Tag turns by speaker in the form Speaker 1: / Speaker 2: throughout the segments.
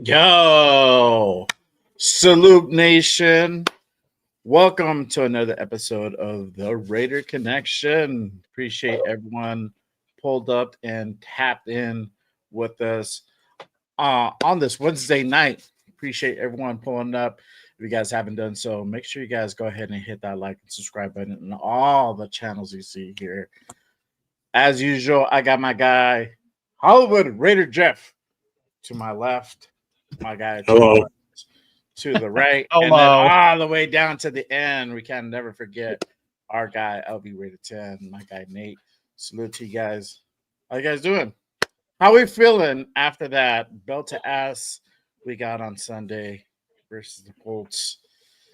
Speaker 1: Yo, Salute Nation. Welcome to another episode of the Raider Connection. Appreciate everyone pulled up and tapped in with us on this Wednesday night. Appreciate everyone pulling up. If you guys haven't done so, make sure you guys go ahead and hit that like and subscribe button on all the channels you see here. As usual, I got my guy, Hollywood Raider Jeff, to my left. My guy to the right, and then all the way down to the end. We can never forget our guy LVRaider 10, my guy Nate. Salute to you guys. How you guys doing? How we feeling after that belt to ass we got on Sunday versus the Colts?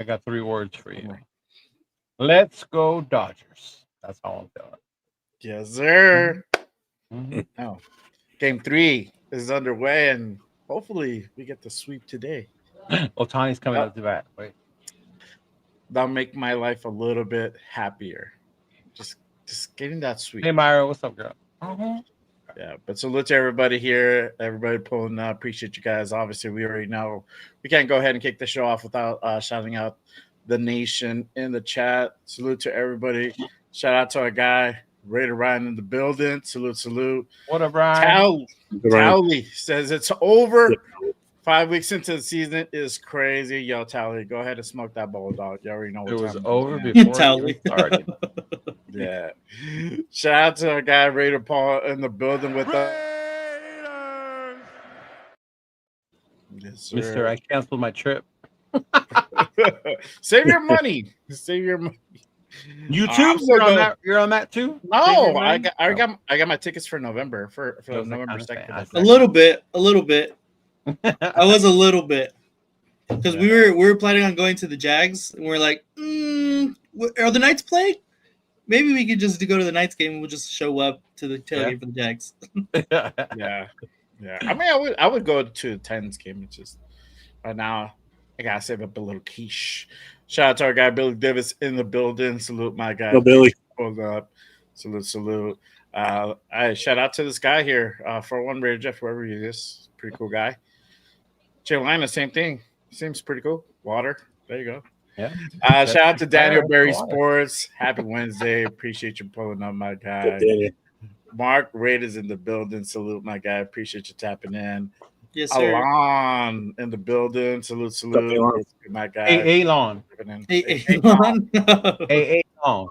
Speaker 2: I got 3 words for you. Let's go Dodgers. That's how I'm feeling.
Speaker 1: Yes, sir.
Speaker 2: Mm-hmm.
Speaker 1: Oh, game 3 is underway, and hopefully we get the sweep today.
Speaker 2: Otani's coming up to bat. Wait.
Speaker 1: That'll make my life a little bit happier. Just getting that sweep.
Speaker 2: Hey, Myra, what's up, girl? Uh-huh.
Speaker 1: Yeah, but salute to everybody here. Everybody pulling up. Appreciate you guys. Obviously, we already know we can't go ahead and kick the show off without shouting out the nation in the chat. Salute to everybody. Shout out to our guy, Raider Ryan in the building. Salute.
Speaker 2: What up, Ryan?
Speaker 1: Towley says it's over. 5 weeks into the season is crazy. Yo, Tally, go ahead and smoke that bowl, dog. You already know what
Speaker 2: it was
Speaker 1: time
Speaker 2: over
Speaker 1: it is,
Speaker 2: before we started.
Speaker 1: Yeah. Shout out to our guy, Raider Paul, in the building with us. Yes, sir.
Speaker 2: Mister, I canceled my trip.
Speaker 1: Save your money. Save your money.
Speaker 2: You too? You're on that too?
Speaker 1: No, I got my tickets for November for November 2nd.
Speaker 3: A little bit. I was a little bit because we were planning on going to the Jags, and we're like, are the Knights playing? Maybe we could just go to the Knights game and we'll just show up to the tailgate for the Jags.
Speaker 1: Yeah. I mean, I would go to the Titans game. It's just right now I gotta save up a little quiche. Shout out to our guy Billy Davis in the building. Salute my guy.
Speaker 4: Billy.
Speaker 1: Hold up. Salute. I shout out to this guy here for one Raider Jeff, whoever he is. Pretty cool guy. Chidolinus, same thing. Seems pretty cool. Water. There you go.
Speaker 2: Yeah.
Speaker 1: Shout out to Daniel Berry Sports. Happy Wednesday. Appreciate you pulling up, my guy. Mark Raiders in the building. Salute, my guy. Appreciate you tapping in.
Speaker 3: Yes, sir.
Speaker 1: Alon in the building. Salute. My guy.
Speaker 2: Hey, Alon. Hey, Alon.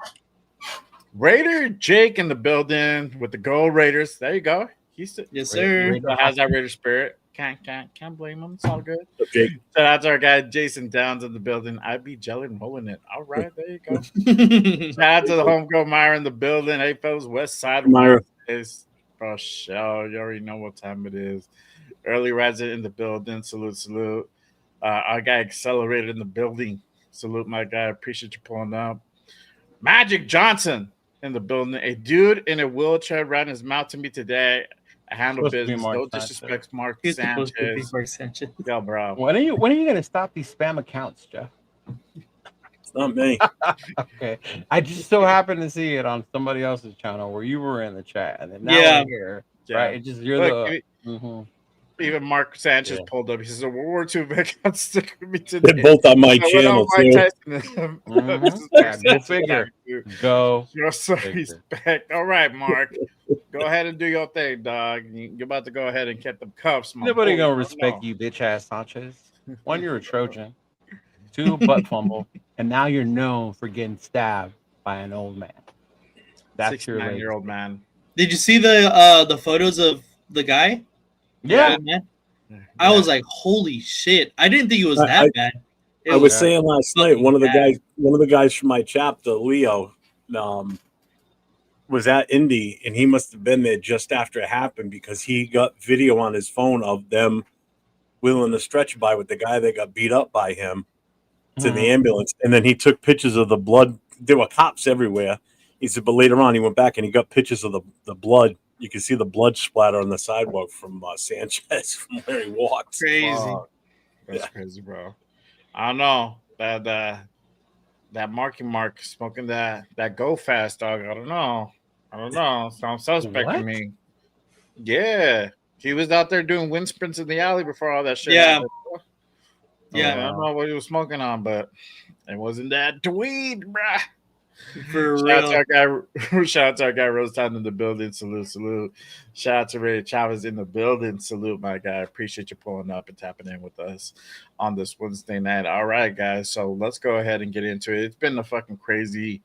Speaker 1: Raider Jake in the building with the Gold Raiders. There you go. Yes,
Speaker 3: sir.
Speaker 1: Has that Raider spirit. Can't blame him. It's all good.
Speaker 4: Okay.
Speaker 1: Shout out to our guy Jason Downs in the building. I'd be jelly rolling it. All right, there you go. Shout out to the homegirl Myra in the building. Hey, fellas, West Side
Speaker 4: Myra
Speaker 1: is bro. Show you already know what time it is. Early riser in the building. Salute. Our guy Accelerated in the building. Salute, my guy. Appreciate you pulling up. Magic Johnson in the building. A dude in a wheelchair ran his mouth to me today. I handle business. No disrespect, Mark Sanchez. Yo, bro.
Speaker 2: When are you gonna stop these spam accounts, Jeff?
Speaker 4: It's not me.
Speaker 2: Okay. I just so happened to see it on somebody else's channel where you were in the chat, and then now we're here.
Speaker 1: Yeah.
Speaker 2: Right? It just
Speaker 1: Even Mark Sanchez pulled up. He says, "World War II got stuck with me today."
Speaker 4: They're both on my channel too.
Speaker 2: Go figure. Go.
Speaker 1: You're so respect. All right, Mark. Go ahead and do your thing, dog. You're about to go ahead and get them cuffs.
Speaker 2: Nobody gonna respect you, bitch ass Sanchez. 1, you're a Trojan. 2, butt fumble, and now you're known for getting stabbed by an old man. That's your
Speaker 1: 69-year-old man.
Speaker 3: Did you see the photos of the guy?
Speaker 2: Yeah.
Speaker 3: I was like, holy shit! I didn't think it was that bad.
Speaker 4: I was saying last night, one of the guys from my chapter, Leo, was at Indy, and he must have been there just after it happened because he got video on his phone of them wheeling the stretcher by with the guy that got beat up by him to the ambulance, and then he took pictures of the blood. There were cops everywhere. He said, but later on, he went back and he got pictures of the blood. You can see the blood splatter on the sidewalk from Sanchez from where he walked.
Speaker 3: Crazy.
Speaker 1: That's crazy, bro. I don't know that Mark smoking that go fast dog. I don't know. Sounds suspect to me. Yeah, He was out there doing wind sprints in the alley before all that shit
Speaker 3: Yeah.
Speaker 1: happened.
Speaker 3: Yeah.
Speaker 1: I don't know what he was smoking on, but it wasn't that weed, bruh.
Speaker 3: For
Speaker 1: Shout out to
Speaker 3: real.
Speaker 1: our guy, shout out to our guy Rose Town in the building. Salute. Shout out to Ray Chavez in the building. Salute, my guy. Appreciate you pulling up and tapping in with us on this Wednesday night. All right, guys. So let's go ahead and get into it. It's been a fucking crazy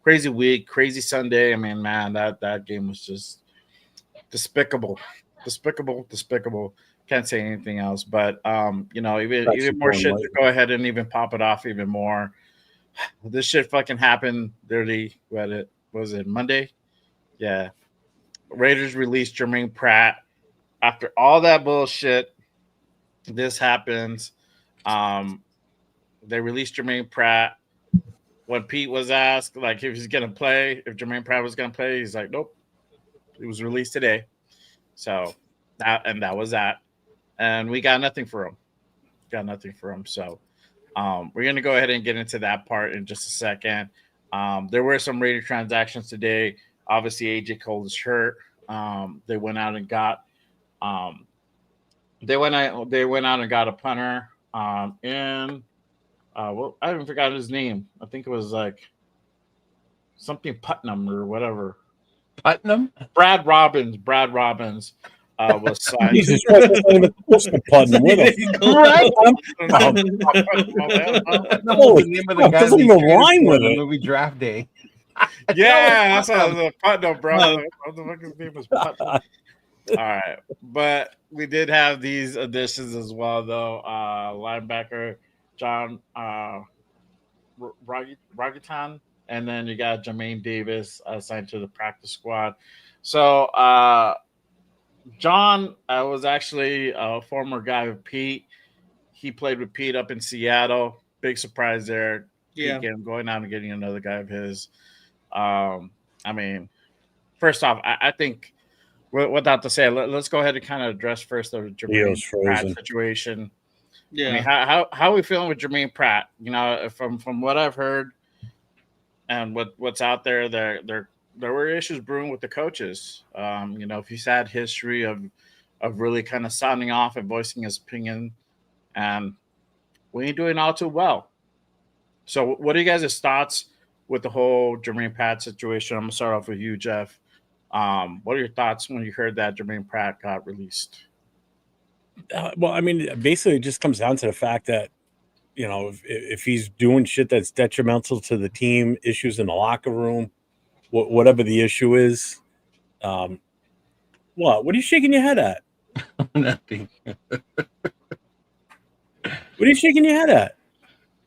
Speaker 1: week, crazy Sunday. I mean, man, that game was just despicable. Can't say anything else. But even more shit to go ahead and even pop it off even more. This shit fucking happened literally. Was it Monday? Yeah. Raiders released Jermaine Pratt after all that bullshit. This happens. They released Jermaine Pratt. When Pete was asked like if he's gonna play, if Jermaine Pratt was gonna play, he's like, nope. It was released today. So that was that. And we got nothing for him. So we're going to go ahead and get into that part in just a second. There were some Raider transactions today. Obviously, AJ Cole is hurt. They went out and got a punter. I haven't forgotten his name. I think it was like something Putnam or whatever.
Speaker 2: Putnam?
Speaker 1: Brad Robbins was signed.
Speaker 4: Jesus Christ, that's not even close to Putnam. What the
Speaker 2: That was the name of the guy
Speaker 4: doesn't even rhyme with it.
Speaker 2: Movie Draft Day.
Speaker 1: Yeah, that's what I was like, Putnam, bro. What the fuck his name is Putnam? All right, but we did have these additions as well, though. Linebacker John Ragitan, and then you got Jermaine Davis assigned to the practice squad. So John was actually a former guy with Pete. He played with Pete up in Seattle. Big surprise there.
Speaker 3: Yeah.
Speaker 1: Again, going out and getting another guy of his. I mean, first off, I think without to say, let's go ahead and kind of address first the Jermaine Pratt situation.
Speaker 3: Yeah.
Speaker 1: I mean, how are we feeling with Jermaine Pratt? You know, from what I've heard and what's out there, there were issues brewing with the coaches. If he's had history of really kind of sounding off and voicing his opinion, and we ain't doing all too well. So what are you guys' thoughts with the whole Jermaine Pratt situation? I'm gonna start off with you, Jeff. What are your thoughts when you heard that Jermaine Pratt got released?
Speaker 4: Well, I mean, basically, it just comes down to the fact that, if he's doing shit that's detrimental to the team, issues in the locker room, whatever the issue is. What are you shaking your head at?
Speaker 2: Nothing.
Speaker 4: What are you shaking your head at?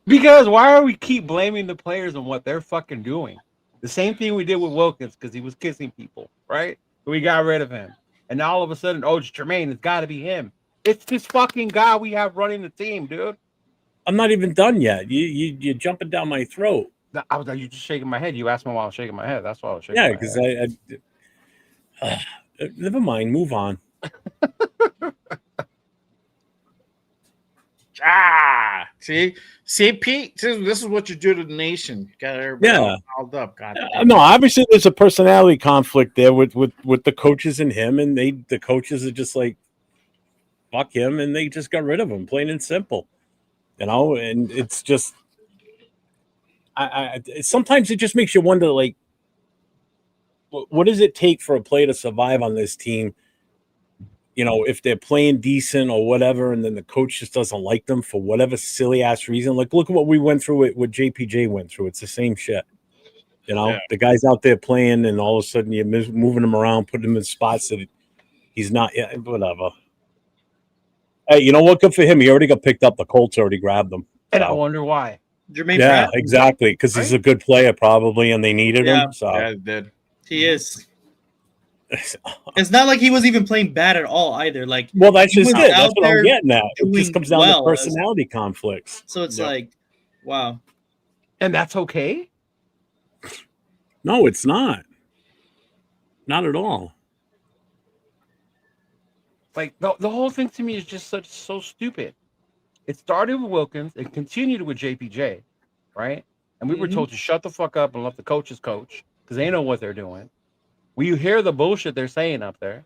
Speaker 2: Because why are we keep blaming the players on what they're fucking doing? The same thing we did with Wilkins because he was kissing people, right? We got rid of him. And now all of a sudden, it's Jermaine. It's got to be him. It's this fucking guy we have running the team, dude.
Speaker 4: I'm not even done yet. You're jumping down my throat.
Speaker 2: I was like, you just shaking my head. You asked me while I was shaking my head. That's why I was shaking my head.
Speaker 4: Yeah, because never mind. Move on.
Speaker 1: See, Pete. This is what you do to the nation. Got everybody all riled up. God
Speaker 4: no, obviously there's a personality conflict there with the coaches and him, and the coaches are just like, fuck him, and they just got rid of him, plain and simple. And it's just, sometimes it just makes you wonder, like, what does it take for a player to survive on this team? If they're playing decent or whatever, and then the coach just doesn't like them for whatever silly ass reason. Like, look at what we went through. What JPJ went through. It's the same shit. The guy's out there playing, and all of a sudden you're moving him around, putting him in spots that he's not. Yeah, whatever. Hey, you know what? Good for him. He already got picked up. The Colts already grabbed him.
Speaker 2: And I wonder why.
Speaker 3: Jermaine Pratt?
Speaker 4: Exactly. Because he's a good player, probably, and they needed him. So
Speaker 1: it did.
Speaker 3: He is. It's not like he was even playing bad at all either. Like,
Speaker 4: well, that's just it. That's what I'm getting at. It just comes down to personality conflicts.
Speaker 3: So it's like, wow.
Speaker 2: And that's okay?
Speaker 4: No, it's not. Not at all.
Speaker 2: Like, the whole thing to me is just so stupid. It started with Wilkins. It continued with JPJ, right? And we were told to shut the fuck up and let the coaches coach because they know what they're doing. We hear the bullshit they're saying up there.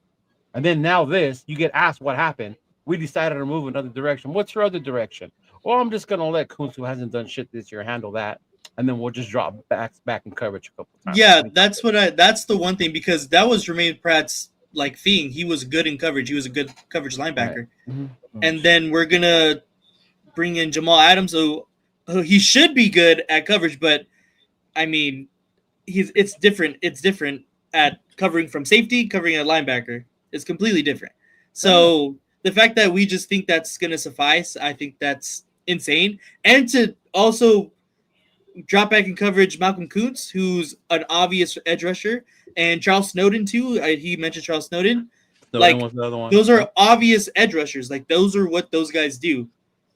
Speaker 2: And then now this, you get asked what happened. We decided to move another direction. What's your other direction? Well, I'm just gonna let Kuntz, who hasn't done shit this year, handle that, and then we'll just drop back in coverage a couple times.
Speaker 3: Yeah, that's the one thing, because that was Jermaine Pratt's like thing. He was good in coverage. He was a good coverage linebacker.
Speaker 2: Right. Mm-hmm.
Speaker 3: And then we're gonna bring in Jamal Adams, who he should be good at coverage, but I mean, it's different. It's different at covering from safety, covering a linebacker. It's completely different. So the fact that we just think that's gonna suffice, I think that's insane. And to also drop back in coverage Malcolm Kuntz, who's an obvious edge rusher, and Charles Snowden too. He mentioned Charles Snowden.
Speaker 2: Snowden was the other one.
Speaker 3: Those are obvious edge rushers. Like, those are what those guys do.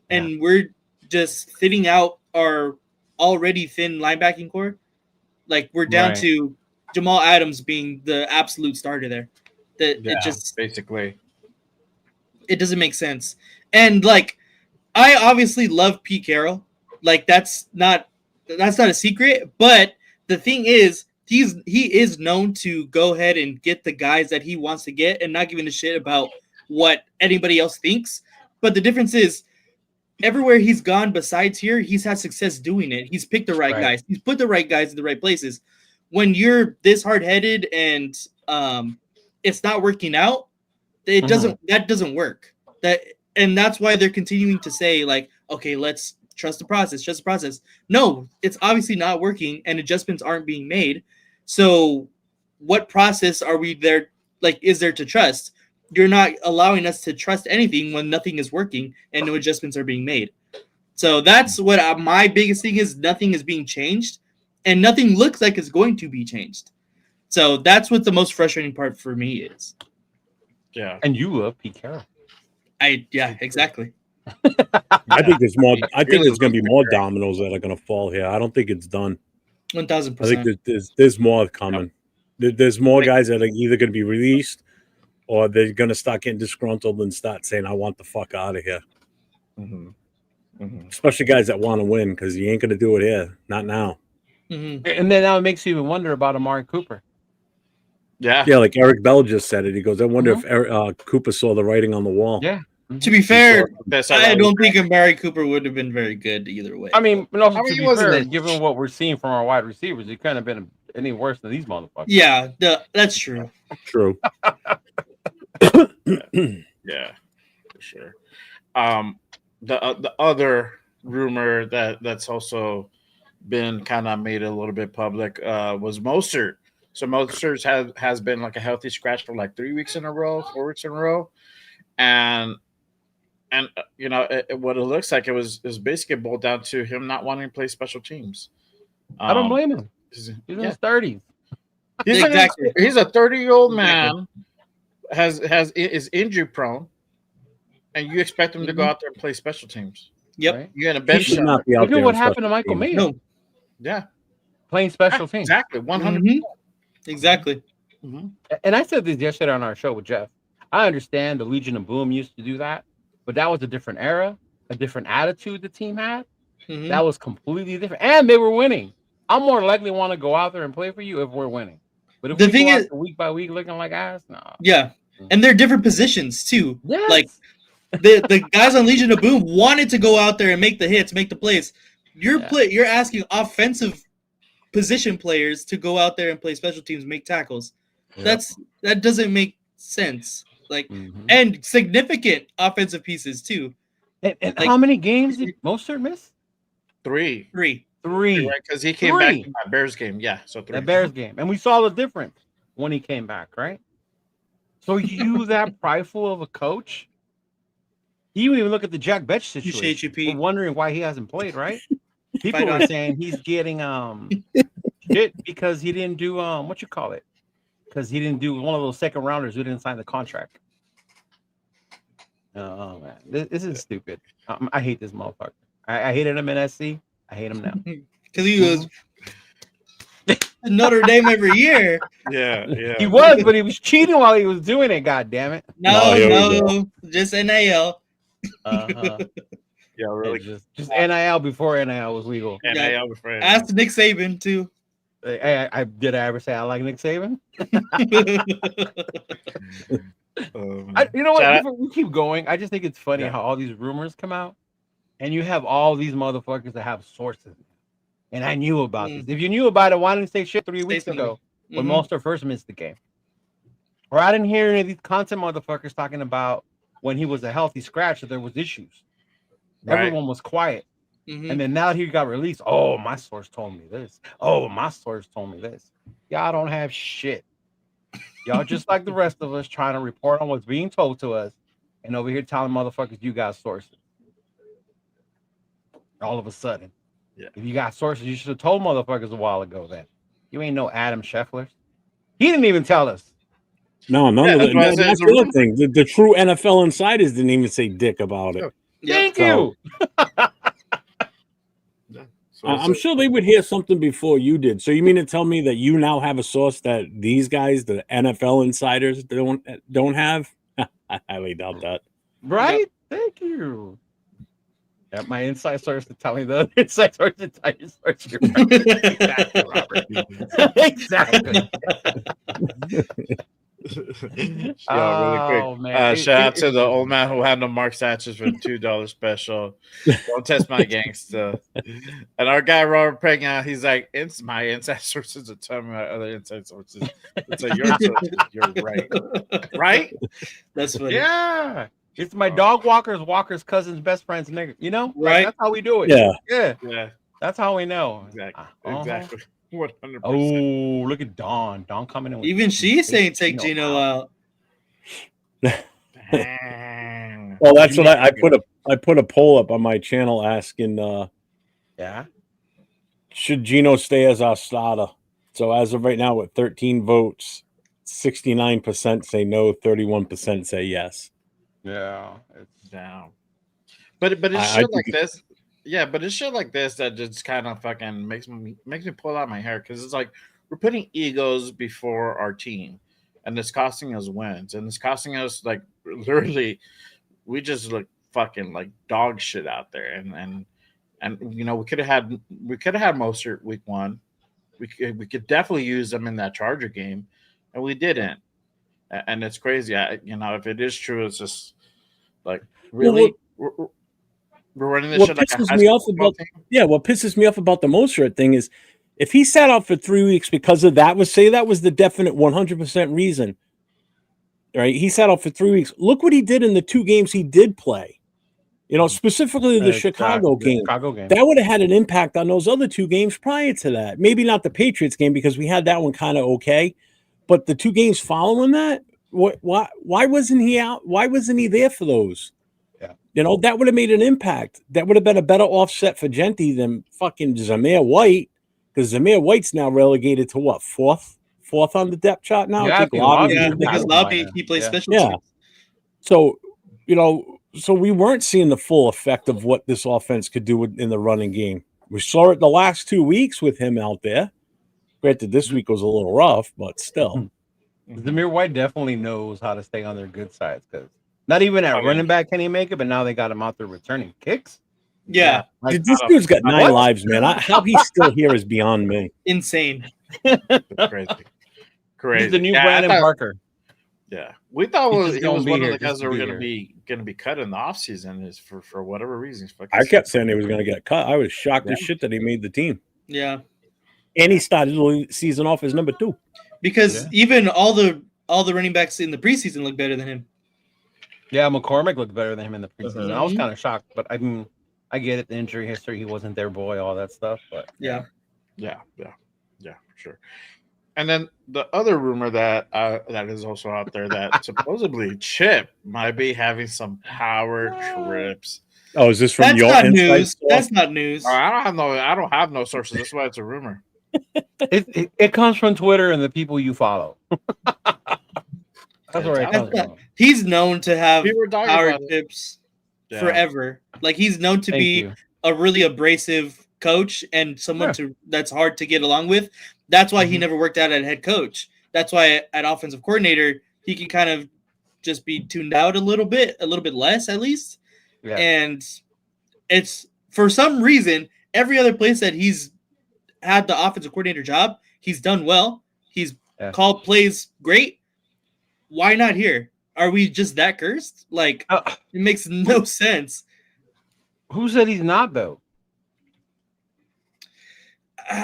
Speaker 3: And we're just thinning out our already thin linebacking core. Like, we're down to Jamal Adams being the absolute starter there. It just
Speaker 1: basically,
Speaker 3: it doesn't make sense. And like, I obviously love Pete Carroll. Like, that's not a secret. But the thing is, he is known to go ahead and get the guys that he wants to get and not giving a shit about what anybody else thinks. But the difference is, everywhere he's gone besides here, he's had success doing it. He's picked the right guys. He's put the right guys in the right places. When you're this hard-headed and it's not working out, that doesn't work. And that's why they're continuing to say, like, okay, let's trust the process. No, it's obviously not working, and adjustments aren't being made. So what process are we there? Like, is there to trust? You're not allowing us to trust anything when nothing is working and no adjustments are being made. So that's what my biggest thing is. Nothing is being changed, and nothing looks like it's going to be changed. So that's what the most frustrating part for me is.
Speaker 1: Yeah.
Speaker 2: And you love Pete Carroll.
Speaker 3: Exactly.
Speaker 4: I think there's more. I think there's going to be more dominoes that are going to fall here. I don't think it's done.
Speaker 3: 1,000%.
Speaker 4: I think there's more coming. There's more guys that are either going to be released or they're going to start getting disgruntled and start saying, "I want the fuck out of here."
Speaker 1: Mm-hmm. Mm-hmm.
Speaker 4: Especially guys that want to win, because you ain't going to do it here. Not now.
Speaker 3: Mm-hmm.
Speaker 2: And then now it makes you even wonder about Amari Cooper.
Speaker 1: Yeah.
Speaker 4: Like Eric Bell just said it. He goes, "I wonder if Cooper saw the writing on the wall."
Speaker 2: Yeah.
Speaker 3: To be fair, I don't think Amari Cooper would have been very good either way.
Speaker 2: I mean, but also, to
Speaker 1: he
Speaker 2: be
Speaker 1: wasn't
Speaker 2: fair,
Speaker 1: a-
Speaker 2: given what we're seeing from our wide receivers, he couldn't have been any worse than these motherfuckers.
Speaker 3: Yeah, that's true.
Speaker 4: True.
Speaker 1: Yeah, for sure. The other rumor that's also been kind of made a little bit public was Mostert. So Mostert has been like a healthy scratch for like 4 weeks in a row, and you know what it looks like, it was basically boiled down to him not wanting to play special teams.
Speaker 2: I don't blame him. He's in his 30s.
Speaker 1: He's a 30-year-old man, is injury prone, and you expect him to go out there and play special teams.
Speaker 3: Yep.
Speaker 2: Right?
Speaker 1: You're in a bench.
Speaker 4: Not be out
Speaker 2: Look
Speaker 4: there
Speaker 2: at what
Speaker 4: on
Speaker 2: happened to
Speaker 4: special
Speaker 2: Michael
Speaker 4: teams.
Speaker 2: Mayo.
Speaker 3: No,
Speaker 1: Yeah,
Speaker 2: Playing special teams.
Speaker 1: exactly, 100%.
Speaker 3: exactly.
Speaker 1: Mm-hmm.
Speaker 2: And I said this yesterday on our show with Jeff. I understand the Legion of Boom used to do that, but that was a different era, a different attitude the team had.
Speaker 3: Mm-hmm.
Speaker 2: That was completely different, and they were winning. I'm more likely want to go out there and play for you if we're winning. But if
Speaker 3: The
Speaker 2: we
Speaker 3: thing
Speaker 2: go out
Speaker 3: is-
Speaker 2: there week by week looking like ass, nah.
Speaker 3: Yeah, and they're different positions too.
Speaker 2: Yes.
Speaker 3: Like the guys on Legion of Boom wanted to go out there and make the hits, make the plays. You're asking offensive position players to go out there and play special teams, make tackles.
Speaker 2: Yep.
Speaker 3: That doesn't make sense. Like,
Speaker 2: Mhm.
Speaker 3: and significant offensive pieces too.
Speaker 2: And
Speaker 3: like-
Speaker 2: how many games did Mostert miss?
Speaker 1: 3,
Speaker 3: 3.
Speaker 2: Three.
Speaker 1: right? Because he came back
Speaker 2: 3.
Speaker 1: in that Bears game. Yeah, so 3.
Speaker 2: That Bears game. And we saw the difference when he came back, right? So you that prideful of a coach, you even look at the Jack Betch situation.
Speaker 3: Appreciate you, Pete.
Speaker 2: We're wondering why he hasn't played, right? People
Speaker 3: Fight
Speaker 2: are
Speaker 3: on.
Speaker 2: saying he's getting shit because he didn't do what you call it? Because he didn't do one of those second rounders who didn't sign the contract. Oh man, this is stupid. I hate this motherfucker. I hated him in SC. I hate him now.
Speaker 3: Because he was Notre Dame every year.
Speaker 1: Yeah, yeah.
Speaker 2: He was, but he was cheating while he was doing it. God damn it!
Speaker 3: No, just NAL.
Speaker 2: Uh-huh.
Speaker 1: Yeah, really.
Speaker 2: Just NIL before NIL was legal.
Speaker 1: And
Speaker 3: Yeah.
Speaker 1: I was afraid.
Speaker 3: Ask Nick Saban too.
Speaker 2: I did I ever say I like Nick Saban? You know what?
Speaker 1: Shout out-
Speaker 2: Before we keep going, I just think it's funny
Speaker 1: Yeah.
Speaker 2: how all these rumors come out, and you have all these motherfuckers that have sources. And I knew about this. If you knew about it, why didn't you say shit 3 weeks ago when Monster first missed the game? Or I didn't hear any of these content motherfuckers talking about when he was a healthy scratch that there was issues.
Speaker 1: Right.
Speaker 2: Everyone was quiet. And then now that he got released, oh, my source told me this. Oh, my source told me this. Y'all don't have shit. Y'all just like the rest of us trying to report on what's being told to us and over here telling motherfuckers you got sources. All of a sudden.
Speaker 1: Yeah.
Speaker 2: If you got sources, you should have told motherfuckers a while ago then. You ain't no Adam Scheffler. He didn't even tell us.
Speaker 4: No, none
Speaker 1: Yeah,
Speaker 4: of
Speaker 1: that's why I
Speaker 4: that.
Speaker 1: said
Speaker 4: That's
Speaker 1: it's a
Speaker 4: the other
Speaker 1: rumor.
Speaker 4: thing. The true NFL insiders didn't even say dick about it.
Speaker 2: Thank
Speaker 4: So-
Speaker 2: you.
Speaker 1: So
Speaker 4: I'm sure they would hear something before you did. So you mean to tell me that you now have a source that these guys, the NFL insiders, don't have? I highly doubt that.
Speaker 2: Right? Thank you. Yeah, my inside source to tell me the other inside source to tell your source. You're right. Exactly, Robert. Exactly.
Speaker 1: Yeah, really
Speaker 2: Oh,
Speaker 1: quick.
Speaker 2: man.
Speaker 1: Shout out to the old man who had no Mark Satchers for the $2 special. Don't test my gangsta. And our guy Robert Pregnant, he's like, it's my inside sources to tell me my other inside sources. It's like your sources. You're right. Right?
Speaker 3: That's funny.
Speaker 2: Yeah. It's my dog Walker's cousin's best friend's nigga. You know? Like,
Speaker 3: Right.
Speaker 2: that's how we do it.
Speaker 4: Yeah.
Speaker 2: Yeah.
Speaker 1: Yeah,
Speaker 2: That's how we know.
Speaker 1: exactly.
Speaker 2: Uh-huh.
Speaker 1: Exactly. 100%.
Speaker 2: Oh, look at Dawn. Dawn coming in with
Speaker 3: Even she's saying take
Speaker 2: Gino
Speaker 3: Gino out.
Speaker 1: Dang.
Speaker 4: Well, that's what I put I put a poll up on my channel asking,
Speaker 2: Yeah.
Speaker 4: should Gino stay as our starter? So as of right now, with 13 votes, 69% say no, 31% say yes.
Speaker 2: Yeah. It's
Speaker 1: Down. But it's
Speaker 4: I
Speaker 1: shit like
Speaker 4: think-
Speaker 1: this. Yeah, but it's shit like this that just kind of fucking makes me pull out my hair because it's like we're putting egos before our team, and it's costing us wins, and it's costing us like literally, we just look fucking like dog shit out there, and you know we could have had Mostert week 1, we could definitely use them in that Charger game, and we didn't, and it's crazy. You know, if it is true, it's just like really. We're running this
Speaker 4: What
Speaker 1: shit like a
Speaker 4: pisses
Speaker 1: high
Speaker 4: me
Speaker 1: school
Speaker 4: off
Speaker 1: football
Speaker 4: about-
Speaker 1: team.
Speaker 4: Yeah, what pisses me off about the Mostert thing is if he sat out for 3 weeks because of that, that was the definite 100% reason. Right? He sat out for 3 weeks. Look what he did in the 2 games he did play. You know, specifically the Chicago game.
Speaker 2: Chicago game.
Speaker 4: That would have had an impact on those other 2 games prior to that. Maybe not the Patriots game because we had that one kind of okay, but the 2 games following that, why wasn't he out? Why wasn't he there for those?
Speaker 2: Yeah.
Speaker 4: You know, that would have made an impact. That would have been a better offset for Genty than fucking Zamir White, because Zamir White's now relegated to what, fourth on the depth chart now.
Speaker 2: Yeah,
Speaker 4: I think
Speaker 2: I think
Speaker 4: Lobby-
Speaker 2: Lobby-
Speaker 3: Yeah,
Speaker 2: Yeah.
Speaker 3: because Lobby, he plays
Speaker 2: Yeah.
Speaker 3: special
Speaker 4: Yeah.
Speaker 3: teams.
Speaker 4: So, you know, so we weren't seeing the full effect of what this offense could do in the running game. We saw it the last 2 weeks with him out there. Granted, this week was a little rough, but still.
Speaker 2: Zamir White definitely knows how to stay on their good sides because not even at
Speaker 1: Oh, yeah.
Speaker 2: running back can he make it, but now they got him out there returning kicks.
Speaker 3: Yeah,
Speaker 2: Like,
Speaker 4: Dude, this dude's got 9
Speaker 2: What?
Speaker 4: lives, man. How he's still here is beyond me.
Speaker 3: insane.
Speaker 1: Crazy. Crazy.
Speaker 2: he's the new
Speaker 1: Yeah, I
Speaker 2: Brandon
Speaker 1: thought-
Speaker 2: Parker.
Speaker 1: Yeah, we thought
Speaker 2: He's
Speaker 1: he
Speaker 2: just
Speaker 1: was
Speaker 2: gonna be
Speaker 1: one of
Speaker 2: here
Speaker 1: the
Speaker 2: just
Speaker 1: guys
Speaker 2: to
Speaker 1: that were
Speaker 2: be
Speaker 1: going to
Speaker 2: here.
Speaker 1: be cut in the offseason is for whatever reasons.
Speaker 4: I kept saying he was going to get cut. I was shocked as shit that he made the team.
Speaker 3: Yeah,
Speaker 4: And he started the season off as number 2.
Speaker 3: because
Speaker 2: Yeah.
Speaker 3: even all the running backs in the preseason look better than him.
Speaker 2: Yeah, McCormick looked better than him in the preseason. I was
Speaker 3: Mhm.
Speaker 2: kind of shocked, but I mean, I get it, the injury history, he wasn't their boy, all that stuff. But
Speaker 3: Yeah,
Speaker 1: Yeah, for sure. And then the other rumor that is also out there that supposedly Chip might be having some power trips.
Speaker 4: Oh, is this from
Speaker 3: that's
Speaker 4: your
Speaker 3: not
Speaker 4: inside
Speaker 3: news.
Speaker 4: source?
Speaker 3: That's not news.
Speaker 1: I don't have no sources. That's why it's a rumor.
Speaker 2: it comes from Twitter and the people you follow. That's where it
Speaker 1: That's
Speaker 2: comes
Speaker 3: not-
Speaker 2: from.
Speaker 3: He's known to have
Speaker 1: We were talking
Speaker 3: power
Speaker 1: about it.
Speaker 3: tips
Speaker 1: Yeah.
Speaker 3: forever. Like he's known to
Speaker 2: Thank
Speaker 3: be
Speaker 2: you.
Speaker 3: a really abrasive coach and someone that's hard to get along with. That's why he
Speaker 1: Mhm.
Speaker 3: never worked out at head coach. That's why at offensive coordinator he can kind of just be tuned out a little bit less at least.
Speaker 2: Yeah.
Speaker 3: And it's for some reason every other place that he's had the offensive coordinator job, he's done well. He's
Speaker 2: Yeah.
Speaker 3: called plays great. Why not here? are we just that cursed? Like, it makes no sense.
Speaker 2: Who said he's not though?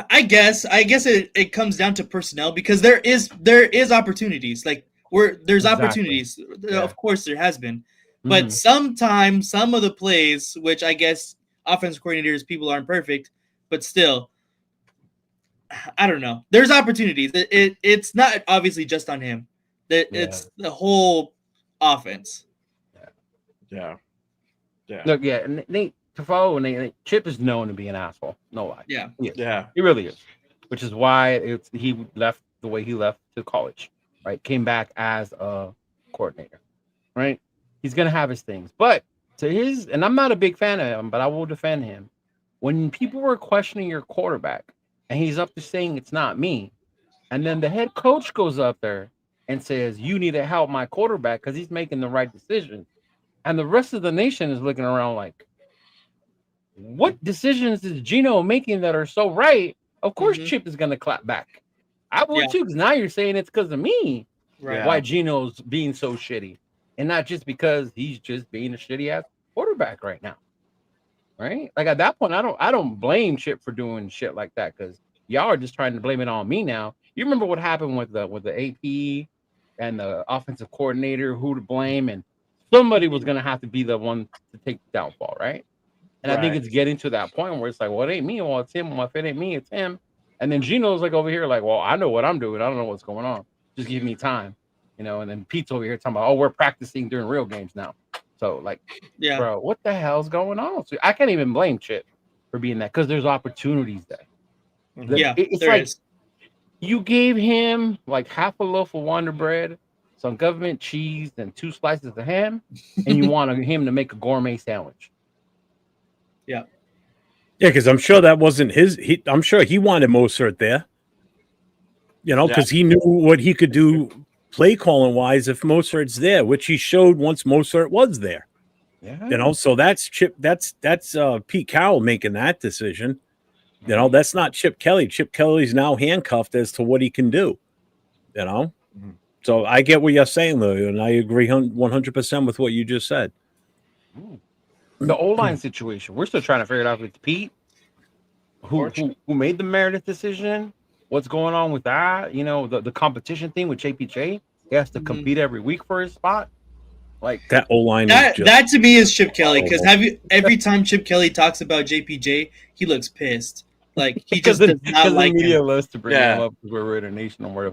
Speaker 3: I guess it comes down to personnel because there is opportunities. Like there's
Speaker 2: Exactly.
Speaker 3: opportunities.
Speaker 2: Yeah.
Speaker 3: Of course there has been. But sometimes some of the plays, which I guess offensive coordinators, people aren't perfect, but still, I don't know. There's opportunities. It's not obviously just on him. It's the whole offense.
Speaker 1: Yeah.
Speaker 2: Look, and Nate, to follow Nate, Chip is known to be an asshole. No lie.
Speaker 3: Yeah.
Speaker 2: He really is. Which is why he left the way he left to college, right? Came back as a coordinator, right? He's gonna have his things, but and I'm not a big fan of him, but I will defend him. When people were questioning your quarterback, and he's up to saying it's not me, and then the head coach goes up there and says, "You need to help my quarterback because he's making the right decision," and the rest of the nation is looking around like, what decisions is Gino making that are so right? Of course, Chip is going to clap back. I would too, because now you're saying it's because of me.
Speaker 3: Right.
Speaker 2: Why Gino's being so shitty, and not just because he's just being a shitty ass quarterback right now, right? Like at that point, I don't blame Chip for doing shit like that because y'all are just trying to blame it on me now. You remember what happened with the AP and the offensive coordinator, who to blame, and somebody was going to have to be the one to take the downfall, right? And I think it's getting to that point where it's like, well, it ain't me. Well, it's him. Well, if it ain't me, it's him. And then Gino's like over here, like, well, I know what I'm doing. I don't know what's going on. Just give me time, And then Pete's over here talking about, oh, we're practicing during real games now. So, like, bro, what the hell's going on? So I can't even blame Chip for being that because there's opportunities there. It's like you gave him like half a loaf of Wonder Bread, some government cheese, and 2 slices of ham, and you wanted him to make a gourmet sandwich.
Speaker 4: Yeah, because I'm sure that wasn't his. I'm sure he wanted Mozart there, because he knew what he could do play calling wise if Mozart's there, which he showed once Mozart was there.
Speaker 2: Yeah,
Speaker 4: so that's Chip. That's Pete Carroll making that decision. That's not Chip Kelly. Chip Kelly's now handcuffed as to what he can do. So I get what you're saying, though, and I agree 100% with what you just said.
Speaker 2: The O-line situation, we're still trying to figure it out with Pete, who made the Meredith decision. What's going on with that? The competition thing with JPJ. He has to compete every week for his spot. Like
Speaker 4: that O-line.
Speaker 3: That to me is Chip Kelly, because every time Chip Kelly talks about JPJ, he looks pissed. Like he just does not like
Speaker 2: the media
Speaker 3: him.
Speaker 2: loves to bring him up because we're Raider Nation and we're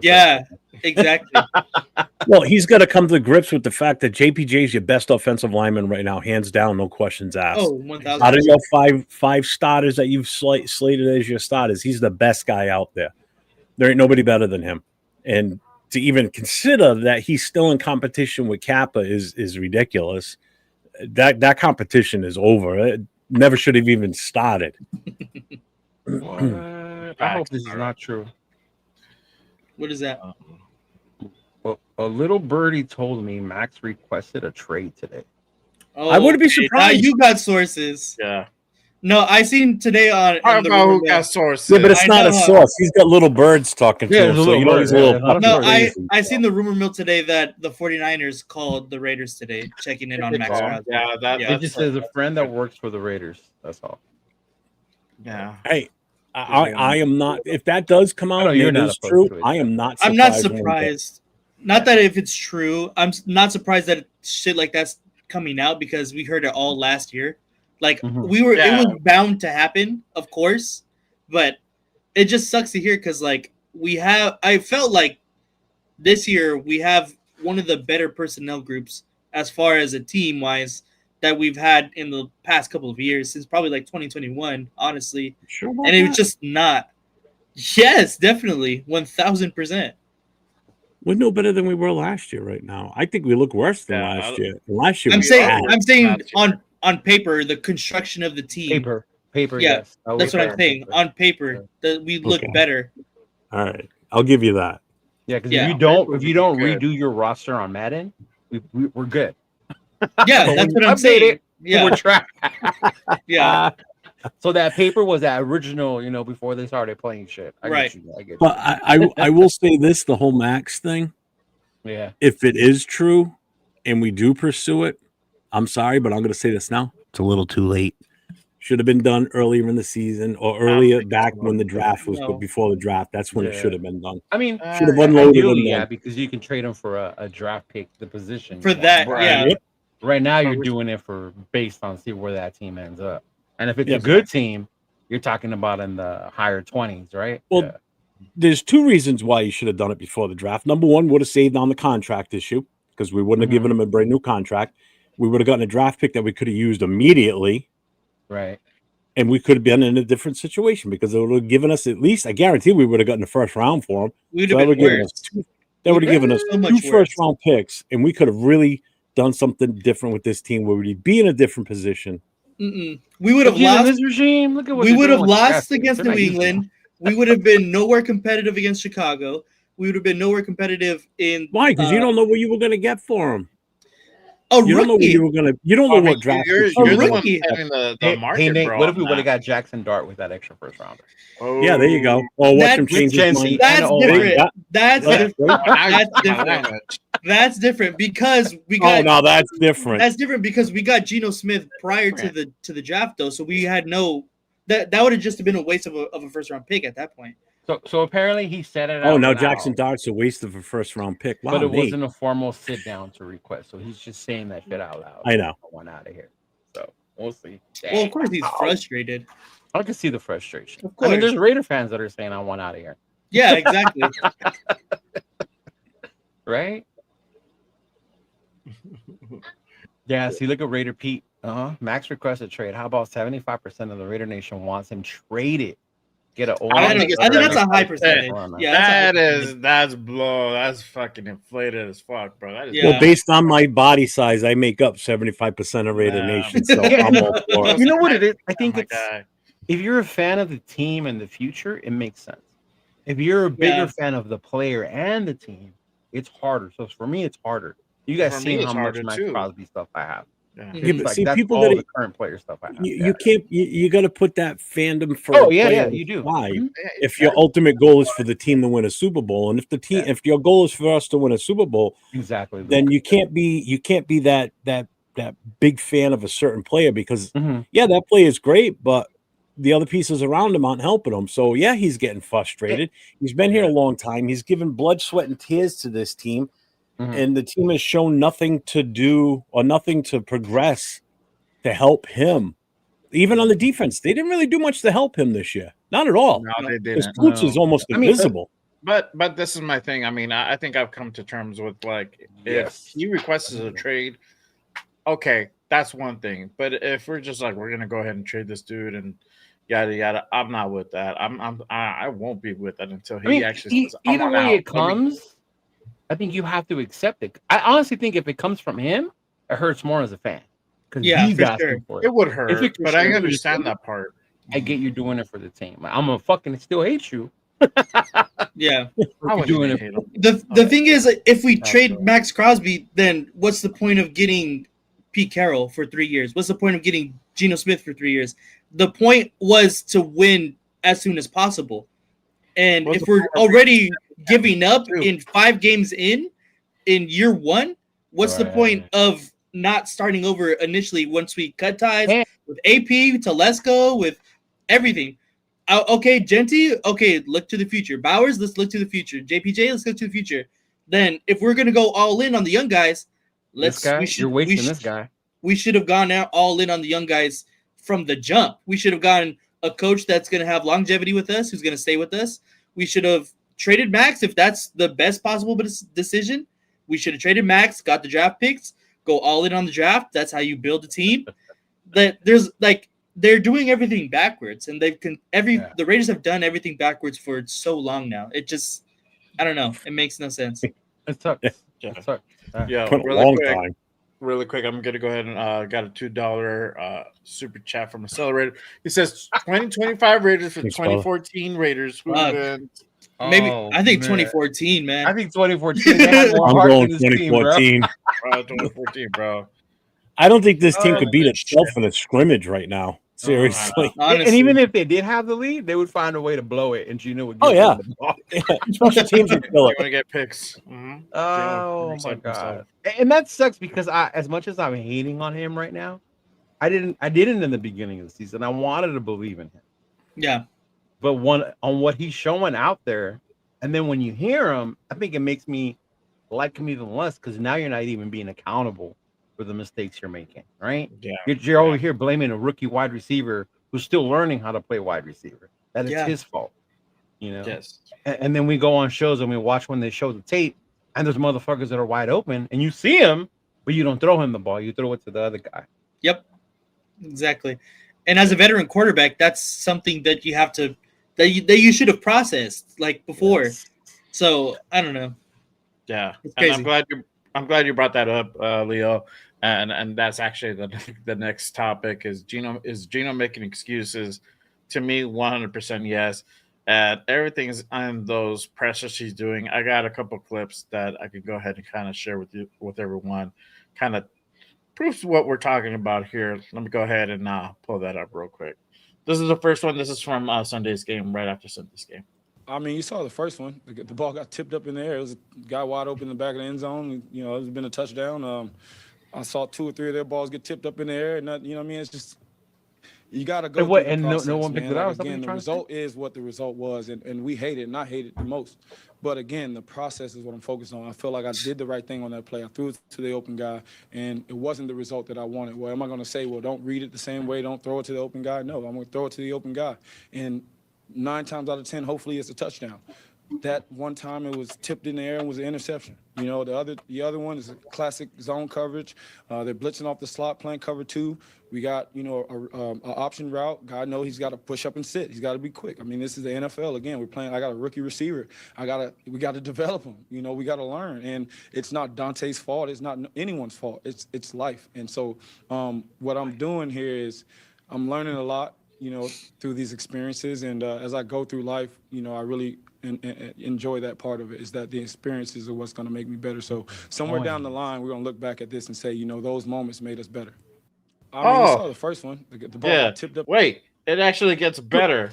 Speaker 3: exactly.
Speaker 4: Well, he's got to come to grips with the fact that JPJ is your best offensive lineman right now, hands down, no questions asked.
Speaker 3: Oh, 1,000%.
Speaker 4: Out of your five starters that you've slated as your starters, he's the best guy out there. There ain't nobody better than him. And to even consider that he's still in competition with Kappa is ridiculous. That competition is over. It never should have even started.
Speaker 2: I hope this is not true.
Speaker 3: What is that?
Speaker 2: Well, a little birdie told me Max requested a trade today.
Speaker 3: Oh,
Speaker 4: I wouldn't be surprised.
Speaker 3: You got sources.
Speaker 1: Yeah.
Speaker 3: No, I seen today on.
Speaker 1: I don't know who got sources.
Speaker 4: Yeah, but it's not a source. He's got little birds talking to him. So he's a little.
Speaker 3: No, I seen the rumor mill today that the 49ers called the Raiders today, checking in on Max.
Speaker 2: It just says a friend that works for the Raiders. That's all.
Speaker 1: Yeah.
Speaker 4: Hey, I am not. If that does come out and it is true, I am not surprised.
Speaker 3: I'm not surprised. Not that if it's true, I'm not surprised that shit like that's coming out because we heard it all last year. Like it was bound to happen, of course, but it just sucks to hear because I felt like this year we have one of the better personnel groups as far as a team wise that we've had in the past couple of years since probably like 2021, honestly.
Speaker 4: Sure,
Speaker 3: and it was just not. Yes, definitely, 1,000%.
Speaker 4: We're no better than we were last year. Right now, I think we look worse than last year. Last year,
Speaker 3: I'm saying on paper, the construction of the team.
Speaker 2: Paper.
Speaker 3: Yeah,
Speaker 2: yes.
Speaker 3: That's what I'm saying. On paper, we look better.
Speaker 4: All right, I'll give you that.
Speaker 2: Yeah, because if you don't redo your roster on Madden, we're good.
Speaker 3: Yeah, that's what I'm saying.
Speaker 2: We're track.
Speaker 3: Yeah.
Speaker 2: So that paper was that original, before they started playing shit. I get you.
Speaker 4: But I will say this: the whole Max thing.
Speaker 2: Yeah.
Speaker 4: If it is true, and we do pursue it, I'm sorry, but I'm going to say this now. It's a little too late. Should have been done earlier in the season or earlier back when the draft was, but before the draft, that's when it should have been done.
Speaker 2: I mean,
Speaker 4: should have unloaded them.
Speaker 2: Yeah, because you can trade them for a draft pick, the position
Speaker 3: for that.
Speaker 1: Right.
Speaker 3: Yeah.
Speaker 2: Right now, you're doing it for based on see where that team ends up, and if it's a good team, you're talking about in the higher 20s, right?
Speaker 4: Well, there's two reasons why you should have done it before the draft. Number one, would have saved on the contract issue because we wouldn't have given him a brand new contract. We would have gotten a draft pick that we could have used immediately.
Speaker 2: Right.
Speaker 4: And we could have been in a different situation because it would have given us at least, I guarantee we would have gotten the first round for him.
Speaker 3: We'd have been worse.
Speaker 4: That would have given us
Speaker 3: so
Speaker 4: two first round picks, and we could have really done something different with this team where we'd be in a different position.
Speaker 3: We would have lost
Speaker 2: this regime. Look at what
Speaker 3: we would have lost against New England. We would have been nowhere competitive against Chicago. We would have been nowhere competitive in.
Speaker 4: Why? Because you don't know what you were going to get for him.
Speaker 3: You
Speaker 4: don't know what you were gonna. You don't know what draft.
Speaker 1: You're the one setting the market, bro.
Speaker 2: What if we would have got Jackson Dart with that extra first rounder?
Speaker 4: Oh. Yeah, there you go. Oh, watch him change his mind.
Speaker 3: That's different. That's different. That's different because we got.
Speaker 4: Oh, no, that's different.
Speaker 3: That's different because we got Geno Smith prior to the draft, though. So we had no. That would have just been a waste of a first round pick at that point.
Speaker 2: So apparently he said it.
Speaker 4: Oh, now Jackson Dart's a waste of a first round pick. Wow,
Speaker 2: but it wasn't a formal sit down to request. So he's just saying that shit out loud.
Speaker 4: I know.
Speaker 2: I want out of here. So we'll see.
Speaker 3: Well, of course he's frustrated.
Speaker 2: I can see the frustration.
Speaker 3: Of course.
Speaker 2: I mean, there's Raider fans that are saying I want out of here.
Speaker 3: Yeah, exactly.
Speaker 2: Right? Yeah. See, look at Raider Pete. Max requested trade. How about 75% of the Raider Nation wants him traded? Get an
Speaker 3: I think that's a high percentage.
Speaker 1: Yeah, that's blow. That's fucking inflated as fuck, bro. That is
Speaker 4: well, based on my body size, I make up 75% of Raider Nation. So I'm all for it.
Speaker 2: You know what it is? I think it's if you're a fan of the team and the future, it makes sense. If you're a bigger fan of the player and the team, it's harder. So for me, it's harder. You guys see how much Max Crosby stuff I have.
Speaker 4: Yeah, but see,
Speaker 2: that's
Speaker 4: people
Speaker 2: all
Speaker 4: that
Speaker 2: the current player stuff I have.
Speaker 4: You can't. You got to put that fandom for.
Speaker 2: Oh yeah, you do.
Speaker 4: Why? If your ultimate goal is for the team to win a Super Bowl, and if your goal is for us to win a Super Bowl,
Speaker 2: exactly,
Speaker 4: then you can't be that big fan of a certain player because that player is great, but the other pieces around him aren't helping him. So yeah, he's getting frustrated. He's been here a long time. He's given blood, sweat, and tears to this team. And the team has shown nothing to do or nothing to progress to help him. Even on the defense, they didn't really do much to help him this year. Not at all.
Speaker 1: No, they didn't.
Speaker 4: His coach is almost invisible.
Speaker 1: But this is my thing. I mean, I think I've come to terms with like if he requests a trade, okay, that's one thing. But if we're just like we're gonna go ahead and trade this dude and yada yada, I'm not with that. I won't be with that until he actually says,
Speaker 2: either way it comes. I think you have to accept it. I honestly think if it comes from him, it hurts more as a fan. Because he's asking for it.
Speaker 1: It would hurt, but I understand that part.
Speaker 2: I get you doing it for the team. I'm gonna fucking still hate you.
Speaker 3: Yeah.
Speaker 2: Doing it.
Speaker 3: The thing is, if we trade Max Crosby, then what's the point of getting Pete Carroll for 3 years? What's the point of getting Geno Smith for 3 years? The point was to win as soon as possible. And if we're already giving up in 5 games in year one, what's the point of not starting over initially once we cut ties with AP, Telesco, with everything? Okay, Genty, okay, look to the future. Bowers, let's look to the future. JPJ, let's look to the future. Then if we're going to go all in on the young guys,
Speaker 2: you're wasting this guy.
Speaker 3: We should have gone out all in on the young guys from the jump. We should have gotten a coach that's going to have longevity with us, who's going to stay with us. We should have traded Max if that's the best possible decision. We should have traded Max, got the draft picks, go all in on the draft. That's how you build a team. They're doing everything backwards, and the Raiders have done everything backwards for so long now. It just, I don't know. It makes no sense.
Speaker 2: It sucks.
Speaker 1: Yeah, really quick, I'm gonna go ahead and got a $2 super chat from Accelerator. He says 2025 Raiders for 2014 Raiders.
Speaker 3: Maybe I think 2014, man.
Speaker 2: I think 2014. They had more heart in this
Speaker 4: 2014.
Speaker 1: Team, 2014, bro.
Speaker 4: I don't think this team could beat itself in a scrimmage right now. Seriously.
Speaker 3: Honestly.
Speaker 2: And even if they did have the lead, they would find a way to blow it, and Gino would.
Speaker 4: Oh,
Speaker 2: give
Speaker 4: yeah.
Speaker 2: them the ball.
Speaker 4: Special teams would kill
Speaker 1: You
Speaker 4: it.
Speaker 1: want to get picks? Mm-hmm.
Speaker 2: Oh my god! And that sucks because as much as I'm hating on him right now, I didn't in the beginning of the season. I wanted to believe in him.
Speaker 3: Yeah.
Speaker 2: But on what he's showing out there, and then when you hear him, I think it makes me like him even less because now you're not even being accountable for the mistakes you're making, right?
Speaker 1: Yeah.
Speaker 2: You're over here blaming a rookie wide receiver who's still learning how to play wide receiver. That it's his fault, you know?
Speaker 1: Yes.
Speaker 2: And then we go on shows and we watch when they show the tape, and there's motherfuckers that are wide open, and you see him, but you don't throw him the ball. You throw it to the other guy.
Speaker 3: Yep. Exactly. And as a veteran quarterback, that's something that you have to that you should have processed like before.
Speaker 2: Yes.
Speaker 3: So I don't know.
Speaker 1: Yeah,
Speaker 3: It's
Speaker 1: and
Speaker 3: crazy.
Speaker 1: I'm glad you brought that up, Leo. And that's actually the next topic is Gino making excuses? To me, 100% yes. And everything's on those pressures she's doing. I got a couple clips that I could go ahead and kind of share with everyone. Kind of proves what we're talking about here. Let me go ahead and pull that up real quick. This is the first one. This is from Sunday's game, right after Sunday's game.
Speaker 5: I mean, you saw the first one. The ball got tipped up in the air. It was a guy wide open in the back of the end zone. You know, it's been a touchdown. I saw 2 or 3 of their balls get tipped up in the air. And you know what I mean? It's just you got to go through the process,
Speaker 2: no one picked it out.
Speaker 5: Again, the result is what the result was, and we hate it, and I hate it the most. But again, the process is what I'm focused on. I feel like I did the right thing on that play. I threw it to the open guy, and it wasn't the result that I wanted. Well, am I going to say, well, don't read it the same way, don't throw it to the open guy? No, I'm going to throw it to the open guy. And 9 times out of 10, hopefully it's a touchdown. That one time it was tipped in the air and was an interception. You know, the other one is a classic zone coverage. They're blitzing off the slot, playing cover 2. We got, you know, a option route. God knows he's got to push up and sit. He's got to be quick. I mean, this is the NFL. Again, we're playing. I got a rookie receiver. We got to develop him. You know, we got to learn. And it's not Dante's fault. It's not anyone's fault. It's life. And so what I'm doing here is I'm learning a lot, you know, through these experiences. And as I go through life, you know, I really enjoy that part of it, is that the experiences are what's going to make me better. So somewhere down the line, we're going to look back at this and say, you know, those moments made us better. I mean, you saw the first one. The ball got tipped up.
Speaker 1: Wait, it actually gets better.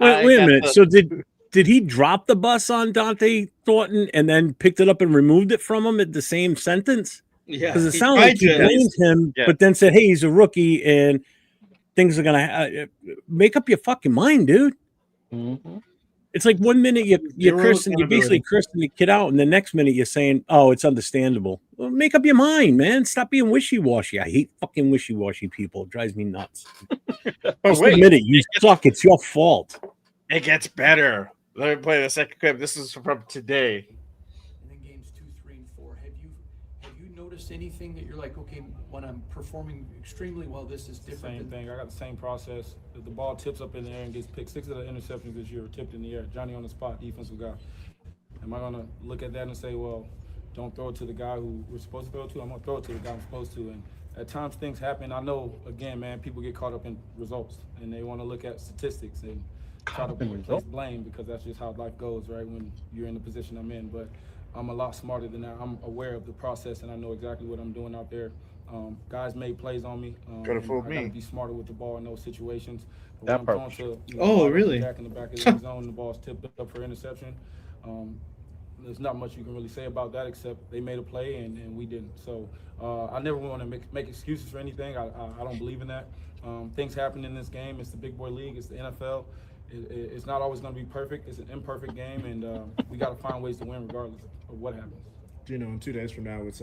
Speaker 4: Wait a minute. So did he drop the bus on Dante Thornton and then picked it up and removed it from him at the same sentence?
Speaker 3: Yeah.
Speaker 4: Because it sounded like he blamed him, but then said, hey, he's a rookie and things are going to make up your fucking mind, dude.
Speaker 2: Mm-hmm.
Speaker 4: It's like 1 minute you're cursing, you're basically cursing the kid out, and the next minute you're saying, oh, it's understandable. Well, make up your mind, man. Stop being wishy-washy. I hate fucking wishy-washy people. It drives me nuts. Just admit it. You suck. It's your fault.
Speaker 1: It gets better. Let me play the second clip. This is from today.
Speaker 6: And then games 2, 3, and 4. Have you noticed anything that you're like, okay, when I'm performing extremely well, this is different?
Speaker 5: Same thing. I got the same process. If the ball tips up in the air and gets picked, 6 of the interceptions this year were tipped in the air. Johnny on the spot, defensive guy. Am I going to look at that and say, well, don't throw it to the guy who we're supposed to throw it to? I'm going to throw it to the guy I'm supposed to. And at times things happen. I know, again, man, people get caught up in results, and they want to look at statistics and try to place blame, because that's just how life goes, right, when you're in the position I'm in. But I'm a lot smarter than that. I'm aware of the process, and I know exactly what I'm doing out there. Guys made plays on me.
Speaker 1: Could have fooled me.
Speaker 5: I got to be smarter with the ball in those situations. But
Speaker 2: That
Speaker 5: when
Speaker 2: part.
Speaker 5: I'm throwing to,
Speaker 3: really?
Speaker 5: Back in the back of the end zone, the ball's tipped up for interception. There's not much you can really say about that, except they made a play and we didn't. So I never want to make excuses for anything. I don't believe in that. Things happen in this game. It's the big boy league. It's the NFL. It's not always going to be perfect. It's an imperfect game, and we got to find ways to win regardless of what happens.
Speaker 7: You know, in 2 days from now, it's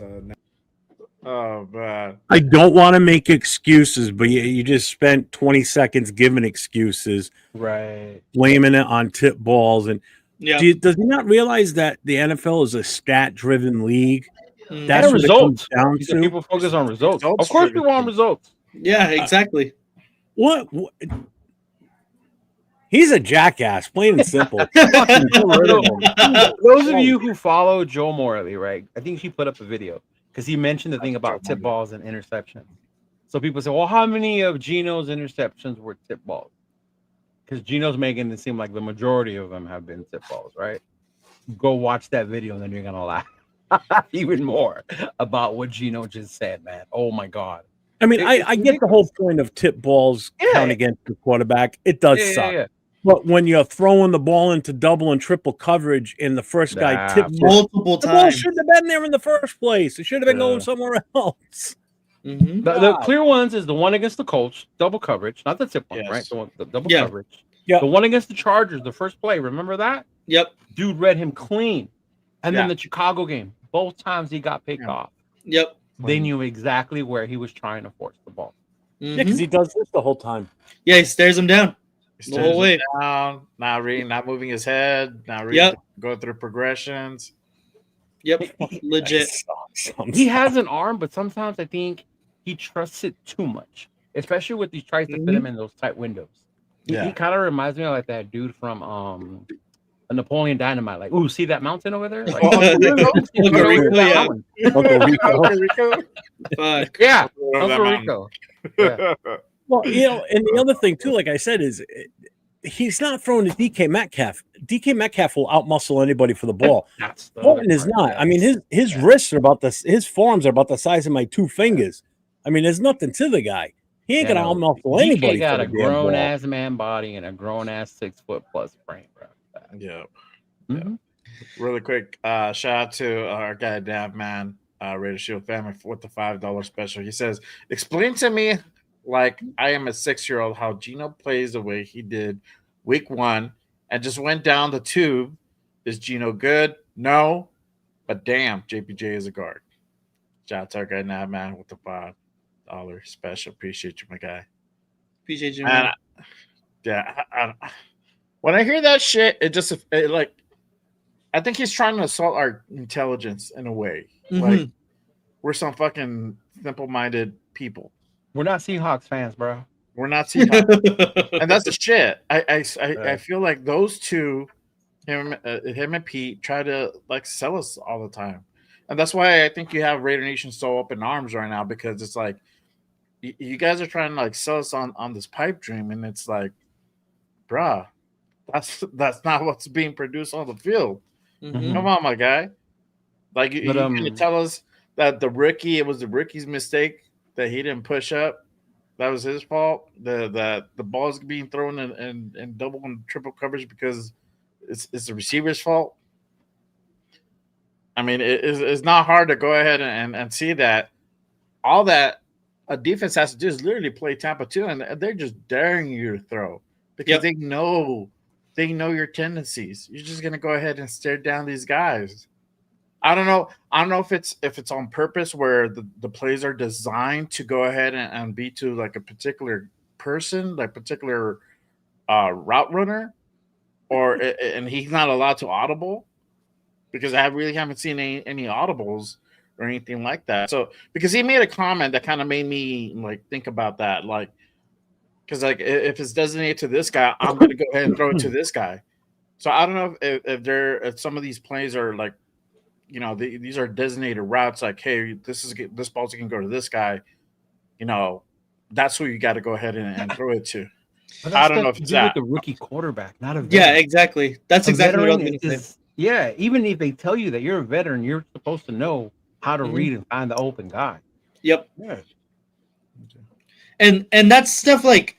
Speaker 1: Oh, man.
Speaker 4: I don't want to make excuses, but you just spent 20 seconds giving excuses,
Speaker 2: Right.
Speaker 4: blaming it on tip balls. And
Speaker 3: Yeah.
Speaker 4: does he not realize that the NFL is a stat-driven league? That's
Speaker 2: And
Speaker 4: what it
Speaker 2: results.
Speaker 4: comes down
Speaker 2: These are
Speaker 4: to.
Speaker 2: people focus on results.
Speaker 1: Results
Speaker 2: Of course, we
Speaker 1: driven.
Speaker 2: want results.
Speaker 3: Yeah, exactly.
Speaker 4: What? He's a jackass, plain and simple. Fucking get rid of him.
Speaker 2: Those of you who follow Joel Morley, right? I think she put up a video because he mentioned the thing about tip balls and interceptions. So people say, well, how many of Gino's interceptions were tip balls? Because Gino's making it seem like the majority of them have been tip balls, right? Go watch that video and then you're going to laugh even more about what Gino just said, man. Oh, my God.
Speaker 4: I mean, I get the whole point of tip balls count against the quarterback. It does suck.
Speaker 2: Yeah.
Speaker 4: But when you're throwing the ball into double and triple coverage and the first guy tips it,
Speaker 3: multiple
Speaker 4: the ball
Speaker 3: times.
Speaker 4: shouldn't have been there in the first place. It should have been going somewhere else.
Speaker 3: Mm-hmm.
Speaker 2: The clear ones is the one against the Colts, double coverage, not the tip one, right? The double coverage.
Speaker 4: Yeah.
Speaker 2: The one against the Chargers, the first play, remember that?
Speaker 3: Yep.
Speaker 2: Dude read him clean. And then the Chicago game, both times he got picked off.
Speaker 3: Yep.
Speaker 2: They knew exactly where he was trying to force the ball.
Speaker 3: Mm-hmm.
Speaker 4: Yeah, because he does this the whole time.
Speaker 3: Yeah, he stares him down the whole way.
Speaker 1: Down, not reading, not moving his head, not reading, going through progressions.
Speaker 3: Yep, legit.
Speaker 2: He has an arm, but sometimes I think he trusts it too much, especially with these tries to fit him in those tight windows. He kind of reminds me of like that dude from a Napoleon Dynamite. Like, ooh, see that mountain over there? Like,
Speaker 3: Uncle
Speaker 1: Rico.
Speaker 3: Fuck.
Speaker 2: Yeah, Uncle Rico. Yeah.
Speaker 4: Well, and the other thing too, like I said, is he's not throwing to DK Metcalf. DK Metcalf will outmuscle anybody for the ball. Horton is not. I mean, his wrists are his forearms are about the size of my two fingers. I mean, there's nothing to the guy. He ain't gonna outmuscle anybody.
Speaker 2: He got a grown ass man body and a grown ass 6 foot plus frame, bro.
Speaker 1: Yeah. Really quick, shout out to our guy Dav Man, Raider Shield family with the $5 special. He says, "Explain to me, like I am a 6-year-old, how Gino plays the way he did week 1 and just went down the tube. Is Gino good? No, but damn, JPJ is a guard." Shout out to our guy Dav Man with the $5 special. Appreciate you, my guy.
Speaker 3: Appreciate you, man.
Speaker 1: When I hear that shit, I think he's trying to assault our intelligence in a way. Like we're some fucking simple-minded people.
Speaker 2: We're not Seahawks fans, bro.
Speaker 1: We're not Seahawks, and that's the shit. I feel like those two, him and Pete, try to like sell us all the time, and that's why I think you have Raider Nation so up in arms right now, because it's like you guys are trying to like sell us on this pipe dream, and it's like, bruh, that's not what's being produced on the field. Come on, my guy. Like you're gonna tell us that it was the rookie's mistake that he didn't push up. That was his fault. The ball's being thrown in double and triple coverage because it's the receiver's fault. I mean, it's not hard to go ahead and see that all that a defense has to do is literally play Tampa 2, and they're just daring you to throw because they know your tendencies. You're just gonna go ahead and stare down these guys. I don't know if it's on purpose where the plays are designed to go ahead and be to like a particular person, like particular route runner, and he's not allowed to audible, because I really haven't seen any audibles or anything like that. So because he made a comment that kind of made me like think about that, like because like if it's designated to this guy, I'm going to go ahead and throw it to this guy. So I don't know if some of these plays are like, these are designated routes. Like, hey, this ball's going to go to this guy. That's who you got to go ahead and throw it to. I don't know if it's that.
Speaker 2: With the rookie quarterback, not a veteran.
Speaker 3: Yeah, exactly. That's exactly what I was going to say.
Speaker 2: Yeah, even if they tell you that you're a veteran, you're supposed to know how to read and find the open guy.
Speaker 3: Yep.
Speaker 2: Yeah.
Speaker 3: And that's stuff like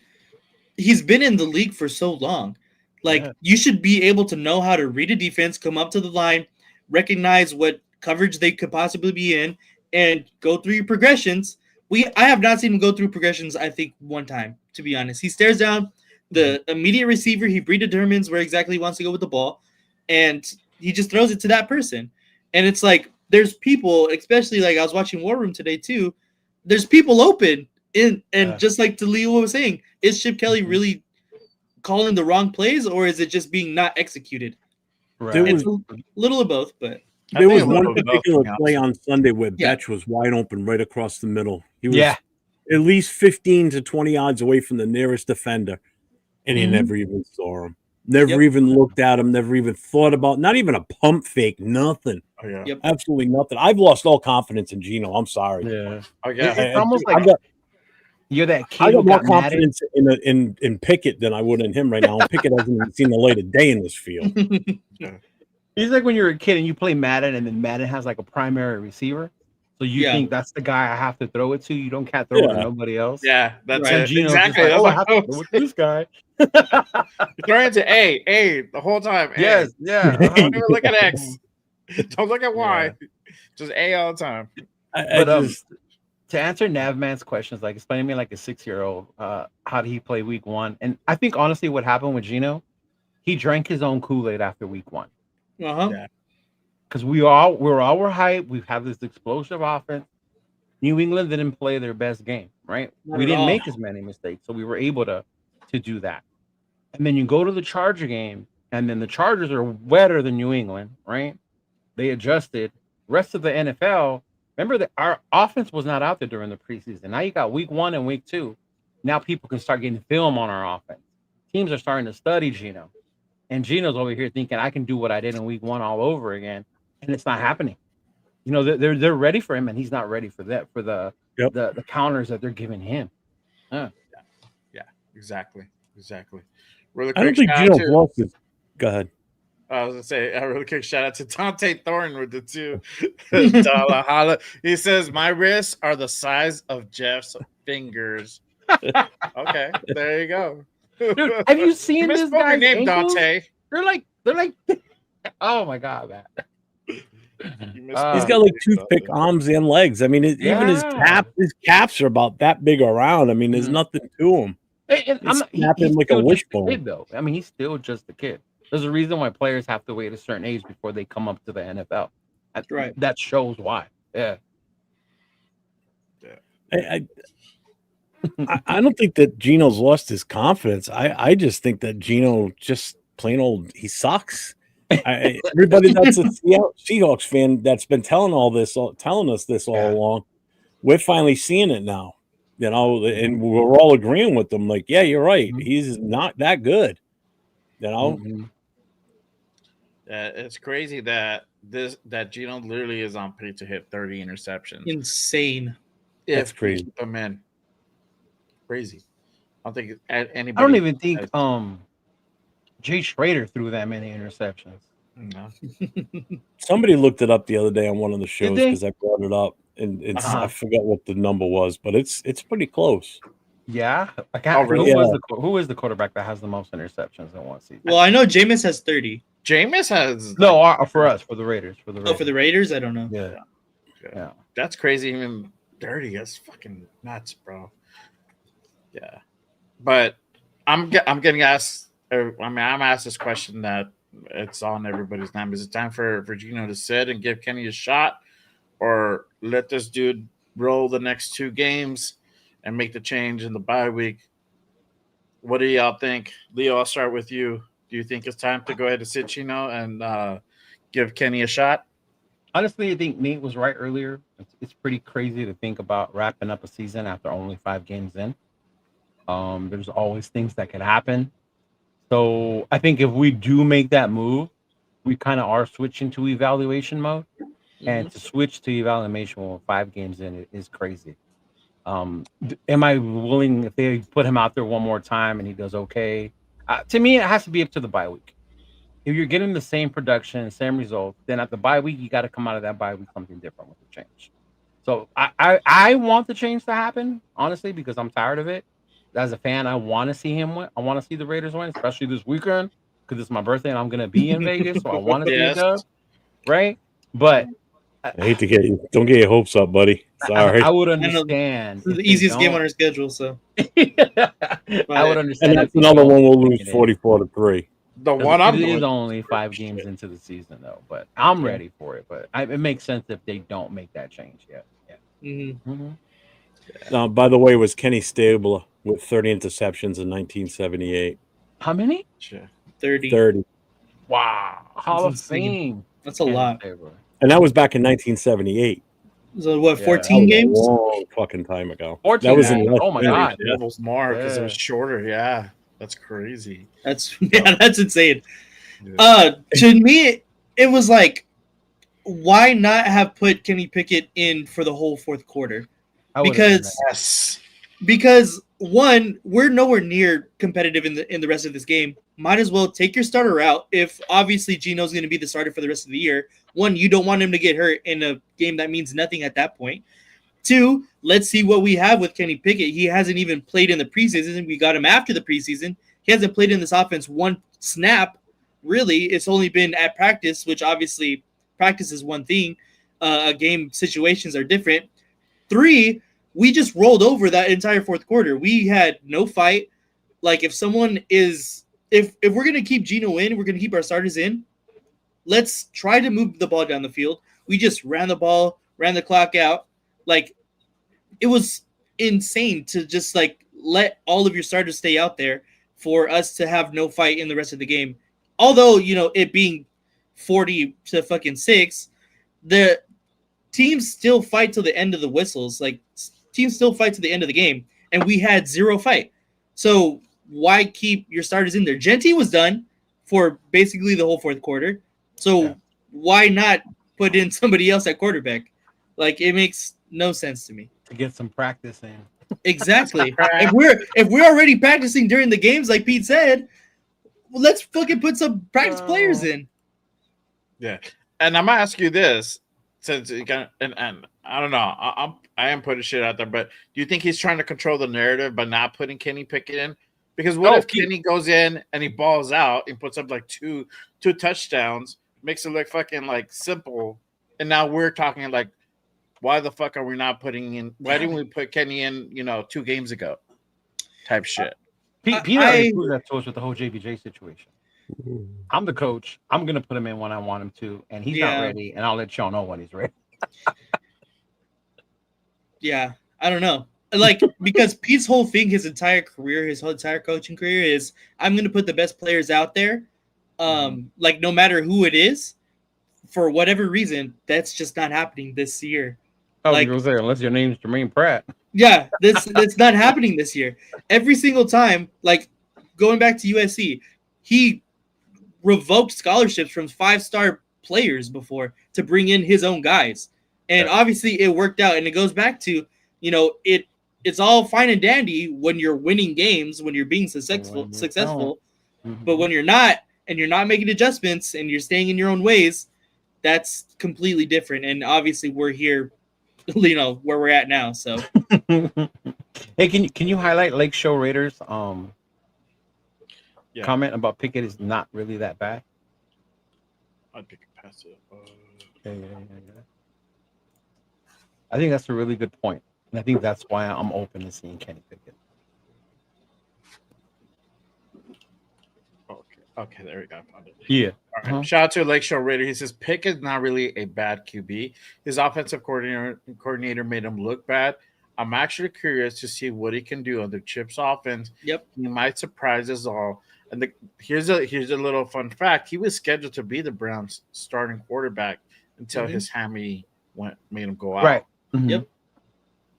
Speaker 3: he's been in the league for so long. Like you should be able to know how to read a defense, come up to the line, recognize what coverage they could possibly be in, and go through your progressions. I have not seen him go through progressions, I think, one time, to be honest. He stares down the immediate receiver. He predetermines where exactly he wants to go with the ball, and he just throws it to that person. And it's like there's people, especially like I was watching War Room today too, there's people open just like Leo was saying, is Chip Kelly really calling the wrong plays, or is it just being not executed?
Speaker 4: Right.
Speaker 3: It's a little of both, but
Speaker 4: there was one particular play on Sunday where Betch was wide open right across the middle. He was at least 15 to 20 yards away from the nearest defender, and he never even saw him. Never even looked at him, never even thought about, not even a pump fake, nothing.
Speaker 1: Oh, yeah.
Speaker 3: Yep.
Speaker 4: Absolutely nothing. I've lost all confidence in Gino. I'm sorry.
Speaker 2: Yeah.
Speaker 1: Oh, yeah.
Speaker 2: It's almost like you're that kid.
Speaker 4: I got more confidence in Pickett than I would in him right now. And Pickett hasn't even seen the light of day in this field.
Speaker 2: He's like when you're a kid and you play Madden, and then Madden has like a primary receiver. So you
Speaker 3: Yeah.
Speaker 2: think that's the guy I have to throw it to? You can't throw it to nobody else.
Speaker 1: Yeah, that's
Speaker 3: Right.
Speaker 2: And
Speaker 1: it.
Speaker 2: Gino's
Speaker 1: Exactly.
Speaker 2: just like,
Speaker 1: That's
Speaker 2: I have to
Speaker 1: what
Speaker 2: throw it to this guy.
Speaker 1: you're throwing to A the whole time. A.
Speaker 2: Yes, yeah.
Speaker 1: Don't even look at X. Don't look at Y.
Speaker 2: Yeah.
Speaker 1: Just A all the time.
Speaker 4: I
Speaker 2: But
Speaker 4: just
Speaker 2: to answer Navman's questions, like explaining to me like a 6-year-old, how did he play week 1? And I think honestly, what happened with Gino, he drank his own Kool-Aid after week 1.
Speaker 3: Uh-huh.
Speaker 1: Yeah.
Speaker 2: Because we all were hyped. We have this explosive offense. New England didn't play their best game, right?
Speaker 3: Not
Speaker 2: We
Speaker 3: at
Speaker 2: didn't
Speaker 3: all.
Speaker 2: make as many mistakes, so we were able to do that. And then you go to the Charger game, and then the Chargers are wetter than New England, right? They adjusted. Rest of the NFL, remember that our offense was not out there during the preseason. Now you got week 1 and week 2. Now people can start getting film on our offense. Teams are starting to study Gino. And Gino's over here thinking I can do what I did in week 1 all over again. And it's not happening. You know, they're ready for him, and he's not ready for that, for the counters that they're giving him.
Speaker 1: Yeah, exactly. Really
Speaker 4: I don't
Speaker 1: quick
Speaker 4: think
Speaker 1: shout out
Speaker 4: Gino's
Speaker 1: to,
Speaker 4: lost his. Go ahead.
Speaker 1: I was gonna say a really quick shout out to Dante Thornton with the 2 dollar holla. He says my wrists are the size of Jeff's fingers. Okay, there you go.
Speaker 2: Dude, have you seen
Speaker 1: You
Speaker 2: this
Speaker 1: misspoke your
Speaker 2: guy's
Speaker 1: name,
Speaker 2: ankles?
Speaker 1: Dante?
Speaker 2: They're like, oh my god, man.
Speaker 1: You misspoke
Speaker 4: He's got
Speaker 1: your
Speaker 4: like
Speaker 1: name,
Speaker 4: toothpick
Speaker 1: Dante.
Speaker 4: arms and legs. I mean, even his caps are about that big around. I mean, there's nothing to him.
Speaker 2: And
Speaker 4: He's snapping like a
Speaker 2: still just
Speaker 4: wishbone.
Speaker 2: kid, though. I mean, he's still just a kid. There's a reason why players have to wait a certain age before they come up to the NFL.
Speaker 3: Right.
Speaker 2: That shows why. Yeah.
Speaker 4: I don't think that Gino's lost his confidence. I just think that Gino just plain old he sucks. Everybody that's a Seahawks fan that's been telling us this all along, we're finally seeing it now. You know, and we're all agreeing with them. Like, yeah, you're right. He's not that good. You know.
Speaker 1: It's crazy that Gino literally is on pace to hit 30 interceptions.
Speaker 3: Insane.
Speaker 4: That's crazy.
Speaker 1: Keep him in. Crazy. I don't think anybody.
Speaker 2: I don't even think Jay Schrader threw that many interceptions.
Speaker 1: No.
Speaker 4: Somebody looked it up the other day on one of the shows
Speaker 2: they?
Speaker 4: because I brought it up, and I forgot what the number was, but it's pretty close.
Speaker 2: Yeah.
Speaker 1: Really?
Speaker 2: Who is the quarterback that has the most interceptions in one season?
Speaker 3: Well, I know Jameis has 30.
Speaker 1: Jameis has
Speaker 2: for the Raiders. For the
Speaker 3: Raiders, I don't know.
Speaker 2: Yeah.
Speaker 1: That's crazy. Even 30. That's fucking nuts, bro. Yeah, but I'm getting asked. I'm asked this question that it's on everybody's mind. Is it time for Gino to sit and give Kenny a shot, or let this dude roll the next 2 games and make the change in the bye week? What do y'all think? Leo, I'll start with you. Do you think it's time to go ahead and sit Gino and give Kenny a shot?
Speaker 2: Honestly, I think Nate was right earlier. It's pretty crazy to think about wrapping up a season after only 5 games in. There's always things that could happen. So I think if we do make that move, we kind of are switching to evaluation mode. And to switch to evaluation when 5 games in is crazy. Am I willing, if they put him out there one more time and he does okay? To me, it has to be up to the bye week. If you're getting the same production, same results, then at the bye week, you got to come out of that bye week something different with the change. So I want the change to happen, honestly, because I'm tired of it. As a fan, I want to see him win. I want to see the Raiders win, especially this weekend, because it's my birthday and I'm going to be in Vegas, so I want to see a dub, right? But
Speaker 4: I hate to get you. Don't get your hopes up, buddy. Sorry.
Speaker 2: I would understand.
Speaker 3: This is the easiest game on our schedule, so.
Speaker 2: I would understand.
Speaker 4: And that's another one we'll lose 44-3.
Speaker 1: The one I'm
Speaker 2: It
Speaker 1: going
Speaker 2: is only 5 games into the season, though. But I'm ready for it. But it makes sense if they don't make that change yet. Yeah.
Speaker 4: Now, by the way, was Kenny Stabler with 30 interceptions in 1978.
Speaker 2: How many?
Speaker 3: 30.
Speaker 2: Wow. Hall of Fame.
Speaker 3: That's a lot.
Speaker 4: And that was back in 1978.
Speaker 3: So what, 14 games?
Speaker 4: A long fucking time ago.
Speaker 2: 14
Speaker 4: that was
Speaker 2: games.
Speaker 4: in
Speaker 2: Oh my god.
Speaker 1: almost more because it was shorter. Yeah, that's crazy.
Speaker 3: That's insane. Yeah. To me, it was like, why not have put Kenny Pickett in for the whole 4th quarter? Because Because one, we're nowhere near competitive in the rest of this game. Might as well take your starter out. If obviously Gino's going to be the starter for the rest of the year, one, you don't want him to get hurt in a game that means nothing at that point. Two, let's see what we have with Kenny Pickett. He hasn't even played in the preseason. We got him after the preseason. He hasn't played in this offense one snap. Really, it's only been at practice, which obviously practice is one thing. Game situations are different. Three, we just rolled over that entire fourth quarter. We had no fight. Like if someone is if we're gonna keep Gino in, we're gonna keep our starters in. Let's try to move the ball down the field. We just ran the ball, ran the clock out. Like it was insane to just like let all of your starters stay out there for us to have no fight in the rest of the game. Although, you know, it being 40-6, the teams still fight till the end of the whistles. Like teams still fight to the end of the game, and we had zero fight. So why keep your starters in there? Genty was done for basically the whole fourth quarter. So why not put in somebody else at quarterback? Like it makes no sense to me.
Speaker 2: To get some practice in.
Speaker 3: Exactly. if we're already practicing during the games, like Pete said, well, let's fucking put some practice players in.
Speaker 1: Yeah, and I'm gonna ask you this, since you got, and I don't know, I am putting shit out there, but do you think he's trying to control the narrative by not putting Kenny Pickett in? Because what if Kenny goes in and he balls out and puts up like two touchdowns, makes it look fucking like simple, and now we're talking like, why the fuck are we not putting in? Why didn't we put Kenny in? 2 games ago, type shit.
Speaker 2: Pete already proved that to us with the whole JBJ situation. I'm the coach. I'm gonna put him in when I want him to, and he's not ready. And I'll let y'all know when he's ready.
Speaker 3: Yeah, I don't know. Like because Pete's whole thing, his entire career, his whole entire coaching career is I'm gonna put the best players out there. Like no matter who it is, for whatever reason, that's just not happening this year.
Speaker 2: Oh,
Speaker 3: like,
Speaker 2: you were there, unless your name's Jermaine Pratt.
Speaker 3: Yeah, that's not happening this year. Every single time, like going back to USC, he revoked scholarships from 5-star players before to bring in his own guys. And obviously it worked out. And it goes back to, it's all fine and dandy when you're winning games, when you're being successful.
Speaker 2: Mm-hmm.
Speaker 3: But when you're not, and you're not making adjustments and you're staying in your own ways, that's completely different. And obviously we're here, where we're at now. So
Speaker 2: hey, can you highlight Lake Show Raiders comment about Pickett is not really that bad?
Speaker 1: I'd pick it past it.
Speaker 2: Yeah. I think that's a really good point. And I think that's why I'm open to seeing Kenny Pickett.
Speaker 1: Okay, there we go. Found it.
Speaker 2: Yeah.
Speaker 1: All right. Shout out to Lakeshore Raider. He says Pickett's not really a bad QB. His offensive coordinator made him look bad. I'm actually curious to see what he can do under Chip's offense.
Speaker 3: Yep.
Speaker 1: He might surprise us all. And here's a little fun fact. He was scheduled to be the Browns' starting quarterback until his hammy made him go out.
Speaker 2: Right.
Speaker 3: Mm-hmm. Yep.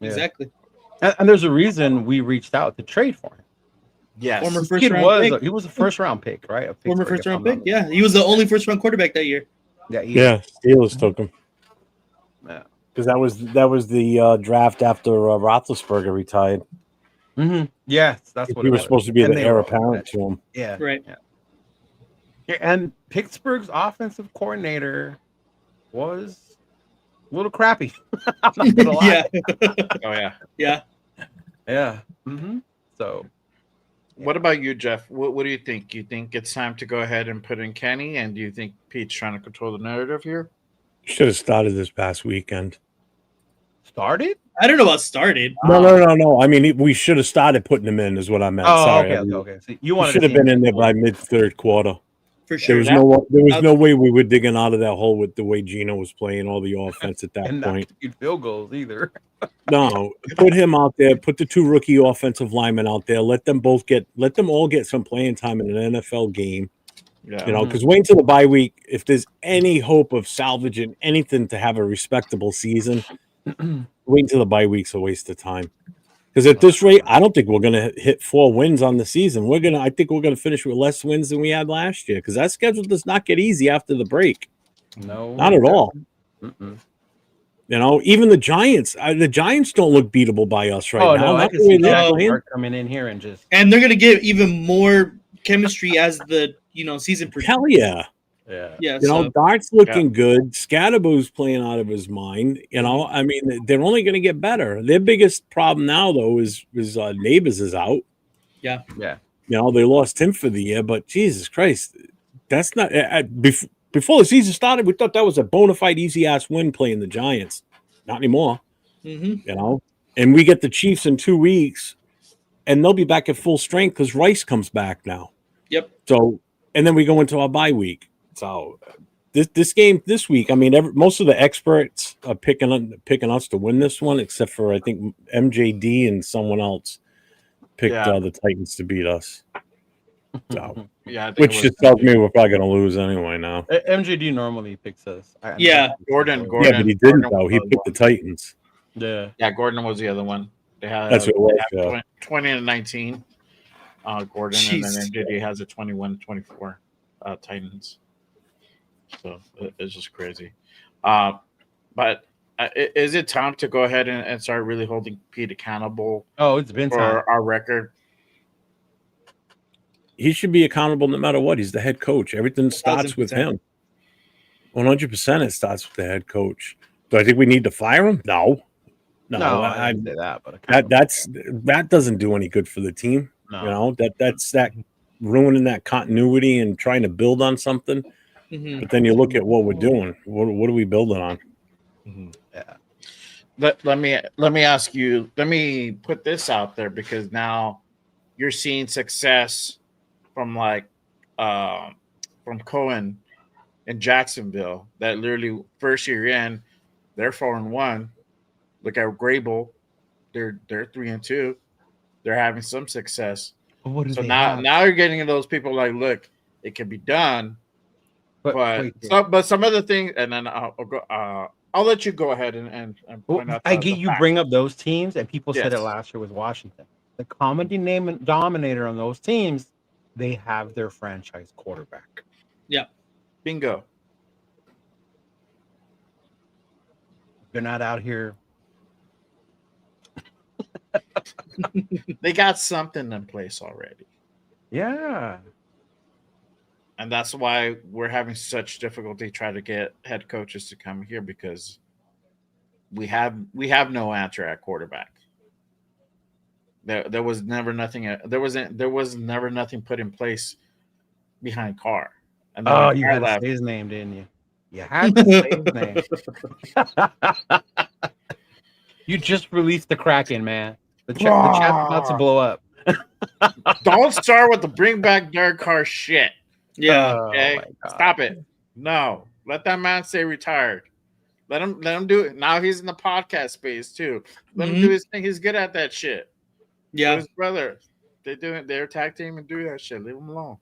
Speaker 2: Yeah.
Speaker 3: Exactly.
Speaker 2: And there's a reason we reached out to trade for him.
Speaker 1: Yes.
Speaker 3: Former first-round pick.
Speaker 2: He was a first-round pick, right?
Speaker 3: Former first-round pick. Yeah, he was the only first-round quarterback that year.
Speaker 4: Yeah, Steelers took him.
Speaker 2: Yeah,
Speaker 4: because that was the draft after Roethlisberger retired.
Speaker 2: Mm-hmm. Yes, that's what
Speaker 4: he was supposed to be the heir apparent to him.
Speaker 2: Yeah,
Speaker 3: right.
Speaker 2: Yeah, and Pittsburgh's offensive coordinator was a little crappy. I'm not gonna lie.
Speaker 3: Yeah.
Speaker 2: Mm-hmm. So.
Speaker 1: What about you, Jeff? What do you think? You think it's time to go ahead and put in Kenny? And do you think Pete's trying to control the narrative here?
Speaker 4: Should have started this past weekend.
Speaker 2: Started?
Speaker 3: I don't know about started.
Speaker 4: No. I mean, we should have started putting him in, is what I meant.
Speaker 2: Oh,
Speaker 4: sorry.
Speaker 2: Okay. So you
Speaker 4: should have been in there by mid-third quarter.
Speaker 3: For sure.
Speaker 4: There was no way we were digging out of that hole with the way Gino was playing all the offense at that point.
Speaker 2: Not kicking field goals either.
Speaker 4: No, put him out there. Put the 2 rookie offensive linemen out there. Let them all get some playing time in an NFL game.
Speaker 1: Yeah.
Speaker 4: Because wait until the bye week. If there's any hope of salvaging anything to have a respectable season, wait until the bye week's a waste of time. Because at this rate, I don't think we're going to hit 4 wins on the season. I think we're going to finish with less wins than we had last year. Because that schedule does not get easy after the break.
Speaker 2: No,
Speaker 4: not at all.
Speaker 2: Mm-mm.
Speaker 4: You know, even the Giants don't look beatable by us right
Speaker 2: Oh
Speaker 4: now.
Speaker 2: no, I
Speaker 4: Not
Speaker 2: can
Speaker 4: the way
Speaker 2: see
Speaker 4: they're
Speaker 2: Jackson
Speaker 4: playing.
Speaker 2: Park coming in here and just
Speaker 3: And they're gonna get even more chemistry as the season progresses.
Speaker 4: Hell yeah.
Speaker 2: yeah.
Speaker 3: Yeah,
Speaker 4: You know,
Speaker 3: so
Speaker 4: Dart's looking good. Scatterboo's playing out of his mind. You know,
Speaker 3: Mm-hmm.
Speaker 4: I mean, they're only going to get better. Their biggest problem now, though, is Neighbors is out.
Speaker 2: Yeah.
Speaker 4: You know, they lost him for the year, but Jesus Christ, that's not. Before the season started, we thought that was a bona fide easy ass win playing the Giants. Not anymore.
Speaker 3: Mhm.
Speaker 4: You know, and we get the Chiefs in 2 weeks, and they'll be back at full strength because Rice comes back now.
Speaker 3: Yep.
Speaker 4: So, and then we go into our bye week. So, this game this week, I mean, most of the experts are picking us to win this one, except for I think MJD and someone else picked the Titans to beat us. So,
Speaker 1: Yeah, I think
Speaker 4: which just tells me we're probably going to lose anyway now.
Speaker 2: MJD normally picks us.
Speaker 3: Yeah.
Speaker 1: Gordon.
Speaker 4: Yeah, but he didn't
Speaker 1: Gordon
Speaker 4: though. He
Speaker 1: was
Speaker 4: picked the
Speaker 1: one.
Speaker 4: Titans.
Speaker 2: Yeah.
Speaker 1: Gordon was the other one. They had
Speaker 4: That's what it was.
Speaker 1: they
Speaker 4: Yeah.
Speaker 1: have 20-19. Gordon,
Speaker 3: Jeez.
Speaker 1: and then MJD has a 21-24 Titans. So it's just crazy. But is it time to go ahead and start really holding Pete accountable
Speaker 2: Oh, it's been time.
Speaker 1: for our record?
Speaker 4: He should be accountable no matter what. He's the head coach. Everything starts with
Speaker 3: 1000%.
Speaker 4: him. 100% it starts with the head coach. Do I think we need to fire him? No.
Speaker 2: No, I didn't say that, but
Speaker 4: that doesn't do any good for the team.
Speaker 2: No.
Speaker 4: You know, that's ruining that continuity and trying to build on something.
Speaker 3: Mhm.
Speaker 4: But then you look at what we're doing. What are we building on?
Speaker 2: Yeah.
Speaker 1: Let me ask you. Let me put this out there because now you're seeing success from from Cohen in Jacksonville. That literally first year in, they're 4-1. Look at Grable, they're 3-2. They're having some success. So now you're getting those people like, look, it can be done. But some of the things, and then I'll let you go ahead and point out.
Speaker 2: I get you bring up those teams, and people said it last year with Washington. The common denominator on those teams, they have their franchise quarterback.
Speaker 3: Yeah.
Speaker 1: Bingo.
Speaker 2: They're not out here.
Speaker 1: They got something in place already.
Speaker 2: Yeah.
Speaker 1: And that's why we're having such difficulty trying to get head coaches to come here because we have no answer at quarterback. There was never nothing. There was never nothing put in place behind Carr. And then
Speaker 2: you
Speaker 1: Carr
Speaker 2: had to say his name, didn't you? You had to say his name. You just released the Kraken, man. The chat's about to blow up.
Speaker 1: Don't start with the bring back Derek Carr shit.
Speaker 3: Yeah.
Speaker 1: Okay, stop it. No, let that man stay retired. Let him do it. Now he's in the podcast space too. Let him do his thing. He's good at that shit.
Speaker 3: Yeah.
Speaker 1: His brother, they're tag team and do that shit. Leave him alone.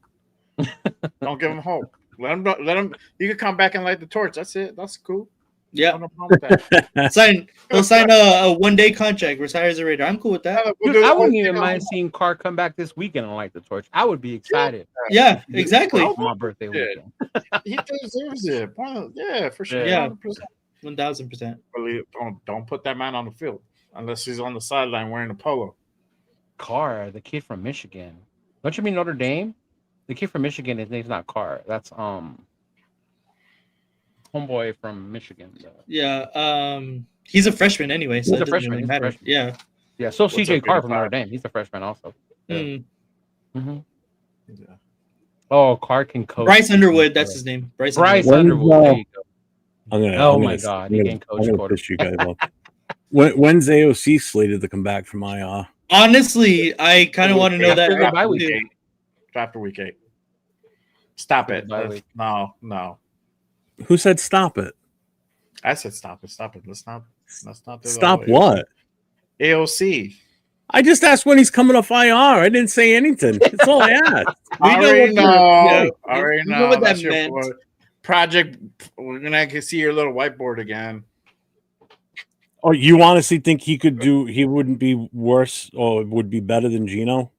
Speaker 1: Don't give him hope. Let him. You can come back and light the torch. That's it. That's cool.
Speaker 3: Yeah.
Speaker 1: No problem with that.
Speaker 3: He'll sign a 1-day contract. Retire as a Raider. I'm cool with that.
Speaker 2: Dude, I wouldn't even mind seeing Carr come back this weekend and light the torch. I would be excited.
Speaker 3: Yeah, exactly.
Speaker 2: For my birthday weekend.
Speaker 1: He deserves it. Yeah, for sure.
Speaker 3: Yeah.
Speaker 1: 100%.
Speaker 3: 1000%.
Speaker 1: Don't put that man on the field unless he's on the sideline wearing a polo.
Speaker 2: Carr, the kid from Michigan. Don't you mean Notre Dame? The kid from Michigan, his name's not Carr. That's homeboy from Michigan.
Speaker 3: Yeah. He's a freshman anyway, so
Speaker 2: He's
Speaker 3: it
Speaker 2: a
Speaker 3: doesn't
Speaker 2: freshman.
Speaker 3: really
Speaker 2: He's a
Speaker 3: matter.
Speaker 2: freshman.
Speaker 3: Yeah.
Speaker 2: Yeah. So
Speaker 1: What's
Speaker 2: CJ
Speaker 1: up,
Speaker 2: Carr
Speaker 1: Big
Speaker 2: from
Speaker 1: Five?
Speaker 2: Notre Dame. He's a freshman also.
Speaker 3: Mm.
Speaker 2: Mm-hmm.
Speaker 1: Yeah.
Speaker 2: Oh, Carr can coach.
Speaker 3: Bryce Underwood, that's his name. Bryce
Speaker 2: Bryce
Speaker 3: Underwood.
Speaker 2: Underwood. There you go.
Speaker 4: I'm gonna
Speaker 2: He can coach quarter.
Speaker 4: push you guys off. When's AOC slated to come back from IR?
Speaker 3: Honestly, I kind of want to know that.
Speaker 2: After the bye week.
Speaker 3: too.
Speaker 1: After week 8. Stop it.
Speaker 2: Bye week.
Speaker 1: No.
Speaker 4: Who said stop it?
Speaker 1: I said stop it. Let's not do
Speaker 4: Stop
Speaker 1: that.
Speaker 4: what?
Speaker 1: AOC.
Speaker 4: I just asked when he's coming off IR. I didn't say anything. That's all I asked.
Speaker 3: We
Speaker 1: already
Speaker 3: know
Speaker 1: know.
Speaker 3: what
Speaker 1: Already
Speaker 3: we
Speaker 1: know.
Speaker 3: know what
Speaker 1: That's
Speaker 3: that
Speaker 1: your
Speaker 3: meant.
Speaker 1: boy. Project. We're gonna see your little whiteboard again.
Speaker 4: Oh, you honestly think he wouldn't be worse or would be better than Gino?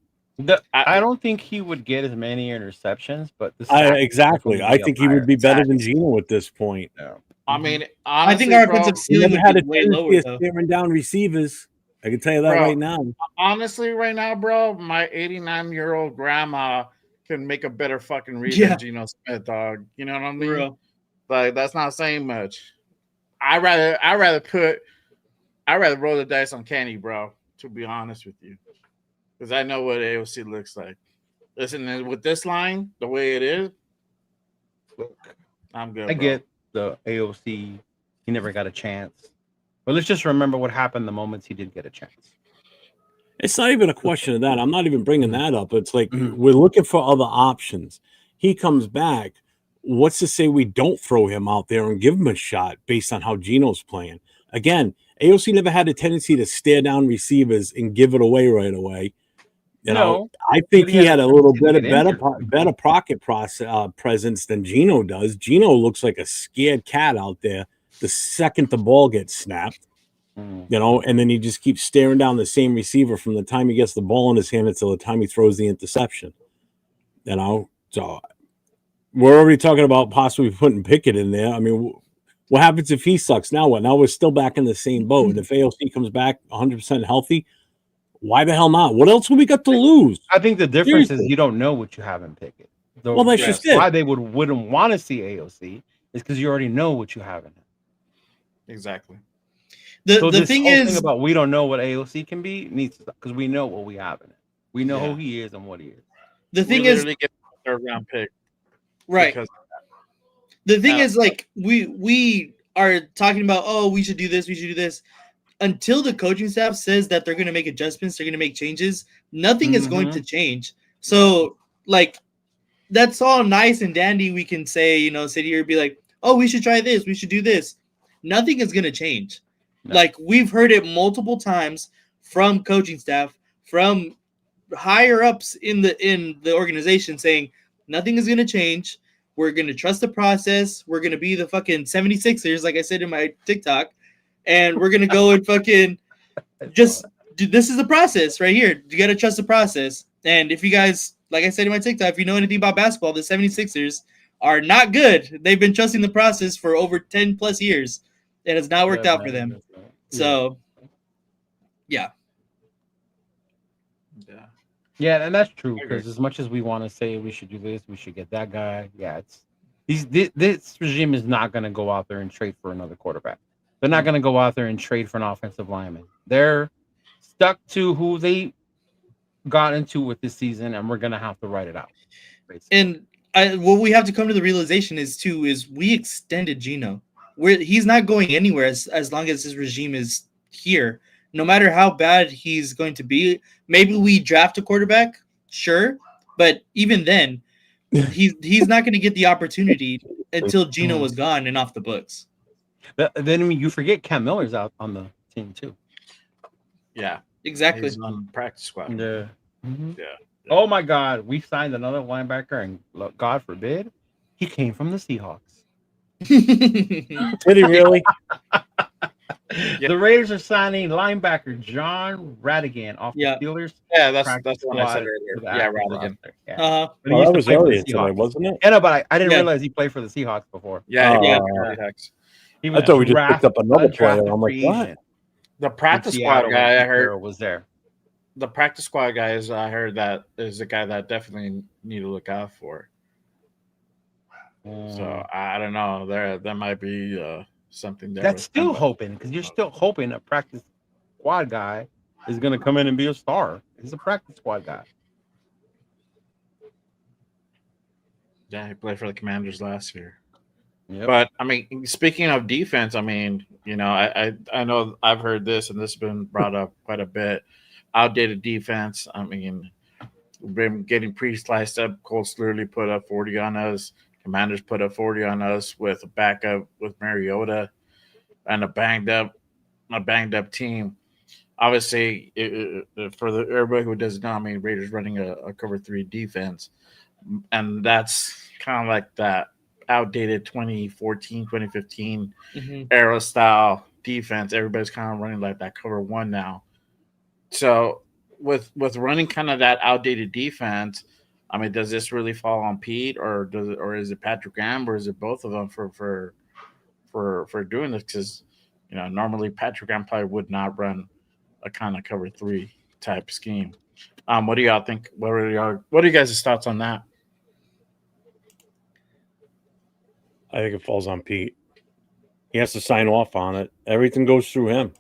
Speaker 2: I don't think he would get as many interceptions, but
Speaker 4: Exactly. I think he would be better than Gino at this point.
Speaker 2: Yeah.
Speaker 1: I mean,
Speaker 3: I
Speaker 1: honestly,
Speaker 3: think our
Speaker 1: bro,
Speaker 3: offensive
Speaker 4: He
Speaker 3: ceiling
Speaker 4: never
Speaker 3: would
Speaker 4: had
Speaker 3: be
Speaker 4: a
Speaker 3: way
Speaker 4: tendency
Speaker 3: lower
Speaker 4: of
Speaker 3: though.
Speaker 4: staring down receivers. I can tell you that
Speaker 1: Bro.
Speaker 4: right now.
Speaker 1: honestly, right now, bro, my 89-year-old grandma can make a better fucking read
Speaker 3: Yeah.
Speaker 1: than Geno Smith, dog. You know what I
Speaker 3: For
Speaker 1: mean?
Speaker 3: real.
Speaker 1: Like that's not saying much. I rather roll the dice on Kenny, bro. To be honest with you, because I know what AOC looks like. Listen, with this line, the way it is, I'm good.
Speaker 2: I
Speaker 1: bro.
Speaker 2: get the AOC. He never got a chance. But let's just remember what happened the moments he did get a chance.
Speaker 4: It's not even a question of that. I'm not even bringing that up. It's like
Speaker 2: Mhm.
Speaker 4: we're looking for other options. He comes back. What's to say we don't throw him out there and give him a shot based on how Geno's playing? Again, AOC never had a tendency to stare down receivers and give it away right away. You know,
Speaker 2: No,
Speaker 4: I think
Speaker 2: but
Speaker 4: he
Speaker 2: he
Speaker 4: had
Speaker 2: had
Speaker 4: a
Speaker 2: a
Speaker 4: little
Speaker 2: tendency to
Speaker 4: bit
Speaker 2: get
Speaker 4: better,
Speaker 2: injured.
Speaker 4: better pocket presence than Geno does. Geno looks like a scared cat out there the second the ball gets snapped. You know, and then he just keeps staring down the same receiver from the time he gets the ball in his hand until the time he throws the interception. You know, so we're already talking about possibly putting Pickett in there. I mean, what happens if he sucks? Now what? Now we're still back in the same boat. And if AOC comes back 100% healthy, why the hell not? What else have we got to lose?
Speaker 2: I think the difference
Speaker 4: Seriously.
Speaker 2: is you don't know what you have in Pickett.
Speaker 4: Well, that's just it.
Speaker 2: Why they wouldn't want to see AOC is because you already know what you have in him.
Speaker 1: Exactly.
Speaker 2: So
Speaker 3: The
Speaker 2: this
Speaker 3: thing
Speaker 2: whole
Speaker 3: is,
Speaker 2: thing about we don't know what AOC can be needs to stop because we know what we have in it. We know
Speaker 1: Yeah.
Speaker 2: who he is and what he is.
Speaker 3: the
Speaker 1: We
Speaker 3: thing is,
Speaker 1: literally get a third round pick,
Speaker 3: right.
Speaker 1: Because
Speaker 3: The thing
Speaker 1: Uh,
Speaker 3: is, like, we are talking about, oh, we should do this, we should do this. Until the coaching staff says that they're going to make adjustments, they're going to make changes, nothing is going to change. So, like, that's all nice and dandy. We can say, you know, sit here and be like, oh, we should try this, we should do this. Nothing is going to change.
Speaker 2: No.
Speaker 3: Like, we've heard it multiple times from coaching staff, from higher ups in the organization saying nothing is going to change. We're going to trust the process. We're going to be the fucking 76ers, like I said in my TikTok. And we're going to go and fucking just do, this is the process right here. You got to trust the process. And if you guys, like I said in my TikTok, if you know anything about basketball, the 76ers are not good. They've been trusting the process for over 10 plus years. And it's not worked out for them. So, yeah.
Speaker 1: yeah.
Speaker 2: Yeah, and that's true
Speaker 1: I agree.
Speaker 2: because as much as we want to say we should do this, we should get that guy. Yeah, this regime is not going to go out there and trade for another quarterback. They're not going to go out there and trade for an offensive lineman. They're stuck to who they got into with this season, and we're going to have to write it out. Basically.
Speaker 3: And what we have to come to the realization is we extended Geno. He's not going anywhere as long as his regime is here. No matter how bad he's going to be, maybe we draft a quarterback, sure, but even then, he's not going to get the opportunity until Geno was gone and off the books.
Speaker 2: Then you forget Cam Miller's out on the team too.
Speaker 1: Yeah,
Speaker 3: exactly.
Speaker 1: He's on the practice squad.
Speaker 2: Yeah.
Speaker 1: Yeah.
Speaker 2: Oh my God, we signed another linebacker, and God forbid, he came from the Seahawks.
Speaker 4: Did he really?
Speaker 2: The Raiders are signing linebacker John Radigan off the Steelers.
Speaker 1: Yeah, that's what I said earlier. Yeah,
Speaker 2: Radigan.
Speaker 3: Yeah.
Speaker 2: But he
Speaker 4: Well,
Speaker 2: used
Speaker 4: that
Speaker 2: to
Speaker 4: was
Speaker 2: play for the
Speaker 4: earlier today,
Speaker 2: Seahawks.
Speaker 4: wasn't it?
Speaker 2: Yeah, no, but I didn't realize he played for the Seahawks before.
Speaker 1: Yeah,
Speaker 3: Yeah.
Speaker 2: He was
Speaker 4: I thought we just picked up another player.
Speaker 2: undrafted
Speaker 4: I'm like,
Speaker 2: free
Speaker 4: what?
Speaker 2: agent.
Speaker 1: The practice
Speaker 2: In
Speaker 1: squad
Speaker 2: Seattle
Speaker 1: guy,
Speaker 2: when
Speaker 1: I
Speaker 2: Pete
Speaker 1: heard.
Speaker 2: Carroll was there.
Speaker 1: The practice squad guy is. I heard that is the guy that definitely need to look out for. So I don't know. There might be something there.
Speaker 2: That's still hoping because you're still hoping a practice squad guy is going to come in and be a star. He's a practice squad guy.
Speaker 1: Yeah, he played for the Commanders last year.
Speaker 2: Yep.
Speaker 1: But I mean, speaking of defense, I mean, you know, I know I've heard this and this has been brought up quite a bit. Outdated defense. I mean, we've been getting pre-sliced up. Colts literally put up 40 on us. Commanders put up 40 on us with a backup with Mariota and a banged up team. Obviously, for everybody who doesn't know, I mean, Raiders running a cover 3 defense, and that's kind of like that outdated 2014, 2015 era style defense. Everybody's kind of running like that cover 1 now. So with running kind of that outdated defense, I mean, does this really fall on Pete or is it Patrick Graham or is it both of them for for doing this because normally Patrick Graham probably would not run a kind of cover 3 type scheme. What do y'all think? What are you guys' thoughts on that?
Speaker 4: I think it falls on Pete. He has to sign off on it. Everything goes through him.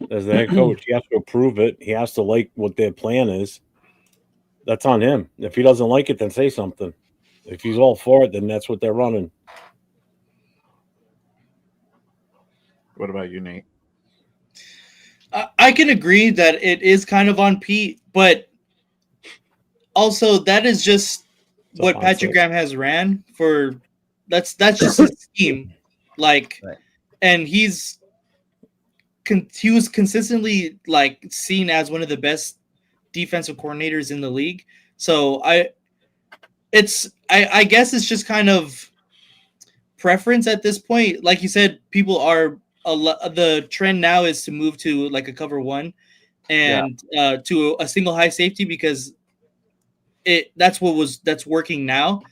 Speaker 4: As the head coach, he has to approve it. He has to like what their plan is. That's on him. If he doesn't like it, then say something. If he's all for it, then that's what they're running.
Speaker 1: What about you, Nate?
Speaker 3: I can agree that it is kind of on Pete, but also that is just what Patrick Graham has ran for. That's just his scheme, like,
Speaker 2: Right.
Speaker 3: And he was consistently like seen as one of the best defensive coordinators in the league. So I guess it's just kind of preference at this point. Like you said, people are the trend now is to move to like a cover 1 and to a single high safety because that's working now.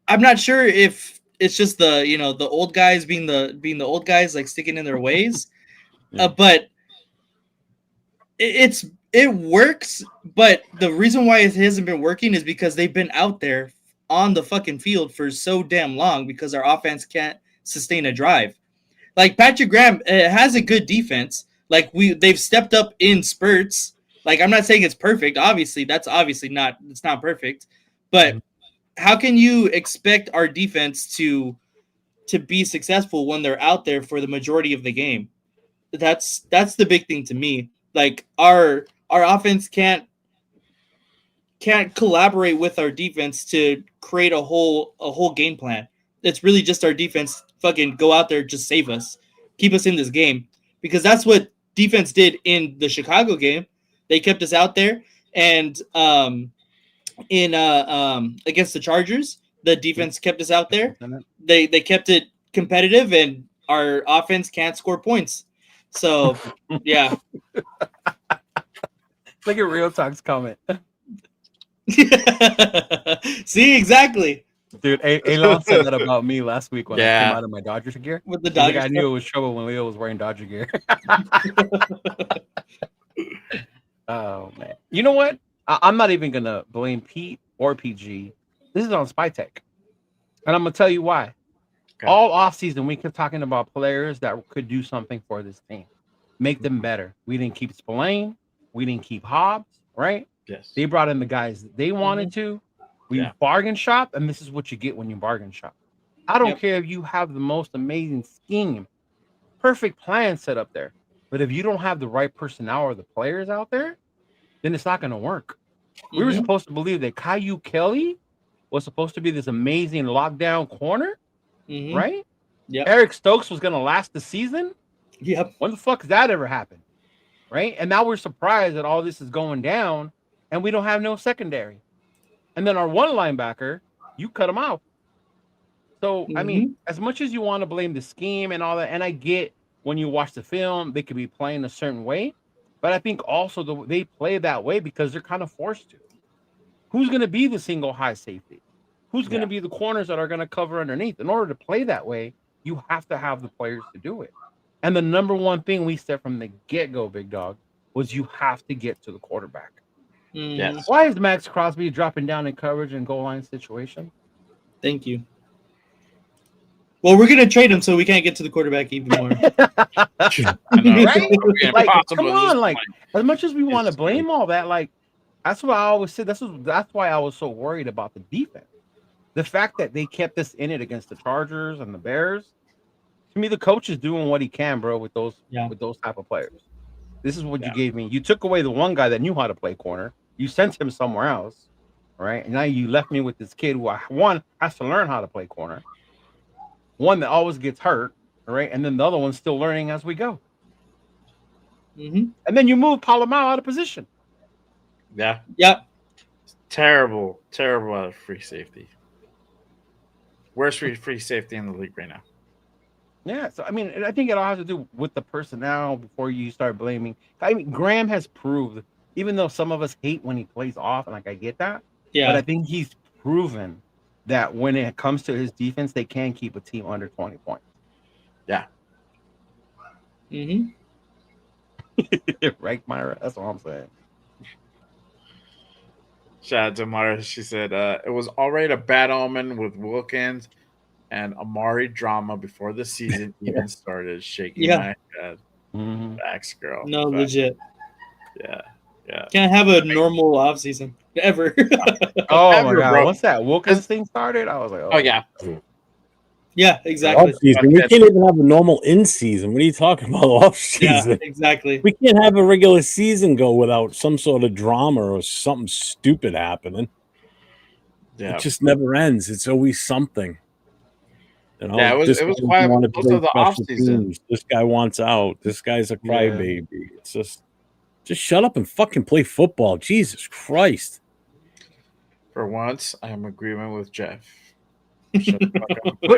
Speaker 3: I'm not sure if it's just the old guys being the old guys like sticking in their ways, but it works. But the reason why it hasn't been working is because they've been out there on the fucking field for so damn long because our offense can't sustain a drive. Like Patrick Graham has a good defense. Like they've stepped up in spurts. Like I'm not saying it's perfect. Obviously, it's not perfect. But how can you expect our defense to be successful when they're out there for the majority of the game? That's the big thing to me. Like our offense can't collaborate with our defense to create a whole game plan. It's really just our defense fucking go out there, just save us, keep us in this game, because that's what defense did in the Chicago game. They kept us out there, and against the Chargers, the defense kept us out there. They kept it competitive, and our offense can't score points. So yeah.
Speaker 2: Look at Real Talk's comment.
Speaker 3: See, exactly.
Speaker 2: Dude, Elon said that about me last week when I
Speaker 1: Yeah.
Speaker 2: came out of my Dodgers gear.
Speaker 3: With the
Speaker 2: He's like,
Speaker 3: Dodgers
Speaker 2: I knew it was trouble when Leo was wearing Dodger gear. Oh, man. You know what? I'm not even going to blame Pete or PG. This is on Spytech. And I'm going to tell you why.
Speaker 1: Okay.
Speaker 2: All offseason, we kept talking about players that could do something for this team, make them better. We didn't keep Spillane. We didn't keep Hobbs, right?
Speaker 1: Yes.
Speaker 2: They brought in the guys they wanted to. We bargain shop, and this is what you get when you bargain shop. I don't care if you have the most amazing scheme, perfect plan set up there, but if you don't have the right personnel or the players out there, then it's not going to work. We were supposed to believe that Caillou Kelly was supposed to be this amazing lockdown corner, right?
Speaker 3: Yeah.
Speaker 2: Eric Stokes was going to last the season.
Speaker 3: Yep.
Speaker 2: When the fuck has that ever happened? Right? And now we're surprised that all this is going down and we don't have no secondary. And then our one linebacker, you cut him out. So, I mean, as much as you want to blame the scheme and all that, and I get when you watch the film, they could be playing a certain way, but I think also they play that way because they're kind of forced to. Who's going to be the single high safety? Who's going to be the corners that are going to cover underneath? In order to play that way, you have to have the players to do it. And the number one thing we said from the get-go, Big Dog, was you have to get to the quarterback.
Speaker 1: Yes.
Speaker 2: Why is Max Crosby dropping down in coverage and goal line situation?
Speaker 3: Thank you. Well, we're gonna trade him so we can't get to the quarterback even more.
Speaker 1: I know,
Speaker 2: right? Like, come on, like,
Speaker 1: point.
Speaker 2: as much as we want to blame all that, like, that's what I always said. That's why I was so worried about the defense. The fact that they kept us in it against the Chargers and the Bears. To me, the coach is doing what he can, bro, with those type of players. This is what you gave me. You took away the one guy that knew how to play corner. You sent him somewhere else, right? And now you left me with this kid who has to learn how to play corner. One that always gets hurt, right? And then the other one's still learning as we go. And then you move Palomar out of position.
Speaker 1: Yeah.
Speaker 3: Yep.
Speaker 1: Terrible out of free safety. Worst free safety in the league right now.
Speaker 2: Yeah, so I mean, I think it all has to do with the personnel before you start blaming. I mean, Graham has proved, even though some of us hate when he plays off, and like I get that, but I think he's proven that when it comes to his defense, they can keep a team under 20 points.
Speaker 1: Yeah.
Speaker 3: Mm-hmm.
Speaker 2: Right, Myra? That's all I'm saying.
Speaker 1: Shout out to Mara. She said it was already a bad omen with Wilkins and Amari drama before the season even started. Shaking
Speaker 3: Yeah.
Speaker 1: my head.
Speaker 2: Mm-hmm.
Speaker 1: Facts, girl.
Speaker 3: No,
Speaker 1: Facts.
Speaker 3: legit.
Speaker 1: Yeah. Yeah.
Speaker 3: Can't have a normal offseason ever.
Speaker 2: Oh my
Speaker 1: Ever,
Speaker 2: god!
Speaker 1: bro.
Speaker 2: Once that Wilkins thing started, I was like,
Speaker 1: Oh, yeah.
Speaker 3: Yeah, exactly.
Speaker 4: Off season. We can't even have a normal in season. What are you talking about? Off
Speaker 3: Yeah,
Speaker 4: season.
Speaker 3: exactly.
Speaker 4: We can't have a regular season go without some sort of drama or something stupid happening.
Speaker 1: Yeah.
Speaker 4: It just never ends. It's always something. You know,
Speaker 1: Yeah, it was
Speaker 4: this
Speaker 1: quiet
Speaker 4: guy wanted to
Speaker 1: most
Speaker 4: play
Speaker 1: of the
Speaker 4: special
Speaker 1: offseason.
Speaker 4: teams. This guy wants out. This guy's a
Speaker 1: Yeah.
Speaker 4: crybaby. It's just shut up and fucking play football. Jesus Christ.
Speaker 1: For once, I am in agreement with Jeff.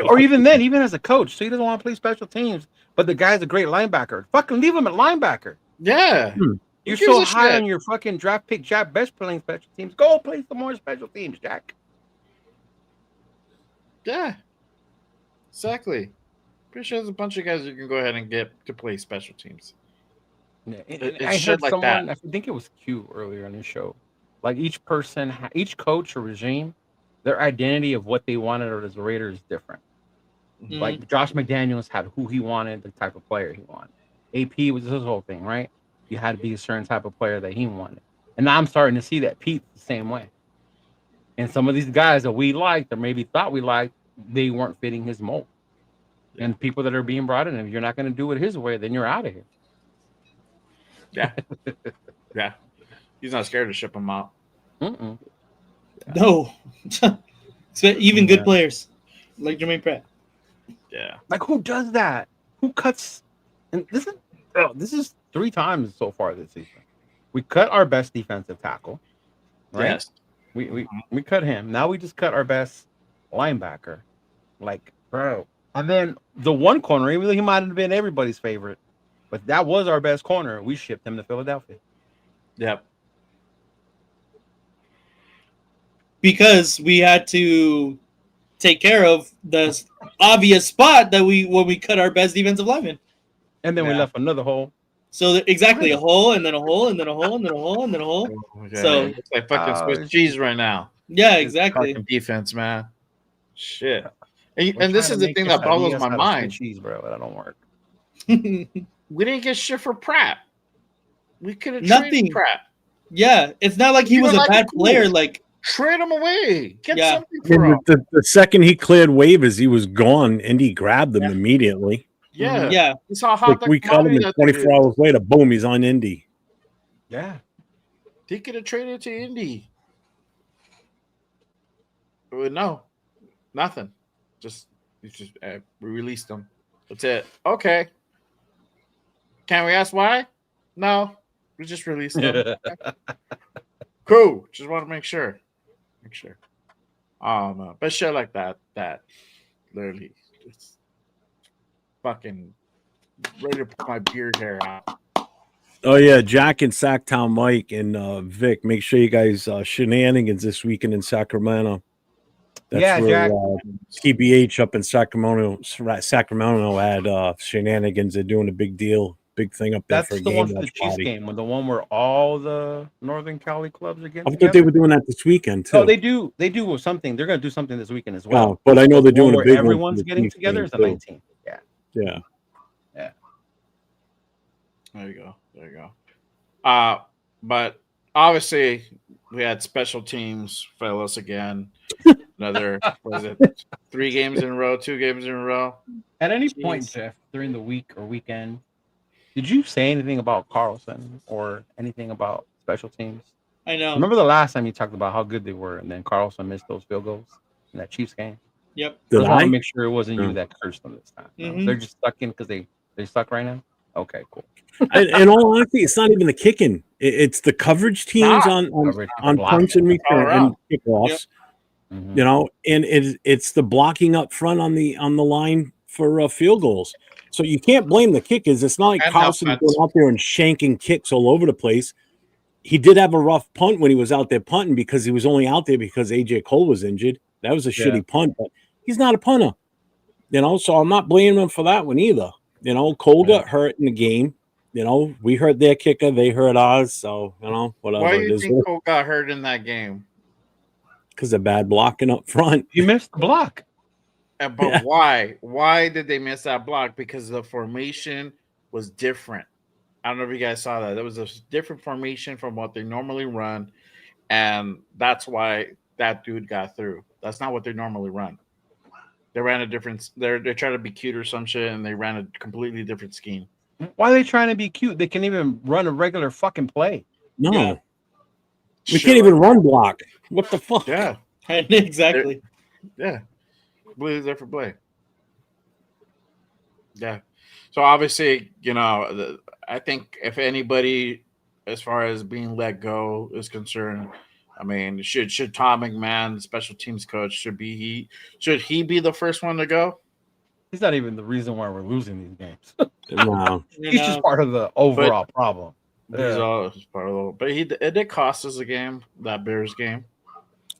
Speaker 2: or even then, even as a coach, so he doesn't want to play special teams, but the guy's a great linebacker. Fucking leave him at linebacker.
Speaker 1: Yeah.
Speaker 2: You're
Speaker 1: gives
Speaker 2: so
Speaker 1: a
Speaker 2: high
Speaker 1: shit?
Speaker 2: on your fucking draft pick, Jack Best playing special teams. Go play some more special teams, Jack.
Speaker 1: Yeah. Exactly. Pretty sure there's a bunch of guys you can go ahead and get to play special teams.
Speaker 2: Yeah,
Speaker 1: It's
Speaker 2: I
Speaker 1: shit
Speaker 2: heard
Speaker 1: like
Speaker 2: someone,
Speaker 1: that.
Speaker 2: I think it was Q earlier on the show, like each person, each coach or regime, their identity of what they wanted as a Raider is different.
Speaker 3: Mhm.
Speaker 2: Like Josh McDaniels had who he wanted, the type of player he wanted. AP was his whole thing, right? You had to be a certain type of player that he wanted. And now I'm starting to see that Pete's the same way. And some of these guys that we liked or maybe thought we liked, they weren't fitting his mold. And people that are being brought in, if you're not going to do it his way, then you're out of here.
Speaker 1: Yeah. Yeah. He's not scared to ship them out.
Speaker 2: Mm-mm.
Speaker 3: No. Even good
Speaker 2: Yeah.
Speaker 3: players like Jermaine Pratt.
Speaker 1: Yeah.
Speaker 2: Like who does that? Who cuts? And this is 3 times so far this season. We cut our best defensive tackle, right?
Speaker 1: Yes.
Speaker 2: We cut him. Now we just cut our best linebacker. Like, bro. And then the one corner, even though he might have been everybody's favorite, but that was our best corner. We shipped him to Philadelphia.
Speaker 1: Yep.
Speaker 3: Because we had to take care of the obvious spot that when we cut our best defensive lineman.
Speaker 2: And then we
Speaker 1: Yeah.
Speaker 2: left another hole.
Speaker 3: So exactly a hole and then a hole and then a hole and then a hole and then a hole.
Speaker 1: Okay.
Speaker 3: So-
Speaker 1: It looks like fucking Swiss
Speaker 2: it's-
Speaker 1: cheese right now.
Speaker 3: Yeah,
Speaker 1: It's
Speaker 3: exactly.
Speaker 1: fucking defense, man. Shit.
Speaker 2: We're
Speaker 1: And this
Speaker 2: trying
Speaker 1: is
Speaker 2: to
Speaker 1: the
Speaker 2: make
Speaker 1: thing that boggles
Speaker 2: quesadillas
Speaker 1: my
Speaker 2: out of
Speaker 1: mind.
Speaker 2: Swiss cheese, bro. That don't work.
Speaker 1: We didn't get shit for Pratt. We could have
Speaker 3: Nothing.
Speaker 1: traded Pratt.
Speaker 3: Yeah, it's not like he
Speaker 1: You
Speaker 3: was
Speaker 1: were
Speaker 3: a
Speaker 1: like,
Speaker 3: bad
Speaker 1: cool.
Speaker 3: player. Like,
Speaker 1: Trade him away. Get
Speaker 3: Yeah.
Speaker 1: something
Speaker 4: I mean,
Speaker 1: for him.
Speaker 4: the second he cleared waivers, he was gone. Indy grabbed him
Speaker 1: Yeah.
Speaker 4: immediately.
Speaker 1: Yeah.
Speaker 3: yeah,
Speaker 1: You saw how
Speaker 4: Like
Speaker 1: hot
Speaker 4: we
Speaker 1: the
Speaker 4: cut him,
Speaker 1: commodity
Speaker 4: and
Speaker 1: that
Speaker 4: 24
Speaker 1: thing is.
Speaker 4: hours later, boom, he's on Indy.
Speaker 2: Yeah.
Speaker 1: He could have traded to Indy. No, nothing. We released him. That's it. Okay. Can we ask why? No, we just released him. Cool. Just want to make sure. No. But shit like that literally just fucking ready to put my beard hair out.
Speaker 4: Oh yeah, Jack and Sacktown Mike and Vic. Make sure you guys shenanigans this weekend in Sacramento. That's
Speaker 2: Yeah,
Speaker 4: where
Speaker 2: Jack.
Speaker 4: TBH up in Sacramento had shenanigans. They're doing a big thing up there
Speaker 2: That's
Speaker 4: for a
Speaker 2: the
Speaker 4: game
Speaker 2: one for the
Speaker 4: watch
Speaker 2: Chiefs
Speaker 4: party.
Speaker 2: game, the one where all the Northern Cali clubs are getting
Speaker 4: I thought they
Speaker 2: together.
Speaker 4: were doing that this weekend too.
Speaker 2: Oh, they do something. They're going to do something this weekend as well.
Speaker 4: Oh, but I know they're
Speaker 2: The
Speaker 4: doing
Speaker 2: one
Speaker 4: a
Speaker 2: where
Speaker 4: big one. for
Speaker 2: everyone's
Speaker 4: the
Speaker 2: getting
Speaker 4: Chiefs
Speaker 2: together
Speaker 4: game,
Speaker 2: is the
Speaker 4: too.
Speaker 2: 19th. Yeah.
Speaker 4: Yeah.
Speaker 1: There you go. But obviously we had special teams fail us again. Another 3 games in a row, 2 games in a row.
Speaker 2: At any point, Jeff, during the week or weekend, did you say anything about Carlson or anything about special teams?
Speaker 3: I know.
Speaker 2: Remember the last time you talked about how good they were, and then Carlson missed those field goals in that Chiefs game?
Speaker 3: Yep.
Speaker 2: I
Speaker 4: Did
Speaker 2: just want
Speaker 4: I?
Speaker 2: to make sure it wasn't you
Speaker 4: No.
Speaker 2: that cursed them this time. No?
Speaker 3: Mhm.
Speaker 2: They're just stuck in because they suck right now? Okay, cool.
Speaker 4: In all honesty, it's not even the kicking. It's the coverage teams
Speaker 1: Nah.
Speaker 4: on punts and return
Speaker 1: All
Speaker 4: and
Speaker 1: around.
Speaker 4: kickoffs.
Speaker 2: Mhm.
Speaker 4: You know, and it's the blocking up front on the line for field goals. So you can't blame the kickers. It's not like
Speaker 1: And
Speaker 4: Carlson
Speaker 1: half
Speaker 4: going out there and shanking kicks all over the place. He did have a rough punt when he was out there punting because he was only out there because AJ Cole was injured. That was a shitty punt, but he's not a punter. So I'm not blaming him for that one either. Cole got hurt in the game. We hurt their kicker, they hurt ours. So, whatever.
Speaker 1: Why do you think Cole got hurt in that game?
Speaker 4: Because of bad blocking up front.
Speaker 2: He missed the block.
Speaker 1: But why? Why did they miss that block? Because the formation was different. I don't know if you guys saw that. There was a different formation from what they normally run, and that's why that dude got through. That's not what they normally run. They ran a different. They're trying to be cute or some shit, and they ran a completely different scheme.
Speaker 2: Why are they trying to be cute? They can't even run a regular fucking play.
Speaker 4: No,
Speaker 3: Yeah.
Speaker 4: we can't even run block. What the fuck?
Speaker 1: Yeah,
Speaker 3: Exactly.
Speaker 1: yeah. Completely different play. Yeah. So obviously, I think if anybody, as far as being let go is concerned, I mean, should Tom McMahon, the special teams coach, should he be the first one to go?
Speaker 2: He's not even the reason why we're losing these games.
Speaker 4: No.
Speaker 2: He's just part of the overall problem.
Speaker 1: He's all part of the. But it did cost us a game, that Bears game.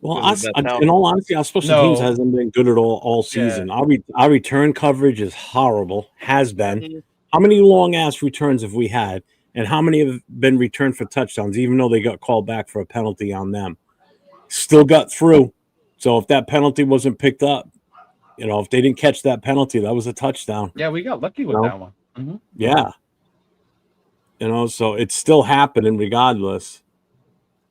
Speaker 4: Well, in all honesty, our special teams hasn't been good at all season.
Speaker 2: Yeah.
Speaker 4: Our return coverage is horrible. Has been. How many long ass returns have we had, and how many have been returned for touchdowns? Even though they got called back for a penalty on them, still got through. So if that penalty wasn't picked up, if they didn't catch that penalty, that was a touchdown.
Speaker 2: Yeah, we got lucky with that one. Mm-hmm.
Speaker 4: Yeah. So it's still happening regardless.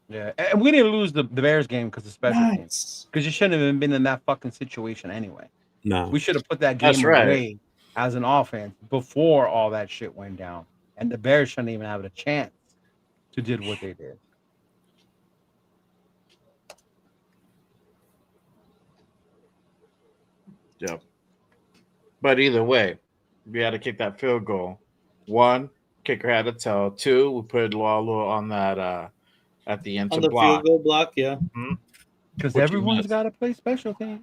Speaker 2: Yeah, and we didn't lose the Bears game because of special teams. Because you shouldn't have even been in that fucking situation anyway.
Speaker 4: No.
Speaker 2: We should have put that game away as an offense before all that shit went down. And the Bears shouldn't even have a chance to do what they did.
Speaker 1: Yep. But either way, we had to kick that field goal. One, kicker had to tell. Two, we put Lalo on that at the end
Speaker 3: On
Speaker 1: to
Speaker 3: the
Speaker 1: block.
Speaker 3: field goal block, yeah.
Speaker 2: Because everyone's got to play special teams.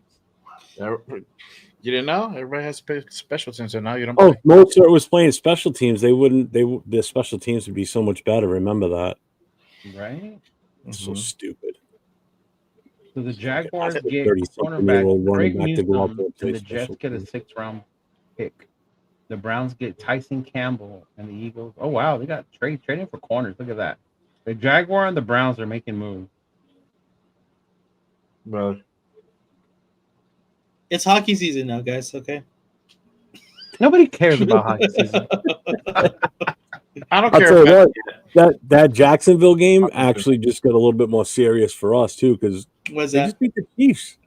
Speaker 1: You didn't know? Everybody has to play special teams, so now you don't
Speaker 4: Oh,
Speaker 1: play.
Speaker 4: Mozart was playing special teams. The special teams would be so much better. Remember that.
Speaker 2: Right?
Speaker 4: It's so stupid.
Speaker 2: So the Jaguars
Speaker 4: That's a
Speaker 2: get
Speaker 4: 30-something-year-old
Speaker 2: cornerback Greg
Speaker 4: running back to go out
Speaker 2: Newsome,
Speaker 4: there and play
Speaker 2: and the Jets
Speaker 4: special
Speaker 2: get a
Speaker 4: teams.
Speaker 2: 6th-round pick. The Browns get Tyson Campbell, and the Eagles. Oh wow, they got trading for corners. Look at that. The Jaguar and the Browns are making moves.
Speaker 1: Well,
Speaker 3: It's hockey season now, guys. Okay.
Speaker 2: Nobody cares about hockey season.
Speaker 1: I don't
Speaker 4: I'll
Speaker 1: care.
Speaker 4: tell you what, that Jacksonville game actually just got a little bit more serious for us too, because
Speaker 3: What's
Speaker 4: they
Speaker 3: that?
Speaker 4: just beat the Chiefs.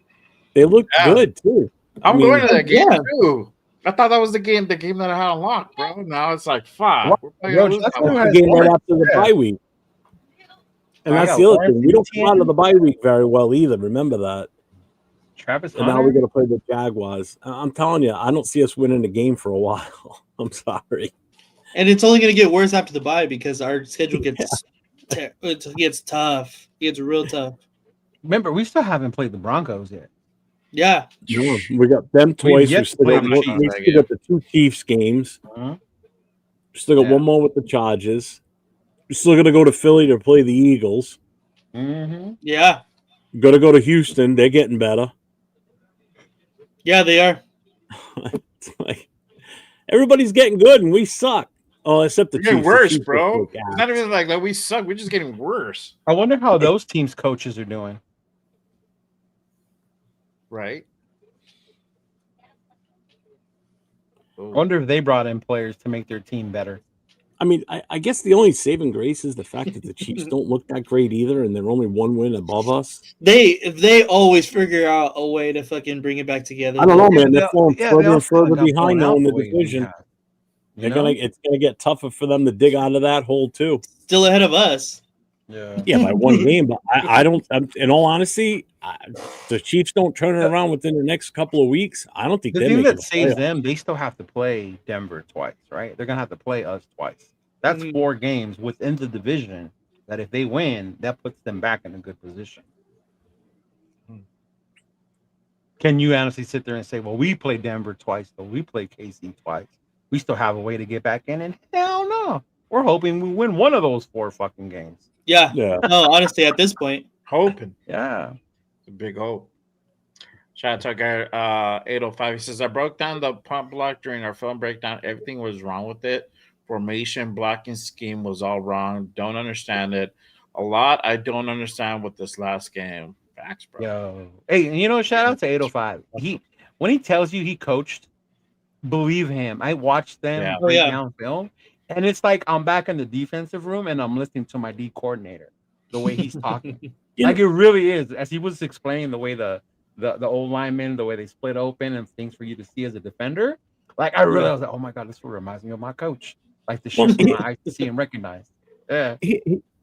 Speaker 4: They looked good too.
Speaker 1: I'm going to that game
Speaker 3: yeah.
Speaker 1: too. I thought that was the game that I had unlocked, bro. Now it's like 5.
Speaker 2: What?
Speaker 1: We're playing
Speaker 2: Yo,
Speaker 1: lose
Speaker 2: that's
Speaker 1: by
Speaker 2: what
Speaker 1: one.
Speaker 2: I-
Speaker 4: The game right after the bye week. And
Speaker 2: I
Speaker 4: that's
Speaker 2: got
Speaker 4: the other thing. We don't
Speaker 2: Lawrence
Speaker 4: come out of the bye week very well either. Remember that.
Speaker 2: Travis
Speaker 4: And now
Speaker 2: Hunter.
Speaker 4: we're going to play the Jaguars. I'm telling you, I don't see us winning the game for a while. I'm sorry.
Speaker 3: And it's only going to get worse after the bye because our schedule gets it gets tough. It gets real tough.
Speaker 2: Remember, we still haven't played the Broncos yet.
Speaker 3: Yeah.
Speaker 4: No, we got them twice.
Speaker 2: yet
Speaker 4: We
Speaker 2: to
Speaker 4: still,
Speaker 2: play
Speaker 4: got,
Speaker 2: the
Speaker 4: we
Speaker 2: Chiefs,
Speaker 4: still got the 2 Chiefs games.
Speaker 2: Mhm.
Speaker 4: We still got
Speaker 2: Yeah.
Speaker 4: one more with the Chargers. We're still going to go to Philly to play the Eagles.
Speaker 2: Mm-hmm.
Speaker 3: Yeah.
Speaker 4: Got to go to Houston. They're getting better.
Speaker 3: Yeah, they are.
Speaker 4: It's like, everybody's getting good, and we suck. Oh, except the
Speaker 1: We're getting
Speaker 4: Chiefs.
Speaker 1: worse,
Speaker 4: The Chiefs
Speaker 1: bro.
Speaker 4: look
Speaker 1: It's
Speaker 4: ass.
Speaker 1: not even like that we suck. We're just getting worse,
Speaker 2: I wonder how those teams' coaches are doing.
Speaker 1: right?
Speaker 2: I wonder if they brought in players to make their team better.
Speaker 4: I mean, I guess the only saving grace is the fact that the Chiefs don't look that great either, and they're only 1 win above us.
Speaker 3: They always figure out a way to fucking bring it back together.
Speaker 4: I don't know, man. They're
Speaker 2: Yeah,
Speaker 4: falling
Speaker 2: they
Speaker 4: further and
Speaker 2: also
Speaker 4: further
Speaker 2: got
Speaker 4: behind
Speaker 2: blown
Speaker 4: now
Speaker 2: out
Speaker 4: in the
Speaker 2: the way we
Speaker 4: division.
Speaker 2: have. You know?
Speaker 4: It's gonna get tougher for them to dig out of that hole too.
Speaker 3: Still ahead of us.
Speaker 2: Yeah.
Speaker 4: Yeah, by 1 game, but I don't. In all honesty, the Chiefs don't turn it around within the next couple of weeks. I don't think
Speaker 2: The
Speaker 4: they're
Speaker 2: thing
Speaker 4: making
Speaker 2: that
Speaker 4: the
Speaker 2: saves
Speaker 4: playoffs.
Speaker 2: them, they still have to play Denver twice, right? They're gonna have to play us twice. That's 4 games within the division. That if they win, that puts them back in a good position. Can you honestly sit there and say, "Well, we played Denver twice, but we played KC twice. We still have a way to get back in"? And hell no, we're hoping we win one of those 4 fucking games.
Speaker 3: Yeah.
Speaker 4: Yeah,
Speaker 3: No, honestly, at this point.
Speaker 1: Hoping.
Speaker 2: Yeah.
Speaker 1: It's a big hope. Shout out to our guy 805. He says, I broke down the pump block during our film breakdown. Everything was wrong with it. Formation, blocking scheme was all wrong. Don't understand it. A lot I don't understand with this last game. Facts, bro.
Speaker 2: Yo, hey, and shout out to 805. When he tells you he coached, believe him. I watched them
Speaker 1: Yeah.
Speaker 2: break down film, and it's like I'm back in the defensive room and I'm listening to my D coordinator, the way he's talking. Like it really is, as he was explaining the way the old linemen, the way they split open and things for you to see as a defender. Like I really was like, oh my god, this reminds me of my coach. Like the shit in my eyes to see and recognize. Yeah.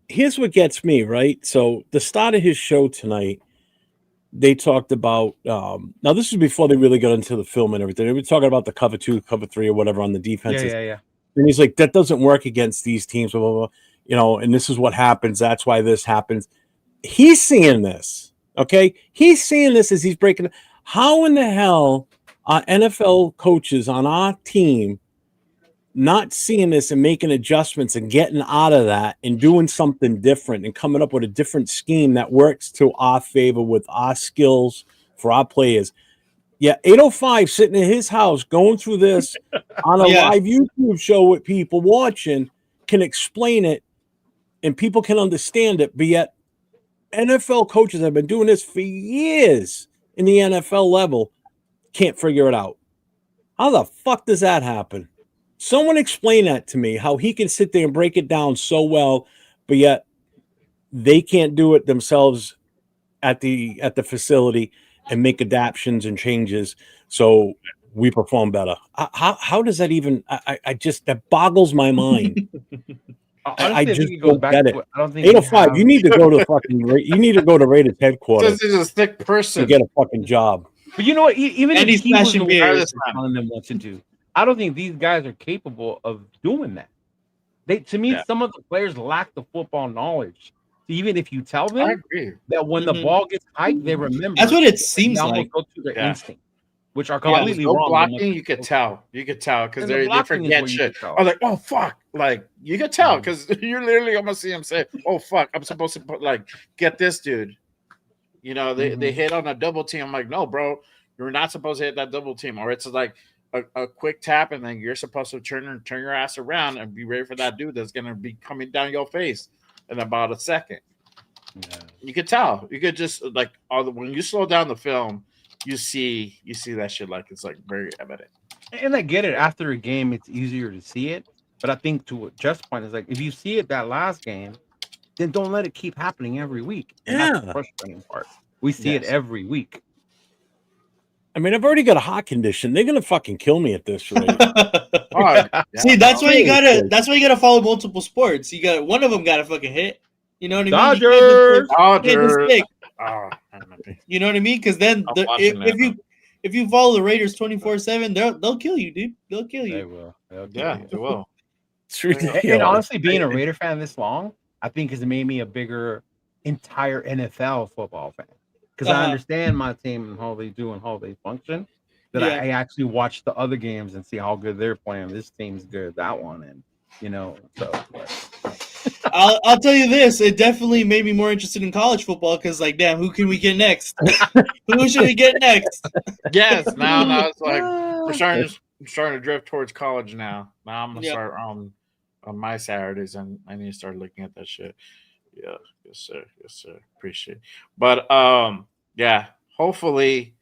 Speaker 4: Here's what gets me, right? So the start of his show tonight, they talked about now this is before they really got into the film and everything. They were talking about the cover 2, cover 3, or whatever on the defenses.
Speaker 2: Yeah.
Speaker 4: And he's like, that doesn't work against these teams, blah, blah, blah. And this is what happens. That's why this happens. He's seeing this. Okay. He's seeing this as he's breaking. How in the hell are NFL coaches on our team not seeing this and making adjustments and getting out of that and doing something different and coming up with a different scheme that works to our favor with our skills for our players? Yeah, 805 sitting in his house going through this on a live YouTube show with people watching can explain it and people can understand it, but yet NFL coaches have been doing this for years in the NFL level, can't figure it out. How the fuck does that happen? Someone explain that to me, how he can sit there and break it down so well, but yet they can't do it themselves at the facility and make adaptations and changes so we perform better. How does that even? I just, that boggles my mind. I just don't get it.
Speaker 2: I don't think
Speaker 4: 805. You need to go to fucking. You need to go to Raiders headquarters.
Speaker 1: This is a thick person
Speaker 4: to get a fucking job.
Speaker 2: But you know what? Even if he was
Speaker 3: telling
Speaker 2: them what to do, I don't think these guys are capable of doing that. To me, some of the players lack the football knowledge. Even if you tell them that when the ball gets hiked, they remember.
Speaker 3: That's what it seems like.
Speaker 2: Go to their instinct, which are completely wrong.
Speaker 1: Blocking, you could tell. You could tell because they forget shit. I'm like, oh fuck! Like you could tell because you're literally almost see them say, "Oh fuck, I'm supposed to put get this dude." They hit on a double team. I'm like, no, bro, you're not supposed to hit that double team, or it's like a quick tap, and then you're supposed to turn your ass around and be ready for that dude that's gonna be coming down your face in about a second. Yeah. You could tell. You could just when you slow down the film, you see that shit it's very evident.
Speaker 2: And I get it. After a game, it's easier to see it. But I think to what Jeff's point is if you see it that last game, then don't let it keep happening every week. And that's the frustrating part. We see it every week.
Speaker 4: I mean, I've already got a heart condition. They're gonna fucking kill me at this rate.
Speaker 3: See, that's why you gotta follow multiple sports. You got one of them got to fucking hit. You know what I mean?
Speaker 2: Dodgers.
Speaker 3: You know what I mean? Because then if you follow the Raiders 24/7, they'll kill you, dude. They'll kill you.
Speaker 2: They will.
Speaker 1: They will.
Speaker 2: And honestly, being a Raider fan this long, I think has made me a bigger entire NFL football fan. Because I understand my team and how they do and how they function. That I actually watch the other games and see how good they're playing. This team's good, that one, and so.
Speaker 3: I'll tell you this: it definitely made me more interested in college football. Because damn, who can we get next? Who should we get next?
Speaker 1: Yes, now it's we're starting to drift towards college now. Now I'm gonna start on my Saturdays, and I need to start looking at that shit. Yeah, yes sir. Appreciate it. But hopefully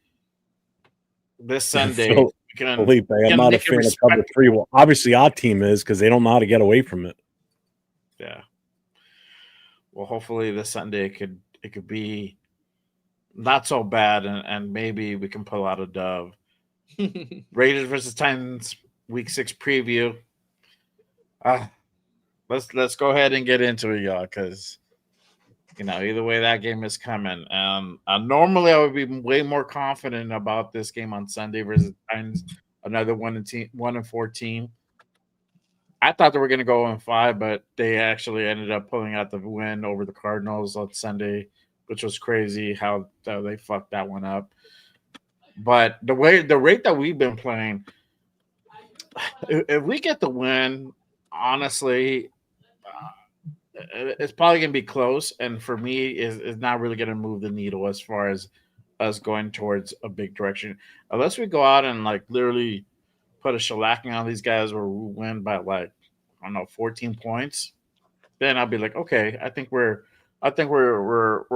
Speaker 1: this Sunday
Speaker 4: Felipe, I'm not a fan of cover 3. Well, obviously our team is because they don't know how to get away from it.
Speaker 1: Yeah. Well, hopefully this Sunday it could be not so bad, and maybe we can pull out a dove. Raiders versus Titans Week 6 preview. Let's go ahead and get into it, y'all, because either way that game is coming. Normally I would be way more confident about this game on Sunday versus Titans, another 1-4 team. I thought they were going to go 5, but they actually ended up pulling out the win over the Cardinals on Sunday, which was crazy how they fucked that one up. But the rate that we've been playing, if we get the win, honestly, it's probably going to be close. And for me, is not really going to move the needle as far as us going towards a big direction. Unless we go out and like literally put a shellacking on these guys where we win by like, I don't know, 14 points, then I'll be like, okay, I think we're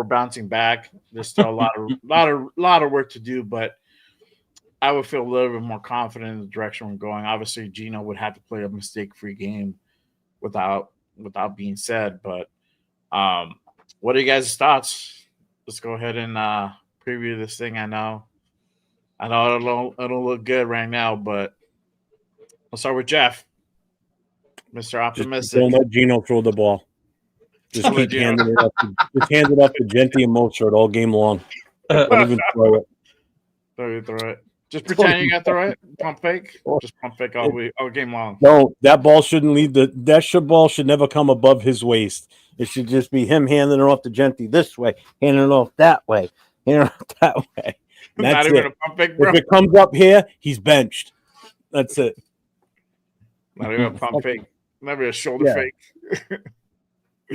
Speaker 1: bouncing back. There's still a lot of work to do, but I would feel a little bit more confident in the direction we're going. Obviously, Gino would have to play a mistake-free game without being said. But what are you guys' thoughts? Let's go ahead and preview this thing. I know it don't look good right now, but I'll start with Jeff, Mr. Optimistic.
Speaker 4: Don't let Gino throw the ball. Just keep handing it up. Just hand it up to Genty and Mozart all game long. Don't even throw it.
Speaker 1: Don't even throw it. Just pretend you got to throw it. Pump fake. Just pump fake all game long.
Speaker 4: No, that ball shouldn't leave ball should never come above his waist. It should just be him handing it off to Genty this way, handing it off that way, handing it off that way. That's
Speaker 1: Not even a pump fake, bro.
Speaker 4: If it comes up here, he's benched. That's it.
Speaker 1: Not even a pump fake. Not even a shoulder fake.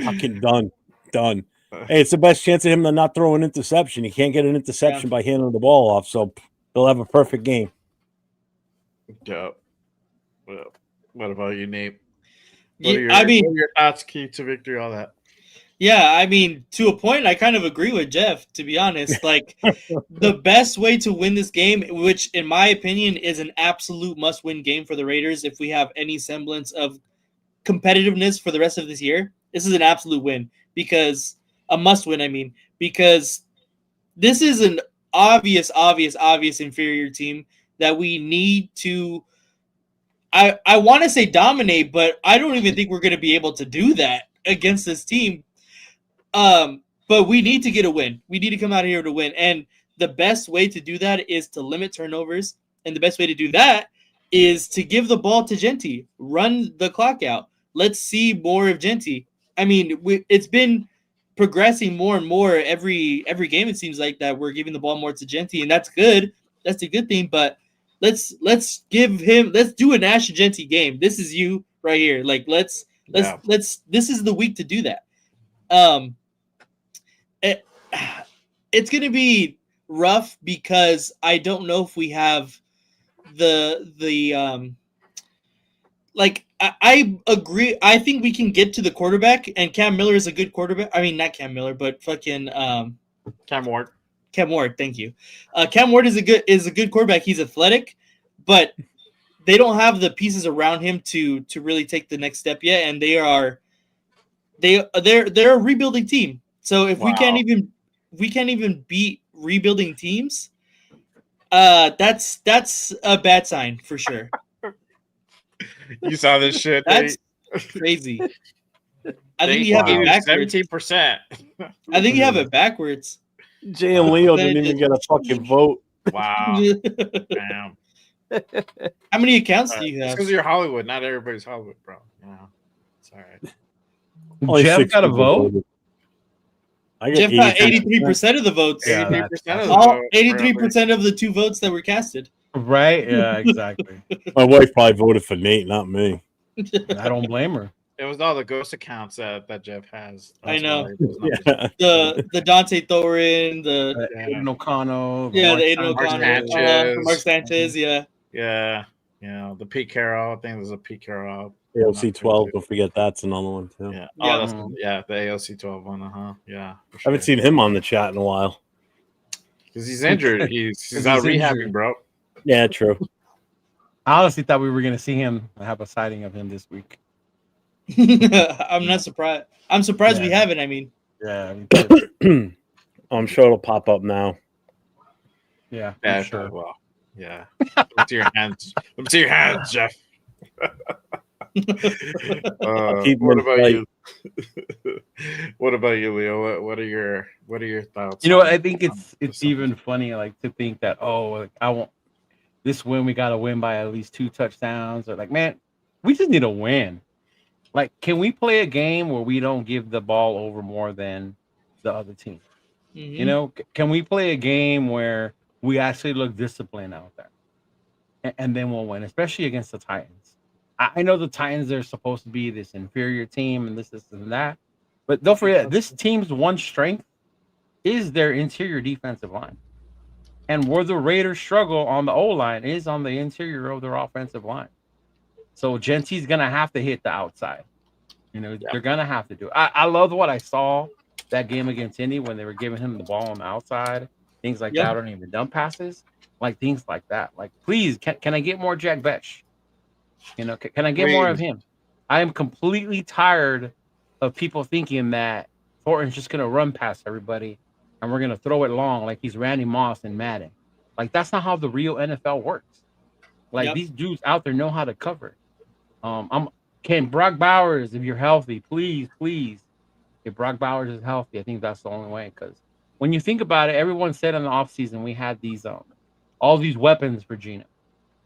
Speaker 4: Fucking done. Hey, it's the best chance of him to not throw an interception. He can't get an interception by handing the ball off, so he'll have a perfect game.
Speaker 1: Yeah. Well, what about you, Nate?
Speaker 3: What
Speaker 1: are your thoughts, key to victory, all that?
Speaker 3: Yeah, I mean, to a point, I kind of agree with Jeff, to be honest. Like, the best way to win this game, which in my opinion is an absolute must-win game for the Raiders if we have any semblance of competitiveness for the rest of this year, this is an absolute win. Because a must-win, I mean, because this is an obvious inferior team that we need to I want to say dominate, but I don't even think we're going to be able to do that against this team. But we need to get a win. We need to come out here to win. And the best way to do that is to limit turnovers. And the best way to do that is to give the ball to Genty. Run the clock out. Let's see more of Genty. I mean, it's been progressing more and more every game. It seems like that we're giving the ball more to Genty, and that's good. That's a good thing. But let's do a Nash and Genty game. This is you right here. Like let's this is the week to do that. It's gonna be rough because I don't know if we have the I agree. I think we can get to the quarterback, and Cam Miller is a good quarterback. I mean, not Cam Miller, but fucking
Speaker 1: Cam Ward.
Speaker 3: Cam Ward, thank you. Cam Ward is a good quarterback. He's athletic, but they don't have the pieces around him to really take the next step yet. And they're a rebuilding team. So if we can't even beat rebuilding teams, that's a bad sign for sure.
Speaker 1: You saw this shit.
Speaker 3: That's crazy. I think you have it backwards.
Speaker 1: 17%.
Speaker 3: I think you have it backwards.
Speaker 4: Jay and Leo didn't even get a fucking vote.
Speaker 1: Wow. Damn.
Speaker 3: How many accounts do you have?
Speaker 1: It's because you're Hollywood. Not everybody's Hollywood, bro. Yeah. It's all right.
Speaker 2: Jeff got a vote?
Speaker 3: Jeff got 83% of the votes. 83% of the 2 votes that were casted.
Speaker 2: Right? Yeah, exactly.
Speaker 4: My wife probably voted for Nate, not me.
Speaker 2: I don't blame her.
Speaker 1: It was all the ghost accounts that Jeff has.
Speaker 3: I know. The Dante Thorin, the
Speaker 2: Aiden O'Connell.
Speaker 3: The Aiden O'Connell. Mark Sanchez, yeah.
Speaker 1: Yeah. Yeah. The Pete Carroll. I think there's a Pete Carroll.
Speaker 4: AOC 12, don't forget that's another one too.
Speaker 1: Yeah. The AOC 12 one. Yeah.
Speaker 4: I haven't seen him on the chat in a while.
Speaker 1: Because he's injured. He's out rehabbing, bro.
Speaker 4: Yeah, true.
Speaker 2: I honestly thought we were going to see him have a sighting of him this week.
Speaker 3: I'm not surprised. I'm surprised we haven't. I mean,
Speaker 2: yeah.
Speaker 4: I'm sure it'll pop up now.
Speaker 2: Yeah,
Speaker 1: sure. Well, yeah. Let me see your hands. Let me see your hands, Jeff. What about you? What about you, Leo? What are your thoughts?
Speaker 2: You know, I think it's even funny, like to think that I won't. This win, we got to win by at least 2 touchdowns. Or like, man, we just need a win. Like, can we play a game where we don't give the ball over more than the other team? Mm-hmm. You know, can we play a game where we actually look disciplined out there, and then we'll win, especially against the Titans? I know the Titans are supposed to be this inferior team and this and that, but don't forget this team's one strength is their interior defensive line. And where the Raiders struggle on the O-line is on the interior of their offensive line. So Gentry's going to have to hit the outside. They're going to have to do it. I love what I saw that game against Indy when they were giving him the ball on the outside, things like that, or even dump passes, like things like that. Like, please, can I get more Jack Vetch? Can I get more of him? I am completely tired of people thinking that Thornton's just going to run past everybody and we're going to throw it long like he's Randy Moss and Madden. Like, that's not how the real NFL works. Like, these dudes out there know how to cover. Can Brock Bowers, if you're healthy, please, if Brock Bowers is healthy, I think that's the only way. Because when you think about it, everyone said in the offseason we had these all these weapons for Gino.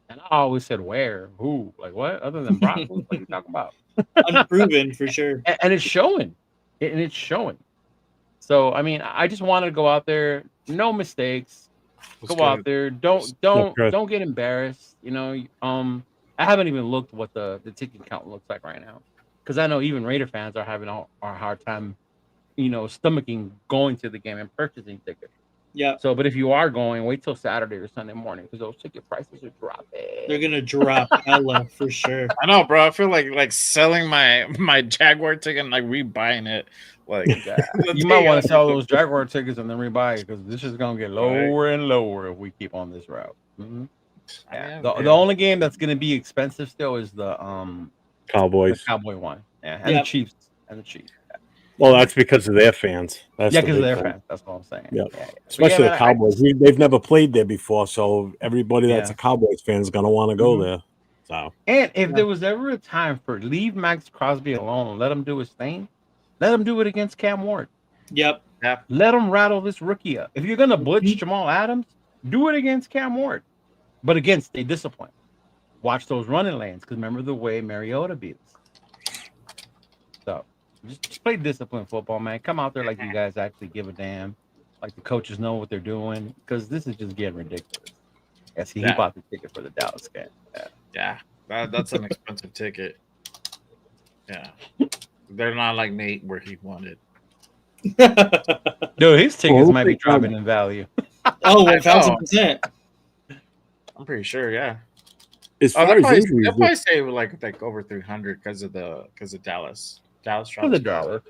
Speaker 2: And I always said, where? Who? Like, what? Other than Brock? What are you talking about?
Speaker 3: Unproven, for sure.
Speaker 2: And it's showing. It's showing. So, I mean, I just wanted to go out there. No mistakes. Go out there. Don't get embarrassed. I haven't even looked what the ticket count looks like right now. Because I know even Raider fans are having a hard time, stomaching going to the game and purchasing tickets.
Speaker 3: Yeah.
Speaker 2: So, but if you are going, wait till Saturday or Sunday morning because those ticket prices are dropping.
Speaker 3: They're gonna drop hella for sure.
Speaker 1: I know, bro. I feel like selling my Jaguar ticket and like rebuying it. Like
Speaker 2: you might want to sell those Jaguar tickets and then rebuy it because this is gonna get lower and lower if we keep on this route. Mm-hmm. Yeah. The only game that's gonna be expensive still is the
Speaker 4: Cowboys.
Speaker 2: The Cowboy one. Yeah, and the Chiefs.
Speaker 4: Well, that's because of their fans.
Speaker 2: Because of their fans. That's what I'm saying.
Speaker 4: Yeah. Especially the Cowboys. They've never played there before, so everybody that's a Cowboys fan is going to want to go there. So.
Speaker 2: And if there was ever a time for leave Max Crosby alone and let him do his thing, let him do it against Cam Ward.
Speaker 3: Yep.
Speaker 2: Let him rattle this rookie up. If you're going to blitz Jamal Adams, do it against Cam Ward. But again, stay disciplined. Watch those running lanes because remember the way Mariota beat us. So. Just play disciplined football, man. Come out there like you guys actually give a damn. Like the coaches know what they're doing. Because this is just getting ridiculous. He bought the ticket for the Dallas game.
Speaker 1: Yeah. That's an expensive ticket. Yeah. They're not like Nate where he wanted.
Speaker 2: Dude, his tickets might be dropping in value.
Speaker 3: 1,000%.
Speaker 1: I'm pretty sure, yeah.
Speaker 4: As far as injuries,
Speaker 1: they'll probably say like over 300 because of Dallas. Dallas travels.
Speaker 2: Dallas,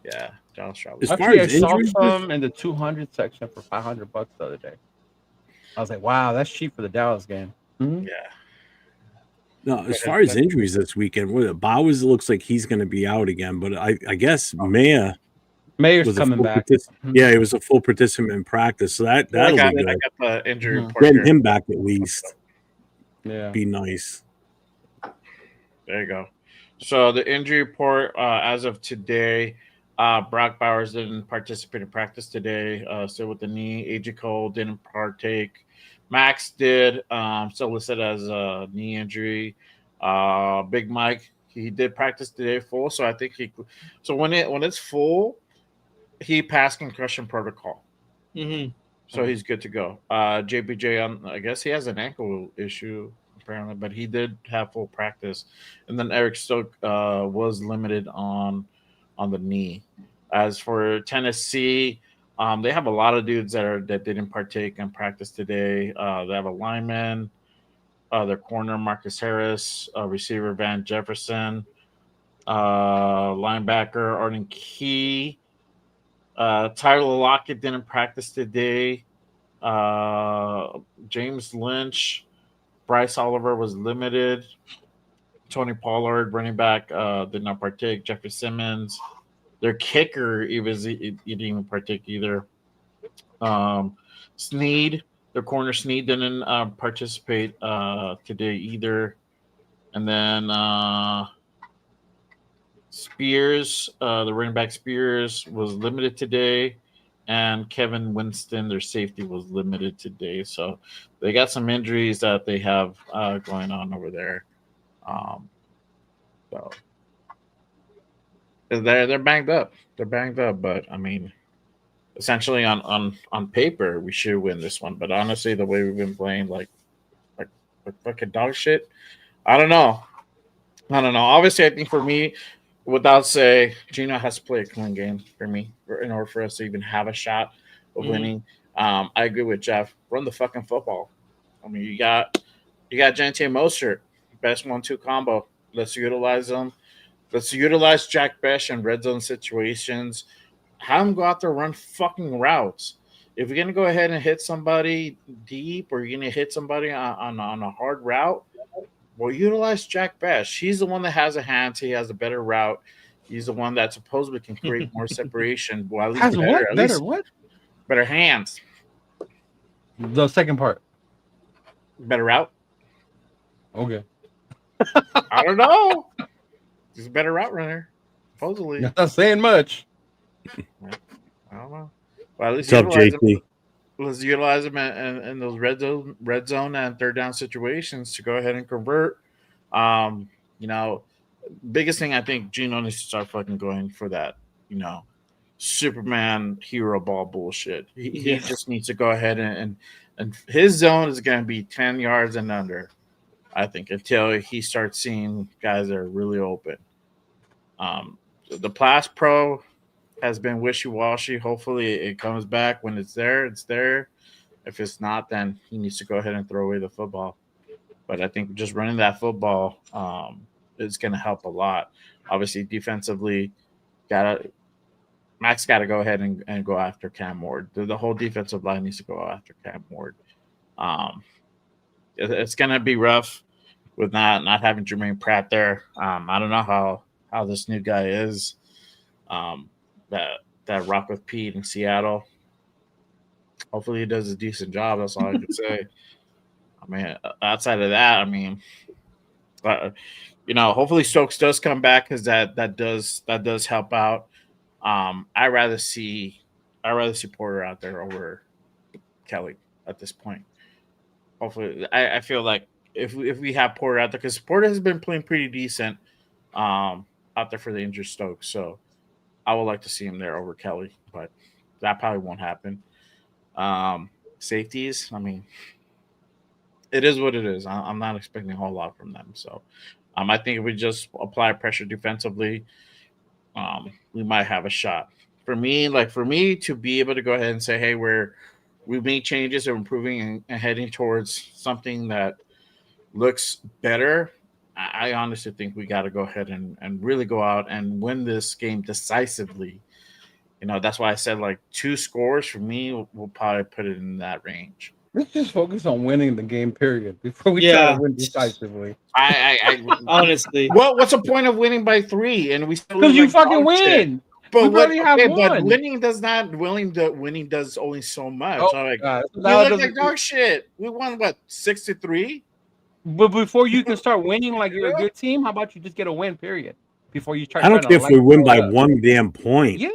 Speaker 1: yeah, Dallas travels.
Speaker 4: As far as
Speaker 2: I saw
Speaker 4: injuries,
Speaker 2: some in the 200 section for $500 the other day. I was like, wow, that's cheap for the Dallas game. Mm-hmm.
Speaker 1: Yeah.
Speaker 4: No, as far as injuries this weekend, Bowers looks like he's going to be out again, but I guess Mayer's
Speaker 2: coming back.
Speaker 4: Yeah, he was a full participant in practice, so that'll be good.
Speaker 1: I got the injury report.
Speaker 4: Getting him back at least.
Speaker 2: Yeah,
Speaker 4: be nice.
Speaker 1: There you go. So the injury report as of today, Brock Bowers didn't participate in practice today. Still with the knee. AJ Cole didn't partake. Max did. Still listed as a knee injury. Big Mike, he did practice today full. So I think when it's full, he passed concussion protocol.
Speaker 3: Mm-hmm.
Speaker 1: So he's good to go. JPJ, I guess he has an ankle issue. Apparently, but he did have full practice, and then Eric Stokes was limited on the knee. As for Tennessee, they have a lot of dudes that didn't partake in practice today. They have a lineman, their corner Marcus Harris, receiver Van Jefferson, linebacker Arden Key, Tyler Lockett didn't practice today. James Lynch. Bryce Oliver was limited. Tony Pollard, running back, did not partake. Jeffrey Simmons, their kicker, he didn't even partake either. Sneed, their corner Sneed didn't participate today either. And then Spears, the running back Spears, was limited today. And Kevin Winston, their safety, was limited today. So they got some injuries that they have going on over there. So they're banged up. They're banged up, but I mean, essentially on paper, we should win this one. But honestly, the way we've been playing, like fucking dog shit, I don't know. Obviously, I think for me, without say, Gino has to play a clean game for me in order for us to even have a shot of winning. I agree with Jeff. Run the fucking football. I mean, you got Gente and Mostert, best 1-2 combo. Let's utilize them. Let's utilize Jack Besh in red zone situations. Have him go out there and run fucking routes. If you're gonna go ahead and hit somebody deep, or you're gonna hit somebody on a hard route, well, utilize Jack Besh. He's the one that has a hand. He has a better route. He's the one that supposedly can create more separation. Well, at least
Speaker 2: Has
Speaker 1: better,
Speaker 2: what?
Speaker 1: at
Speaker 2: Better
Speaker 1: least
Speaker 2: what?
Speaker 1: better hands,
Speaker 2: The second part.
Speaker 1: better route.
Speaker 2: Okay.
Speaker 1: I don't know. He's a better route runner, supposedly.
Speaker 2: Not saying much.
Speaker 1: I don't know. Well, at least
Speaker 4: What's up,
Speaker 1: utilize him.
Speaker 4: JT?
Speaker 1: Let's utilize them in those red zone and third down situations to go ahead and convert. Biggest thing I think Gino needs to start fucking going for that, Superman hero ball bullshit. He just needs to go ahead and his zone is going to be 10 yards and under, I think, until he starts seeing guys that are really open. The Pass Pro has been wishy-washy. Hopefully it comes back. When it's there, it's there. If it's not, then he needs to go ahead and throw away the football. But I think just running that football is going to help a lot. Obviously, defensively, Max got to go ahead and go after Cam Ward. The whole defensive line needs to go after Cam Ward. It's going to be rough with not having Jermaine Pratt there. I don't know how this new guy is. That rock with Pete in Seattle. Hopefully he does a decent job. That's all I can say. I mean, outside of that, hopefully Stokes does come back, because that does help out. I rather see Porter out there over Kelly at this point. Hopefully, I feel like if we have Porter out there, because Porter has been playing pretty decent out there for the injured Stokes, so I would like to see him there over Kelly, but that probably won't happen. Safeties, it is what it is. I'm not expecting a whole lot from them. So I think if we just apply pressure defensively, we might have a shot. For me to be able to go ahead and say, hey, we made changes, we're improving and heading towards something that looks better, I honestly think we got to go ahead and really go out and win this game decisively. That's why I said 2 scores for me. We'll probably put it in that range.
Speaker 2: Let's just focus on winning the game, period, before we try to win decisively.
Speaker 1: I
Speaker 3: honestly.
Speaker 1: What's the point of winning by 3 and we still
Speaker 2: because you fucking win?
Speaker 1: But
Speaker 2: but
Speaker 1: winning does only so much.
Speaker 2: Oh,
Speaker 1: we look like dog shit. We won 6-3.
Speaker 2: But before you can start winning like you're a good team, how about you just get a win, period? Before you try.
Speaker 4: I don't care if we win by 1 damn point.
Speaker 2: Yeah.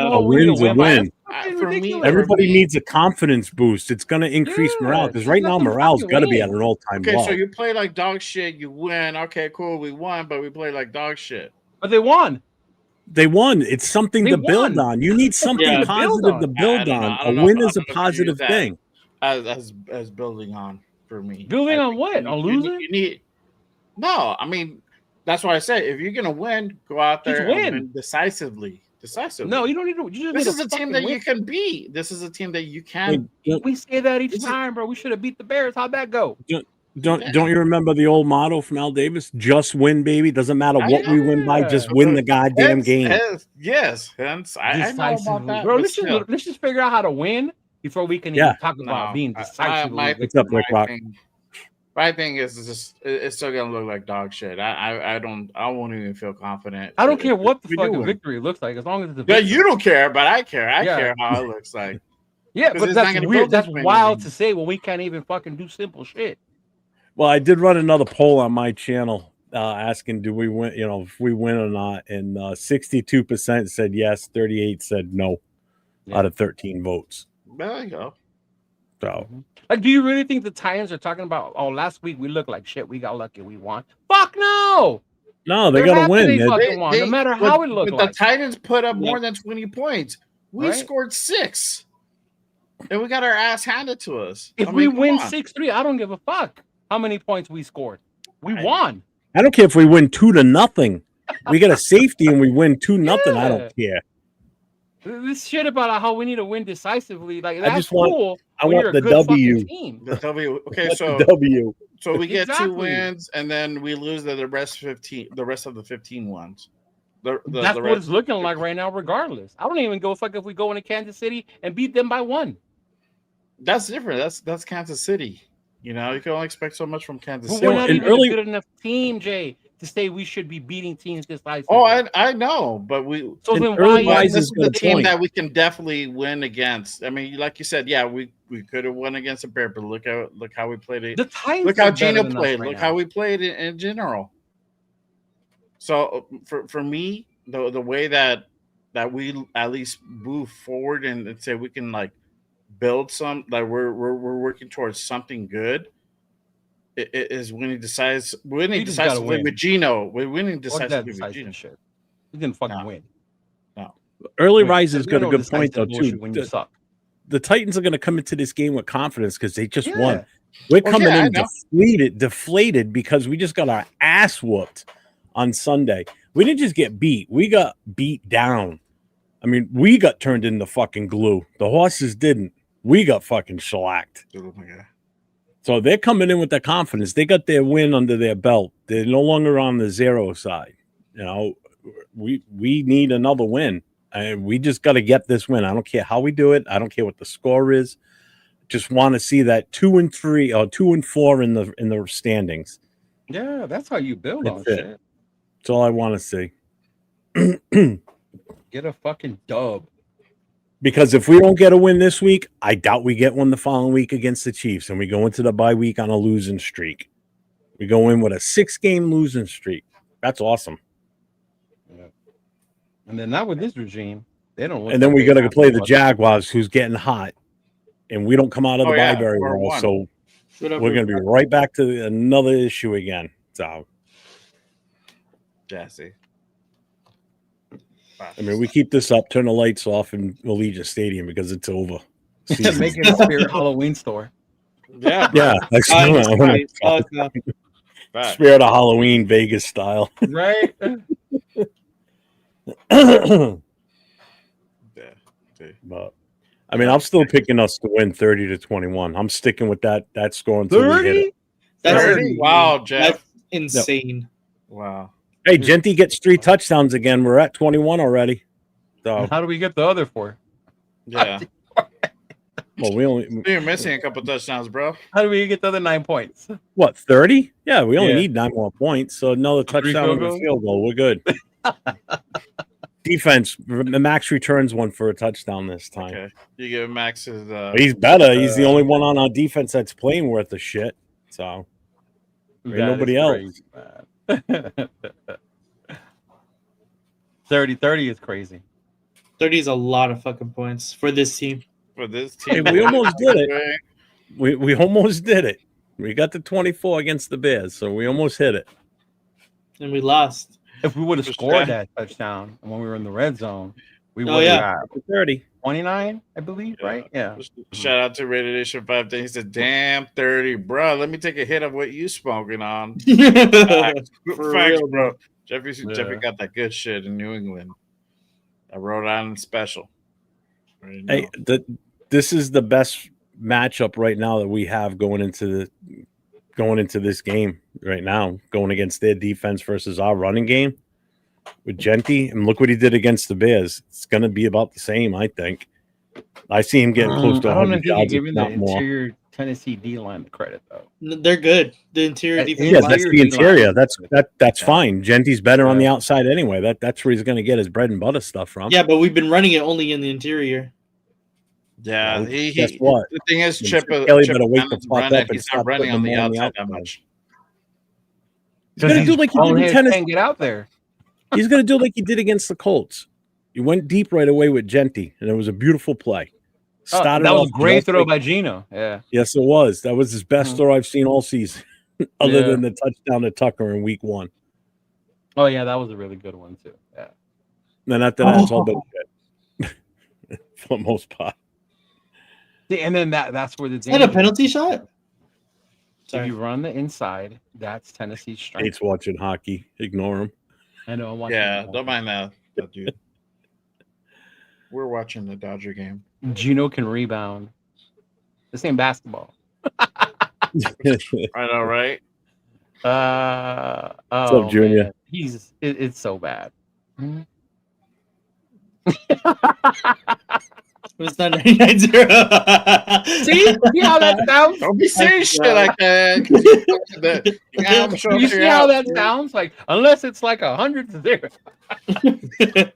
Speaker 4: A win's a win.
Speaker 1: For me,
Speaker 4: everybody needs a confidence boost. It's going to increase morale, because right now morale's got to be at an all-time low.
Speaker 1: Okay, so you play like dog shit, you win. Okay, cool, we won, but we play like dog shit.
Speaker 2: But they won.
Speaker 4: They won. It's something to build on. You need something positive to build on. A win is a positive thing.
Speaker 1: As building on for me.
Speaker 2: Building on what? On losing?
Speaker 1: No, that's why I say if you're gonna win, go out there and win decisively.
Speaker 2: No, you don't need to.
Speaker 1: This is a team that you can beat. This is a team that you can.
Speaker 2: We say that each time, bro. We should have beat the Bears. How'd that go?
Speaker 4: Don't you remember the old motto from Al Davis? Just win, baby. Doesn't matter what we win by. Just win the goddamn game.
Speaker 1: Yes, hence I know about that.
Speaker 2: Bro, let's just figure out how to win before we can even talk about being decisive.
Speaker 4: What's up, Rick Rock?
Speaker 1: My thing is just it's still gonna look like dog shit. I won't even feel confident.
Speaker 2: I don't care what the fucking victory looks like, as long as it's a victory.
Speaker 1: Yeah, you don't care, but I care. I care how it looks like.
Speaker 2: Yeah, but that's weird. That's wild to say when we can't even fucking do simple shit.
Speaker 4: Well, I did run another poll on my channel asking, do we win? If we win or not, and 62% said yes, 38 said no, out of 13 votes.
Speaker 1: There you go.
Speaker 4: So,
Speaker 2: do you really think the Titans are talking about? Oh, last week we looked like shit. We got lucky. We won. Fuck no.
Speaker 4: No, they got to win.
Speaker 2: No matter how it looks.
Speaker 1: The Titans put up more than 20 points. We scored 6, and we got our ass handed to us.
Speaker 2: If we win 6-3, I don't give a fuck how many points we scored. We won.
Speaker 4: I don't care if we win 2-0. We got a safety and we win 2-0. I don't care.
Speaker 2: This shit about how we need to win decisively, like that's
Speaker 4: just want-
Speaker 2: cool.
Speaker 4: I
Speaker 2: when
Speaker 4: want
Speaker 2: you're a
Speaker 4: the
Speaker 2: good
Speaker 4: W.
Speaker 2: fucking team.
Speaker 1: The W. Okay,
Speaker 4: That's
Speaker 1: so
Speaker 4: the W.
Speaker 1: so we get 2
Speaker 2: Exactly.
Speaker 1: wins, and then we lose the rest 15. The rest of the 15 ones.
Speaker 2: That's
Speaker 1: the
Speaker 2: what
Speaker 1: rest,
Speaker 2: it's looking like right now. Regardless, I don't even go fuck if we go into Kansas City and beat them by 1.
Speaker 1: That's different. That's Kansas City. You know, you can only expect so much from Kansas
Speaker 2: But
Speaker 1: City.
Speaker 2: we're not
Speaker 4: and
Speaker 2: even
Speaker 4: early-
Speaker 2: a good enough team, Jay, to say we should be beating teams decisively.
Speaker 1: Oh, I know, but we.
Speaker 2: So
Speaker 4: and
Speaker 2: then
Speaker 4: early
Speaker 2: why?
Speaker 4: rise
Speaker 1: This
Speaker 4: is
Speaker 1: is the
Speaker 4: good
Speaker 1: team
Speaker 4: point.
Speaker 1: that we can definitely win against. I mean, like you said, yeah, we could have won against the Bear, but look how we played it.
Speaker 2: The Titans
Speaker 1: Look how
Speaker 2: are better
Speaker 1: Gino
Speaker 2: than us
Speaker 1: played.
Speaker 2: right
Speaker 1: Look
Speaker 2: now.
Speaker 1: how we played it in general. So for me, the way that we at least move forward and say we can like build some, like we're working towards something good. It is winning
Speaker 2: We just gotta
Speaker 1: decisively
Speaker 2: win.
Speaker 1: with Gino. We're winning
Speaker 2: Fuck that
Speaker 1: decisively with Gino.
Speaker 2: decisive shit. We didn't fucking
Speaker 1: No.
Speaker 2: win.
Speaker 4: Early
Speaker 2: Win.
Speaker 4: rise has
Speaker 2: We
Speaker 4: got a
Speaker 2: don't
Speaker 4: good point
Speaker 2: decisive
Speaker 4: though
Speaker 2: bullshit
Speaker 4: too.
Speaker 2: when you suck.
Speaker 4: The Titans are going to come into this game with confidence because they just won.
Speaker 2: Yeah.
Speaker 4: We're
Speaker 1: Well,
Speaker 4: coming
Speaker 1: yeah, I
Speaker 4: in
Speaker 1: know.
Speaker 4: deflated because we just got our ass whooped on Sunday. We didn't just get beat; we got beat down. I mean, we got turned into fucking glue. The horses didn't. We got fucking shellacked.
Speaker 1: Oh my God.
Speaker 4: So they're coming in with their confidence. They got their win under their belt. They're no longer on the 0 side. You know, we need another win. And we just got to get this win. I don't care how we do it. I don't care what the score is. Just want to see that 2-3 or 2-4 in the standings.
Speaker 2: Yeah, that's how you build on
Speaker 4: That's it.
Speaker 2: shit.
Speaker 4: That's all I want to see.
Speaker 2: Get a fucking dub.
Speaker 4: Because if we don't get a win this week, I doubt we get one the following week against the Chiefs, and we go into the bye week on a losing streak. We go in with a 6-game losing streak. That's awesome.
Speaker 2: Yeah. And then not with this regime. They don't.
Speaker 4: And then we got to play the Jaguars, who's getting hot, and we don't come out of the bye very well.
Speaker 1: one.
Speaker 4: So we're going to be right back to another issue again. So,
Speaker 1: Jesse.
Speaker 4: I mean, we keep this up, turn the lights off in Allegiant Stadium because it's over.
Speaker 2: Make it a Spirit Halloween store.
Speaker 1: Yeah,
Speaker 4: Yeah, like
Speaker 1: Fact.
Speaker 4: Spirit of Halloween, Vegas style.
Speaker 2: Right?
Speaker 1: Yeah. See.
Speaker 4: But I mean, I'm still picking us to win 30-21. I'm sticking with that score until we hit it.
Speaker 3: That's
Speaker 1: 30? Wow, Jeff.
Speaker 3: That's insane.
Speaker 1: Wow.
Speaker 4: Hey, Genty gets 3 touchdowns again. We're at 21 already. So,
Speaker 2: How do we get the other 4?
Speaker 1: Yeah.
Speaker 4: well, we only
Speaker 1: You're missing a couple touchdowns, bro.
Speaker 2: How do we get the other 9 points?
Speaker 4: what 30? Yeah, we only
Speaker 2: Yeah.
Speaker 4: need 9 more points. So another
Speaker 2: 3
Speaker 4: touchdown
Speaker 2: field
Speaker 4: and a
Speaker 2: goals?
Speaker 4: field goal. We're good. Defense. Max returns one for a touchdown this time.
Speaker 1: Okay. You give Max his
Speaker 4: He's better. He's the only one on our defense that's playing worth a shit. So ain't nobody else.
Speaker 2: 30 is crazy.
Speaker 3: 30 is a lot of fucking points for this team.
Speaker 1: for this
Speaker 4: Hey,
Speaker 1: team.
Speaker 4: we almost did it. We almost did it. We got to 24 against the Bears, so we almost hit it.
Speaker 3: And we lost.
Speaker 2: If we would have
Speaker 1: For
Speaker 2: scored
Speaker 1: sure.
Speaker 2: that touchdown when we were in the red zone, we
Speaker 3: Oh,
Speaker 2: would have
Speaker 3: yeah.
Speaker 2: got
Speaker 4: 30.
Speaker 2: 29, I believe,
Speaker 1: Yeah.
Speaker 2: right? Yeah.
Speaker 1: Shout out to Raider Nation 5 Days. He said, "Damn 30, bro. Let me take a hit of what you smoking on." Facts,
Speaker 3: For
Speaker 1: Facts,
Speaker 3: real,
Speaker 1: bro. Jeffrey
Speaker 2: Yeah.
Speaker 1: got that good shit in New England. A Rhode Island special. Already know.
Speaker 4: Hey, this is the best matchup right now that we have going into this game right now, going against their defense versus our running game with Genty. And look what he did against the Bears. It's going to be about the same, I think. I see him getting close to
Speaker 2: I don't know
Speaker 4: 100
Speaker 2: if you can
Speaker 4: yards,
Speaker 2: give
Speaker 4: if
Speaker 2: him the
Speaker 4: not more.
Speaker 2: interior Tennessee D line the credit though.
Speaker 3: They're good. The interior defense.
Speaker 4: Yeah, that's the interior. That's
Speaker 2: Yeah.
Speaker 4: fine. Genty's better on the
Speaker 2: Yeah.
Speaker 4: outside anyway. That's where he's going to get his bread and butter stuff from.
Speaker 3: Yeah, but we've been running it only in the interior.
Speaker 1: Yeah,
Speaker 4: Well,
Speaker 1: he
Speaker 4: guess what?
Speaker 1: The thing is,
Speaker 4: Chip
Speaker 1: Chip
Speaker 4: Kelly better wake the
Speaker 1: Chip
Speaker 4: fuck
Speaker 1: run
Speaker 4: up
Speaker 1: it.
Speaker 4: and
Speaker 1: He's
Speaker 4: stop
Speaker 1: not running
Speaker 4: putting
Speaker 1: on
Speaker 4: the
Speaker 1: the
Speaker 4: ball on the
Speaker 1: outside that
Speaker 4: outside.
Speaker 1: much.
Speaker 4: He's going to do like he did in
Speaker 2: Boneheads
Speaker 4: Tennessee.
Speaker 2: can't get out there.
Speaker 4: He's going to do like he did against the Colts. He went deep right away with Genty, and it was a beautiful play. Started
Speaker 2: that was
Speaker 4: off
Speaker 2: a great
Speaker 4: just
Speaker 2: throw
Speaker 4: like-
Speaker 2: by Gino. Yeah.
Speaker 4: Yes, it was. That was his best
Speaker 2: Mhm.
Speaker 4: throw I've seen all season, other
Speaker 2: Yeah.
Speaker 4: than the touchdown to Tucker in week 1.
Speaker 2: Oh yeah, that was a really good one too. Yeah.
Speaker 4: Then after that, it's all been shit for the most part.
Speaker 2: See, and then that's where the
Speaker 3: Is that a
Speaker 2: danger-
Speaker 3: penalty shot?
Speaker 2: If
Speaker 3: Sorry.
Speaker 2: you run the inside, that's Tennessee's strength.
Speaker 4: Hates watching hockey. Ignore him.
Speaker 2: I know. I'm watching
Speaker 1: Yeah,
Speaker 2: that.
Speaker 1: don't mind that dude. We're watching the Dodger game.
Speaker 2: Gino can rebound. This ain't basketball.
Speaker 1: I know, right?
Speaker 4: up,
Speaker 2: Oh
Speaker 4: Junior?
Speaker 2: man, it's so bad.
Speaker 3: It's not 99-0.
Speaker 2: See how that sounds?
Speaker 1: Don't be saying
Speaker 3: That's,
Speaker 1: shit like that. 'Cause you fucking you gotta have them show up
Speaker 2: You
Speaker 1: to
Speaker 2: see
Speaker 1: your
Speaker 2: how
Speaker 1: house,
Speaker 2: that
Speaker 1: dude.
Speaker 2: sounds? Like unless it's like 100-0.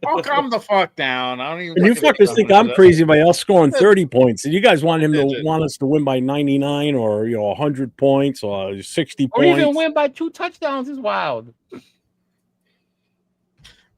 Speaker 1: Oh, calm the fuck down. I don't even.
Speaker 4: And you
Speaker 1: fucking
Speaker 4: fuckers think I'm crazy by us scoring 30 points, and you guys want us to win by 99 or 100 points or 60
Speaker 2: Or
Speaker 4: points.
Speaker 2: even win by 2 touchdowns is wild.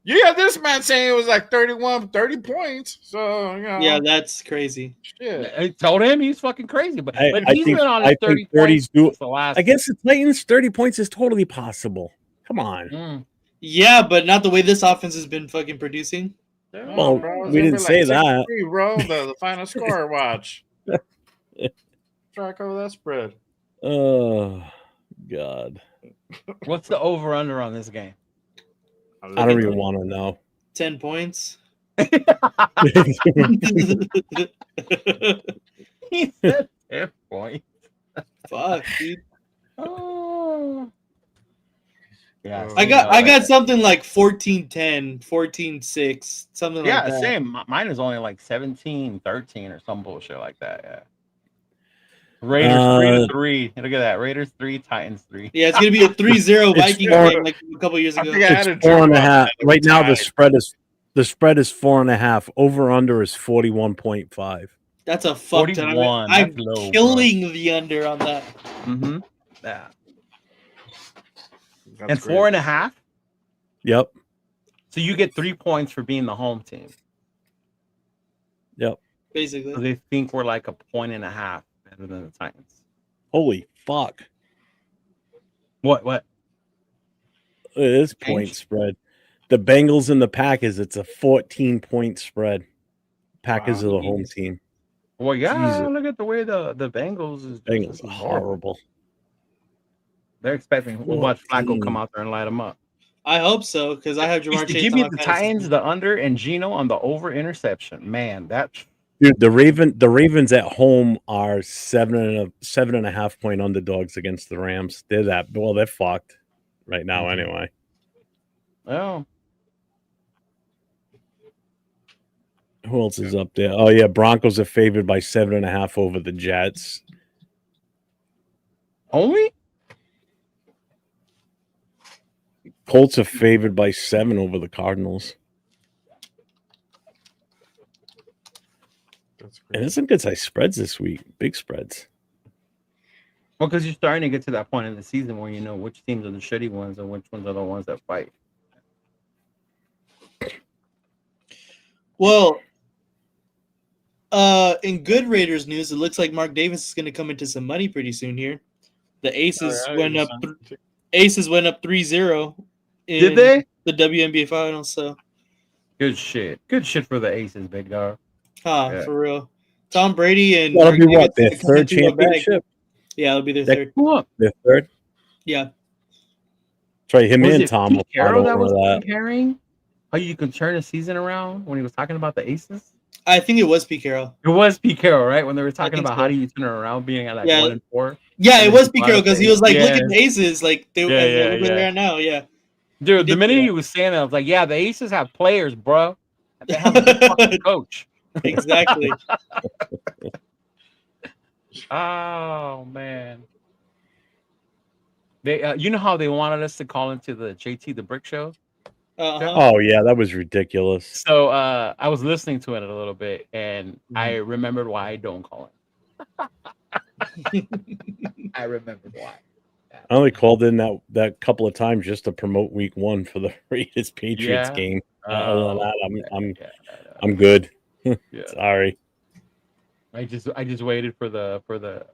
Speaker 1: You got this man saying it was like 30 points. So,
Speaker 3: yeah, that's crazy.
Speaker 1: shit.
Speaker 2: I told him he's fucking crazy, but
Speaker 4: I
Speaker 2: he's
Speaker 4: think-
Speaker 2: been on
Speaker 4: I
Speaker 2: his
Speaker 4: think
Speaker 2: 30
Speaker 4: 30's
Speaker 2: points
Speaker 4: do-
Speaker 2: since the last.
Speaker 4: Against the Titans, 30 points is totally possible. Come on.
Speaker 2: Mm.
Speaker 3: Yeah, but not the way this offense has been fucking producing.
Speaker 4: Well,
Speaker 1: bro, it's
Speaker 4: we
Speaker 1: gonna
Speaker 4: didn't
Speaker 1: be
Speaker 4: say that.
Speaker 1: 63, bro. The final score. Watch. Try to cover that spread.
Speaker 4: Oh, God.
Speaker 2: What's the over under on this game?
Speaker 4: I don't even want to know.
Speaker 3: 10 points.
Speaker 2: He said 10 points.
Speaker 3: Fuck, dude.
Speaker 2: Oh. Yeah.
Speaker 3: I got something like 14-10, 14-6, something like that.
Speaker 2: Same. Mine is only like 17-13 or some bullshit like that. Yeah. Raiders 3-3. Look at that. Raiders 3, Titans 3.
Speaker 3: Yeah, it's gonna be a 3-0
Speaker 4: It's
Speaker 3: Vikings
Speaker 4: four-
Speaker 3: game like a couple years
Speaker 1: I
Speaker 3: ago.
Speaker 1: think I had a
Speaker 4: It's
Speaker 1: dream
Speaker 4: 4.5.
Speaker 1: about that
Speaker 4: Right now, the
Speaker 1: time.
Speaker 4: spread is 4.5. Over under is 41.5.
Speaker 3: That's a fuck ton.
Speaker 2: 41,
Speaker 3: I'm
Speaker 2: that's low,
Speaker 3: killing the under on that.
Speaker 2: Mm-hmm. Yeah.
Speaker 1: That's
Speaker 2: And
Speaker 1: great.
Speaker 2: 4.5.
Speaker 4: Yep.
Speaker 2: So you get 3 points for being the home team.
Speaker 4: Yep.
Speaker 3: Basically.
Speaker 2: So they think we're like 1.5 better than the Titans.
Speaker 4: Holy fuck.
Speaker 2: What?
Speaker 4: It is point
Speaker 2: Change.
Speaker 4: spread. The Bengals and the Packers, it's a 14-point spread. Packers
Speaker 1: Wow.
Speaker 4: are the home team.
Speaker 2: Well, yeah.
Speaker 4: Jesus.
Speaker 2: Look at the way the Bengals is.
Speaker 4: Bengals are horrible.
Speaker 2: They're expecting. We'll watch Flacco come out there and light them up.
Speaker 3: I hope so, because I have Jamar Chase
Speaker 2: Give
Speaker 3: on
Speaker 2: me
Speaker 3: my
Speaker 2: the
Speaker 3: fantasy
Speaker 2: Titans,
Speaker 3: team.
Speaker 2: the under, and Gino on the over interception. Man, that's
Speaker 4: Dude, the Ravens at home are 7.5 point underdogs against the Rams. They're fucked right now anyway.
Speaker 2: well.
Speaker 4: Who else is up there? Oh yeah, Broncos are favored by 7.5 over the Jets.
Speaker 2: Only?
Speaker 4: Colts are favored by 7 over the Cardinals.
Speaker 1: That's
Speaker 4: And
Speaker 1: great.
Speaker 4: there's some good size spreads this week. Big spreads.
Speaker 2: Well, because you're starting to get to that point in the season where you know which teams are the shitty ones and which ones are the ones that fight.
Speaker 3: Well, in good Raiders news, it looks like Mark Davis is going to come into some money pretty soon here. The Aces went up. Aces went up 3-0.
Speaker 2: Did they?
Speaker 3: The WNBA finals? So,
Speaker 2: Good shit. Good shit for the Aces, big dog.
Speaker 3: for real. Tom Brady and
Speaker 4: That'll
Speaker 3: Mark
Speaker 4: be what,
Speaker 3: Davis
Speaker 4: their
Speaker 3: are
Speaker 4: third
Speaker 3: coming to a bag.
Speaker 4: championship?
Speaker 3: Yeah, it'll be their
Speaker 4: That-
Speaker 3: third.
Speaker 2: Cool.
Speaker 4: Their third?
Speaker 3: Yeah.
Speaker 4: That's right. Him
Speaker 2: Was
Speaker 4: and
Speaker 2: it
Speaker 4: Tom
Speaker 2: Pete
Speaker 4: will fight
Speaker 2: Carroll that
Speaker 4: over
Speaker 2: was
Speaker 4: that.
Speaker 2: comparing how you can turn a season around when he was talking about the Aces?
Speaker 3: I think it was Pete Carroll.
Speaker 2: It was Pete Carroll, right? When they were talking
Speaker 3: think
Speaker 2: about
Speaker 3: so.
Speaker 2: how do you turn it around being at like
Speaker 3: Yeah.
Speaker 2: 1-4.
Speaker 3: Yeah,
Speaker 2: And
Speaker 3: it
Speaker 2: then
Speaker 3: was
Speaker 2: he
Speaker 3: Pete
Speaker 2: brought
Speaker 3: Carroll
Speaker 2: up
Speaker 3: because
Speaker 2: the
Speaker 3: he was like,
Speaker 2: Aces.
Speaker 3: look at the Aces. Like, they look where they are now. Yeah.
Speaker 2: Dude,
Speaker 3: He
Speaker 2: the
Speaker 3: did
Speaker 2: minute
Speaker 3: say
Speaker 2: he
Speaker 3: that.
Speaker 2: was saying that, I was like, yeah, the Aces have players, bro. They have a good fucking coach.
Speaker 3: Exactly.
Speaker 2: Oh, man. They, you know how they wanted us to call into the JT the Brick Show?
Speaker 3: Uh-huh.
Speaker 4: Oh yeah, that was ridiculous.
Speaker 2: So I was listening to it a little bit, and I remembered why I don't call it. I remembered why.
Speaker 4: I only called in that couple of times just to promote week 1 for the Raiders Patriots
Speaker 2: Yeah.
Speaker 4: game. Other than that, I'm
Speaker 2: Yeah.
Speaker 4: good.
Speaker 2: Yeah.
Speaker 4: Sorry.
Speaker 2: I just waited for the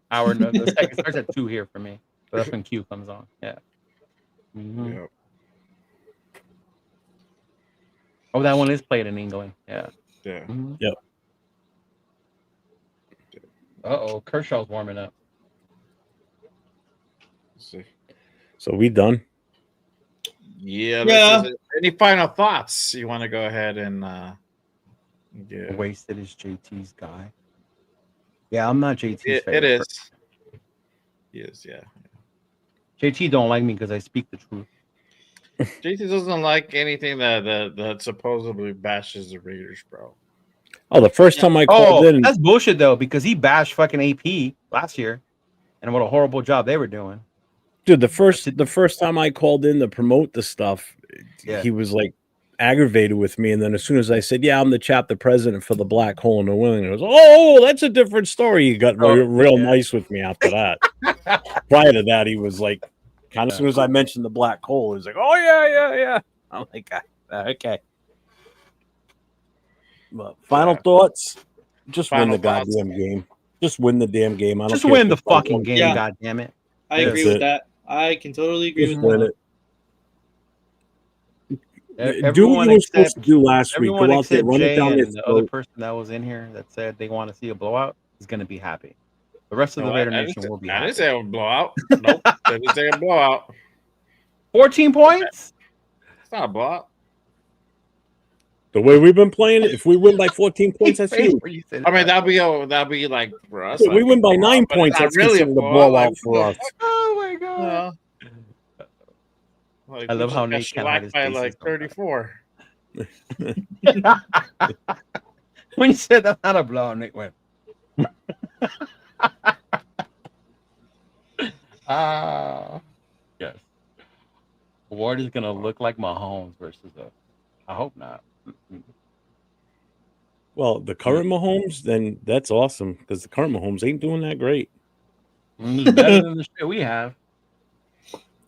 Speaker 2: hour. No, the second starts at 2 here for me. So that's when Q comes on. Yeah. Mhm.
Speaker 1: Yep.
Speaker 2: Oh, that one is played in England. Yeah.
Speaker 1: Yeah.
Speaker 2: Mhm.
Speaker 4: Yep.
Speaker 2: Uh-oh, Kershaw's warming up.
Speaker 1: Let's see.
Speaker 4: So we done.
Speaker 1: Yeah.
Speaker 3: Yeah.
Speaker 1: Any final thoughts you want to go ahead and Yeah,
Speaker 2: Wasted is JT's guy. Yeah, I'm not JT's
Speaker 1: it
Speaker 2: favorite.
Speaker 1: is. Yes, yeah.
Speaker 2: JT don't like me because I speak the truth.
Speaker 1: JT doesn't like anything that supposedly bashes the Raiders, bro.
Speaker 4: Oh, the first time I called in,
Speaker 2: That's bullshit though, because he bashed fucking AP last year, and what a horrible job they were doing.
Speaker 4: dude, the first time I called in to promote the stuff,
Speaker 2: Yeah.
Speaker 4: he was like aggravated with me, and then as soon as I said, "Yeah, I'm the chapter president for the Black Hole in New England," he goes, "Oh, that's a different story." He got real nice with me after that. Prior to that, he was like, kind of as soon as I mentioned the Black Hole, he was like, "Oh yeah." I'm like, okay. But final thoughts: just win the goddamn game. Just win the damn game. I don't
Speaker 2: Just
Speaker 4: care
Speaker 2: win
Speaker 4: if
Speaker 2: the
Speaker 4: it's by
Speaker 2: fucking
Speaker 4: one
Speaker 2: game,
Speaker 3: Yeah.
Speaker 2: God damn it.
Speaker 3: I agree
Speaker 4: That's
Speaker 3: with
Speaker 4: it.
Speaker 3: that. I can totally agree
Speaker 4: Just
Speaker 3: with
Speaker 4: win
Speaker 3: that.
Speaker 4: it. Do what you were supposed to do last week.
Speaker 2: Everyone
Speaker 4: Go out there,
Speaker 2: except
Speaker 4: run it
Speaker 2: Jay
Speaker 4: down their
Speaker 2: and the other
Speaker 4: throat.
Speaker 2: person that was in here that said they want to see a blowout is going to be happy. The rest of the Raider Nation will be
Speaker 1: I
Speaker 2: happy.
Speaker 1: didn't say it was a blowout. Nope. I didn't say a blowout.
Speaker 2: 14 points?
Speaker 1: It's not a blowout.
Speaker 4: The way we've been playing it, if we win by 14 points, that's huge.
Speaker 1: I mean, that'll be like for us.
Speaker 4: If we
Speaker 1: like
Speaker 4: win
Speaker 1: a
Speaker 4: by
Speaker 1: blowout,
Speaker 4: 9
Speaker 1: but
Speaker 4: points,
Speaker 1: it's not
Speaker 4: that's
Speaker 1: really
Speaker 4: considered a
Speaker 1: blowout.
Speaker 4: blowout
Speaker 1: Like,
Speaker 4: for
Speaker 1: what
Speaker 4: us.
Speaker 1: the fuck?
Speaker 2: Oh my god.
Speaker 1: Like,
Speaker 2: I
Speaker 1: we
Speaker 2: love
Speaker 1: just
Speaker 2: how
Speaker 1: got
Speaker 2: Nate can't hide his
Speaker 1: shellacked by
Speaker 2: faces
Speaker 1: like
Speaker 2: sometimes.
Speaker 1: 34.
Speaker 2: When you said that's not a blowout, Nick went. Yes. Ward is gonna look like Mahomes versus a. I hope not.
Speaker 4: Well, the current Mahomes, then that's awesome because the current Mahomes ain't doing that great.
Speaker 2: It's better than the shit we have.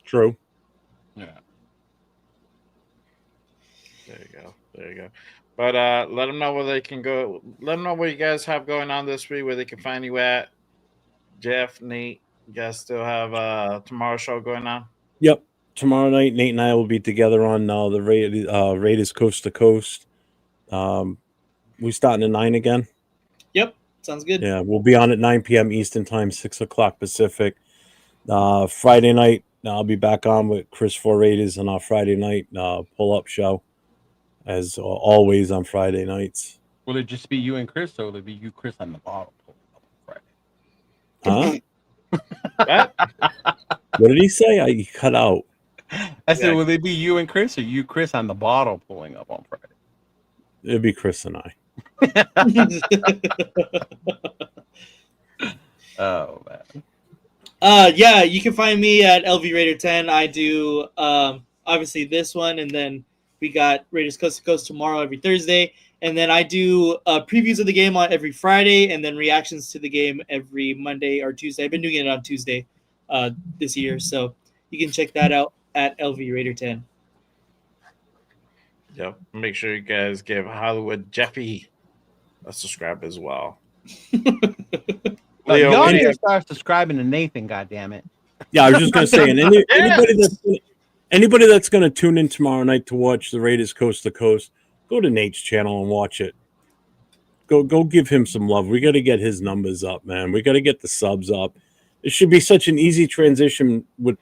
Speaker 4: True.
Speaker 2: Yeah.
Speaker 1: There you go. But let them know where they can go. Let them know what you guys have going on this week, where they can find you at. Jeff, Nate, you guys still have tomorrow's show going on?
Speaker 4: Yep. Tomorrow night, Nate and I will be together on the Raiders Coast to Coast. We starting at 9 again.
Speaker 3: Yep, sounds good.
Speaker 4: Yeah, we'll be on at 9 p.m. Eastern Time, 6 o'clock Pacific. Friday night, I'll be back on with Chris for Raiders on our Friday night pull-up show, as always on Friday nights.
Speaker 2: Will it just be you and Chris, or will it be you, Chris, on the bottom Friday?
Speaker 4: Huh?
Speaker 1: What?
Speaker 4: What did he say? I cut out.
Speaker 2: I said, will it be you and Chris, or you, Chris, on the bottle pulling up on Friday?
Speaker 4: It'd be Chris and I.
Speaker 2: Oh man.
Speaker 3: Yeah, you can find me at LVRaider10. I do obviously this one, and then we got Raiders Coast to Coast tomorrow every Thursday, and then I do previews of the game on every Friday, and then reactions to the game every Monday or Tuesday. I've been doing it on Tuesday this year, so you can check that out at LVRaider10.
Speaker 1: Yep. Make sure you guys give Hollywood Jeffy a subscribe as well. Leo,
Speaker 2: y'all need to start subscribing to Nathan. Goddammit.
Speaker 4: Yeah, I was just gonna say, and anybody that's gonna tune in tomorrow night to watch the Raiders Coast to Coast, go to Nate's channel and watch it. Go give him some love. We got to get his numbers up, man. We got to get the subs up. It should be such an easy transition with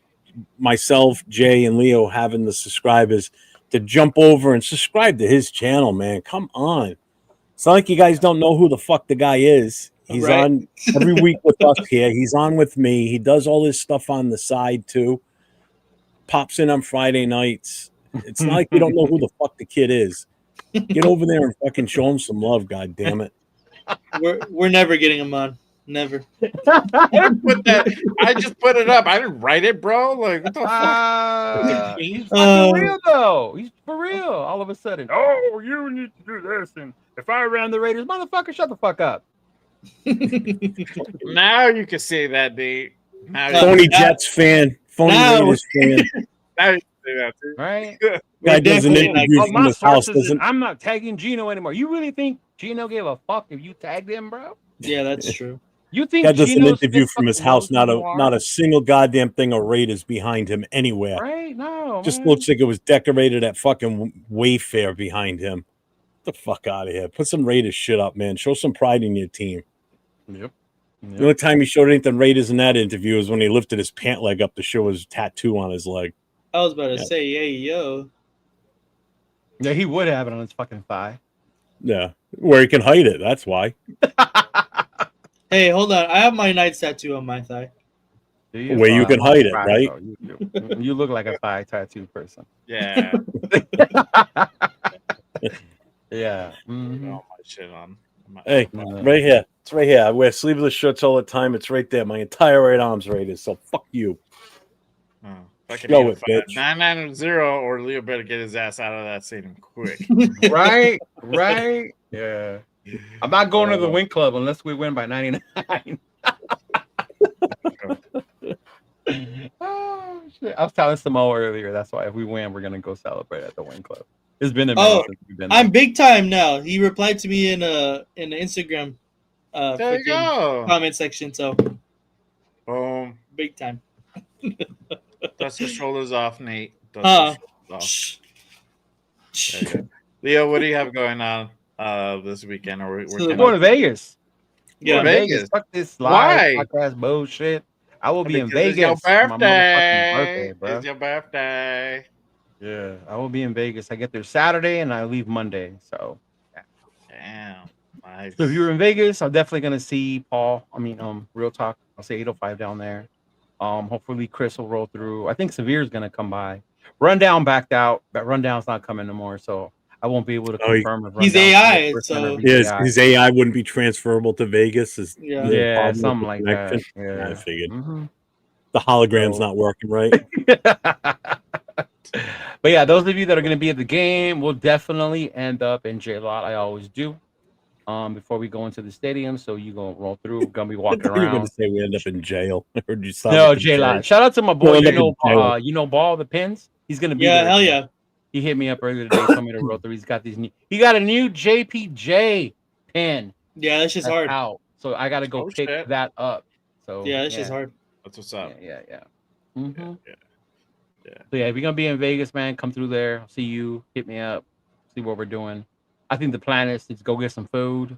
Speaker 4: myself, Jay, and Leo having the subscribers to jump over and subscribe to his channel, man. Come on. It's not like you guys don't know who the fuck the guy is. He's on every week with us here. He's on with me. He does all his stuff on the side, too. Pops in on Friday nights. It's not like you don't know who the fuck the kid is. Get over there and fucking show him some love, god damn it.
Speaker 3: We're never getting him on. Never.
Speaker 1: I didn't put that. I just put it up. I didn't write it, bro. Like, what the fuck?
Speaker 2: He's fucking real, though. He's for real. All of a sudden, oh, you need to do this. And if I ran the Raiders, motherfucker, shut the fuck up.
Speaker 1: Now you can say that, Nate.
Speaker 4: Phony Jets fan. Phony Raiders fan.
Speaker 1: Now you can say that, too.
Speaker 2: Right?
Speaker 4: Guy does an interview from his house.
Speaker 2: I'm not tagging Gino anymore. You really think Gino gave a fuck if you tagged him, bro?
Speaker 3: Yeah, that's true.
Speaker 2: You think
Speaker 4: Guy does an
Speaker 2: Gino
Speaker 4: interview
Speaker 2: Smith
Speaker 4: from his
Speaker 2: fucking
Speaker 4: house,
Speaker 2: knows
Speaker 4: not a single goddamn thing of Raiders behind him anywhere.
Speaker 2: Right? No.
Speaker 4: Just
Speaker 2: man.
Speaker 4: looks like it was decorated at fucking Wayfair behind him. Get the fuck out of here. Put some Raiders shit up, man. Show some pride in your team.
Speaker 2: Yep.
Speaker 4: The only time he showed anything Raiders in that interview was when he lifted his pant leg up to show his tattoo on his leg.
Speaker 3: I was about to say, hey, yo.
Speaker 2: Yeah, he would have it on his fucking thigh.
Speaker 4: Yeah, where you can hide it. That's why.
Speaker 3: Hey, hold on. I have my Knights tattoo on my thigh.
Speaker 2: Do you?
Speaker 4: Where you can
Speaker 2: I'm
Speaker 4: hide it,
Speaker 2: surprised,
Speaker 4: right?
Speaker 2: though. You look like a thigh tattoo person.
Speaker 1: Yeah.
Speaker 2: Yeah.
Speaker 1: Put
Speaker 2: Mhm.
Speaker 1: all my shit on.
Speaker 4: Hey,
Speaker 2: No.
Speaker 4: right here. It's right here. I wear sleeveless shirts all the time. It's right there. My entire right arm's rated. So fuck you.
Speaker 1: Oh, fucking
Speaker 4: Show it, bitch.
Speaker 1: 990 or Leo better get his ass out of that stadium quick.
Speaker 2: Right. Yeah. I'm not going to the win club unless we win by 99. Oh shit! I was telling Samoa earlier. That's why if we win, we're gonna go celebrate at the win club. It's been a minute since we've been there.
Speaker 3: I'm big time now. He replied to me in the Instagram
Speaker 1: There you go.
Speaker 3: comment section. So
Speaker 1: Boom.
Speaker 3: big time.
Speaker 1: Dust your shoulders off, Nate. Dust your shoulders off. There you go. Leo, what do you have going on this weekend? Or
Speaker 2: we're going to Vegas.
Speaker 3: Yeah,
Speaker 2: Vegas. Fuck this live podcast bullshit. I will be in Vegas.
Speaker 1: It's your
Speaker 2: for my motherfucking birthday, bro.
Speaker 1: It's your birthday.
Speaker 2: Yeah, I will be in Vegas. I get there Saturday and I leave Monday. So,
Speaker 1: damn, nice.
Speaker 2: So if you're in Vegas, I'm definitely gonna see Paul. I mean, Real Talk. I'll say 805 down there. Hopefully Chris will roll through. I think Severe's gonna come by. Rundown backed out, but Rundown's not coming no more. So I won't be able to confirm if
Speaker 3: he's AI. So
Speaker 4: his AI wouldn't be transferable to Vegas.
Speaker 2: Yeah, something like that. Yeah,
Speaker 4: I figured the hologram's not working right.
Speaker 2: But yeah, those of you that are going to be at the game will definitely end up in J-Lot. I always do. Before we go into the stadium, so you gonna roll through, gonna be walking around.
Speaker 4: You're gonna say we end up in jail. Or you
Speaker 2: no, J-Lot. Shout out to my boy. You know, Ball the Pins. He's gonna be there.
Speaker 3: Hell yeah.
Speaker 2: He hit me up earlier today. Told me to roll through. He's got these. He got a new JPJ pin.
Speaker 3: Yeah, that's just hard.
Speaker 2: Out. So I gotta go pick that up. So
Speaker 3: yeah, that's just hard.
Speaker 1: That's what's up.
Speaker 2: Yeah. Mm-hmm. So yeah, if you're gonna be in Vegas, man, come through there. I'll see you. Hit me up. See what we're doing. I think the plan is to go get some food,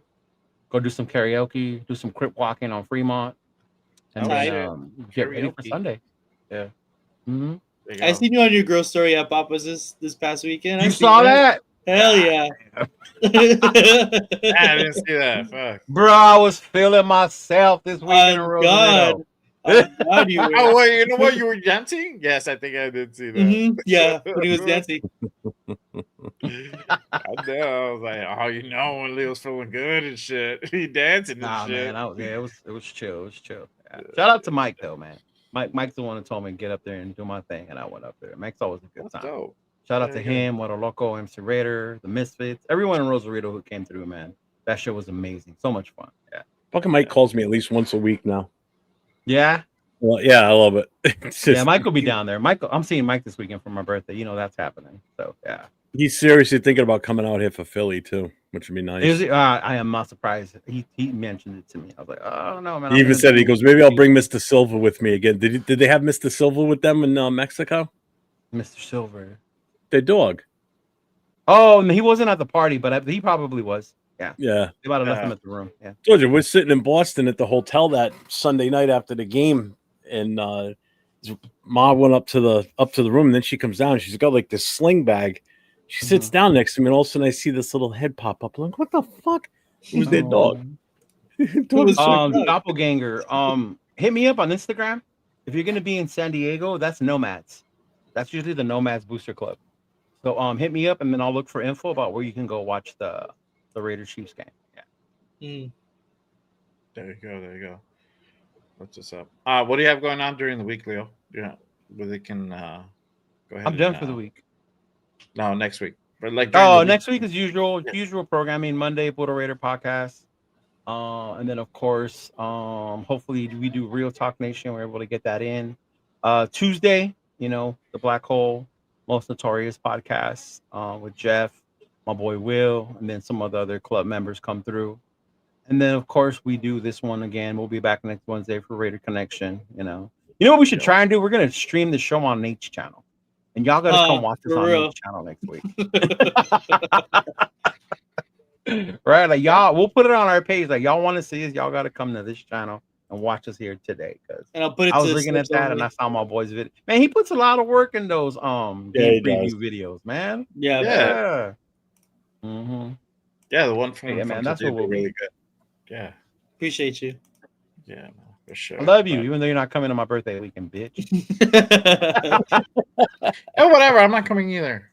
Speaker 2: go do some karaoke, do some crip walking on Fremont, and then get ready for Sunday. Yeah. Mm-hmm.
Speaker 3: I seen you on your girl story at Papa's this past weekend.
Speaker 2: You saw that?
Speaker 3: Hell yeah.
Speaker 1: I didn't see that. Fuck.
Speaker 2: Bro, I was feeling myself this weekend.
Speaker 3: God.
Speaker 1: Oh, wait, you know what? You were dancing? Yes, I think I did see that.
Speaker 3: Mm-hmm. Yeah, when he was dancing.
Speaker 1: I know. I was like, oh, you know, when Leo's feeling good and shit, he dancing and shit.
Speaker 2: Man, it was chill. It was chill. Yeah. Shout out to Mike though, man. Mike's the one that told me to get up there and do my thing, and I went up there. Mike's always a good time.
Speaker 1: Dope.
Speaker 2: Shout out to him, What Loco, MC Raider, the Misfits, everyone in Rosarito who came through, man. That shit was amazing. So much fun. Yeah.
Speaker 4: Fucking Mike calls me at least once a week now.
Speaker 2: Yeah.
Speaker 4: Well, yeah, I love it.
Speaker 2: Yeah, Mike will be down there. I'm seeing Mike this weekend for my birthday. You know that's happening. So yeah.
Speaker 4: He's seriously thinking about coming out here for Philly too, which would be nice.
Speaker 2: I am not surprised. He mentioned it to me. I was like, oh, I don't know, man.
Speaker 4: He even said, he goes, maybe I'll bring Mr. Silver with me again. Did they have Mr. Silver with them in Mexico?
Speaker 2: Mr. Silver,
Speaker 4: their dog.
Speaker 2: Oh, he wasn't at the party, but he probably was. Yeah.
Speaker 4: Yeah.
Speaker 2: They might have left him at the room. Yeah.
Speaker 4: Georgia, we're sitting in Boston at the hotel that Sunday night after the game, and Ma went up to the room, and then she comes down. She's got like this sling bag. She sits down next to me, and all of a sudden I see this little head pop up. I'm like, what the fuck? It was their dog.
Speaker 2: Doppelganger. Hit me up on Instagram. If you're gonna be in San Diego, that's Nomads. That's usually the Nomads Booster Club. So hit me up, and then I'll look for info about where you can go watch the Raiders Chiefs game. Yeah.
Speaker 1: There you go. What's this up? What do you have going on during the week, Leo? Yeah, where they can go ahead.
Speaker 2: I'm done for the week.
Speaker 1: No, next week. But like
Speaker 2: next week is usual programming. Monday, Border Raider podcast. And then of course, hopefully we do Real Talk Nation. We're able to get that in. Tuesday, the Black Hole, Most Notorious podcast with Jeff, my boy Will, and then some of the other club members come through. And then of course we do this one again. We'll be back next Wednesday for Raider Connection. You know what we should try and do? We're gonna stream the show on Nate's channel. And y'all gotta come watch this on Nate's channel next week. Right? Like y'all, we'll put it on our page. Like y'all want to see us, y'all gotta come to this channel and watch us here today.
Speaker 3: And I'll put it.
Speaker 2: I was looking at that and I saw my boy's video. Man, he puts a lot of work in those game preview videos, man.
Speaker 3: Yeah.
Speaker 2: Mm-hmm.
Speaker 1: Yeah, the one from
Speaker 2: Yeah, man,
Speaker 1: from
Speaker 2: that's
Speaker 1: today
Speaker 2: what we'll
Speaker 1: be really
Speaker 2: be.
Speaker 1: good. Yeah,
Speaker 3: Appreciate you.
Speaker 1: yeah, man, for sure.
Speaker 2: I love you,
Speaker 1: But-
Speaker 2: even though you're not coming to my birthday weekend, bitch.
Speaker 1: oh, whatever. I'm not coming either.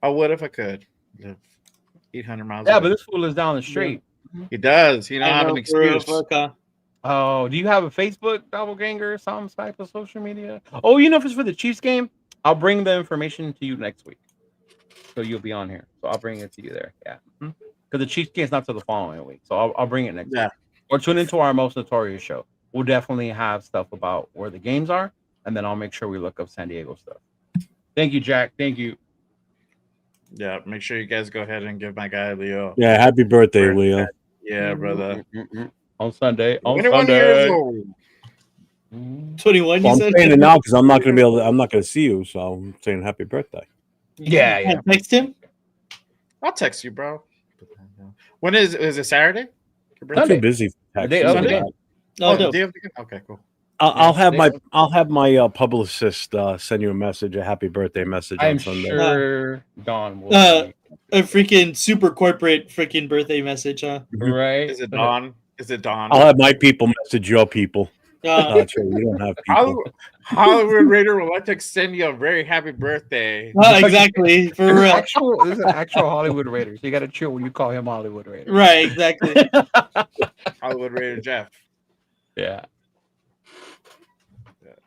Speaker 1: I would if I could. Live 800 miles
Speaker 2: Yeah,
Speaker 1: away.
Speaker 2: but this fool is down the street.
Speaker 1: He does. He don't
Speaker 3: I
Speaker 1: have
Speaker 3: know,
Speaker 1: an
Speaker 3: for real,
Speaker 1: excuse.
Speaker 3: fuck, huh?
Speaker 2: Oh, do you have a Facebook doppelganger or some type of social media? Oh, you know, if it's for the Chiefs game, I'll bring the information to you next week. So you'll be on here. So I'll bring it to you there. Yeah. Because the Chiefs game's not till the following week. So I'll bring it next
Speaker 1: Yeah.
Speaker 2: week. Or tune into our Most Notorious show. We'll definitely have stuff about where the games are. And then I'll make sure we look up San Diego stuff. Thank you, Jack. Thank you.
Speaker 1: Yeah, make sure you guys go ahead and give my guy Leo.
Speaker 4: Yeah, happy birthday, Leo.
Speaker 1: Yeah, brother.
Speaker 2: On Sunday. On
Speaker 1: 21
Speaker 2: Sunday.
Speaker 1: years old.
Speaker 3: 21,
Speaker 4: Well,
Speaker 3: you
Speaker 4: I'm
Speaker 3: said?
Speaker 4: saying it now because I'm not going to be able. I'm not going to see you, so I'm saying happy birthday.
Speaker 2: Yeah, yeah.
Speaker 3: Text him?
Speaker 1: I'll text you, bro. When is it Saturday? Your
Speaker 4: I'm
Speaker 1: birthday?
Speaker 4: too busy. For
Speaker 2: The day
Speaker 4: texting.
Speaker 2: of the game.
Speaker 3: Oh,
Speaker 1: the
Speaker 3: dope.
Speaker 1: day of the game? Okay, cool.
Speaker 4: I'll have
Speaker 1: Yeah.
Speaker 4: my publicist send you a message, a happy birthday message
Speaker 2: I'm
Speaker 4: on Sunday.
Speaker 2: sure Don will
Speaker 3: A
Speaker 2: be.
Speaker 3: freaking super corporate freaking birthday message, huh?
Speaker 2: Right?
Speaker 1: Is it Dawn? Is it Dawn?
Speaker 4: I'll have my people message your people. Not sure you don't have people.
Speaker 1: Hollywood Raider would like to extend you a very happy birthday.
Speaker 3: Exactly. For real.
Speaker 2: This is an actual Hollywood Raider. So you got to chill when you call him Hollywood Raider.
Speaker 3: Right, exactly.
Speaker 1: Hollywood Raider Jeff.
Speaker 2: Yeah.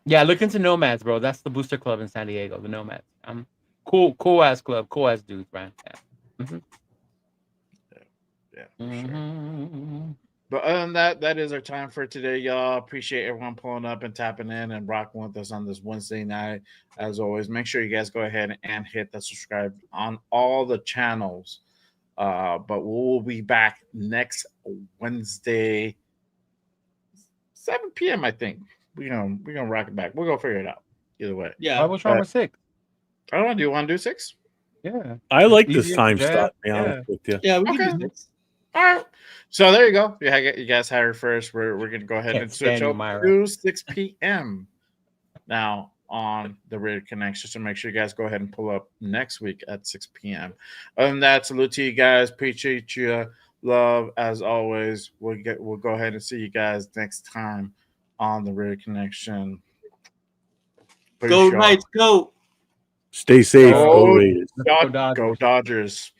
Speaker 2: Yeah, look into Nomads, bro. That's the booster club in San Diego, the Nomads. Cool ass club, cool ass dudes, man. Yeah.
Speaker 1: Yeah, for sure. But other than that, that is our time for today, y'all. Appreciate everyone pulling up and tapping in and rocking with us on this Wednesday night. As always, make sure you guys go ahead and hit the subscribe on all the channels. But we'll be back next Wednesday, 7 p.m. I think. We're gonna rock it back. We're gonna figure it out. Either way.
Speaker 3: Yeah.
Speaker 2: What's wrong with 6?
Speaker 1: I don't know. Do you want to do 6?
Speaker 2: Yeah.
Speaker 4: I like
Speaker 2: It's
Speaker 4: this
Speaker 2: easier
Speaker 4: time
Speaker 2: for Jeff.
Speaker 4: slot, to be honest with you.
Speaker 3: Yeah, we
Speaker 1: Okay.
Speaker 3: can do this.
Speaker 1: All right. So there you go. You guys hired first. We're gonna go ahead
Speaker 2: Can't
Speaker 1: and switch
Speaker 2: stand you,
Speaker 1: up
Speaker 2: Myra.
Speaker 1: to 6 p.m. now on the Raider Connection. So make sure you guys go ahead and pull up next week at 6 p.m. Other than that, salute to you guys. Appreciate you. Love as always. We'll go ahead and see you guys next time on the Raider Connection. Peace,
Speaker 3: Go
Speaker 1: y'all.
Speaker 3: Knights, go.
Speaker 4: Stay safe.
Speaker 1: Go
Speaker 4: Go Raiders.
Speaker 1: Go Dodgers.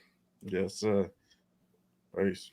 Speaker 1: Yes, sir. Peace.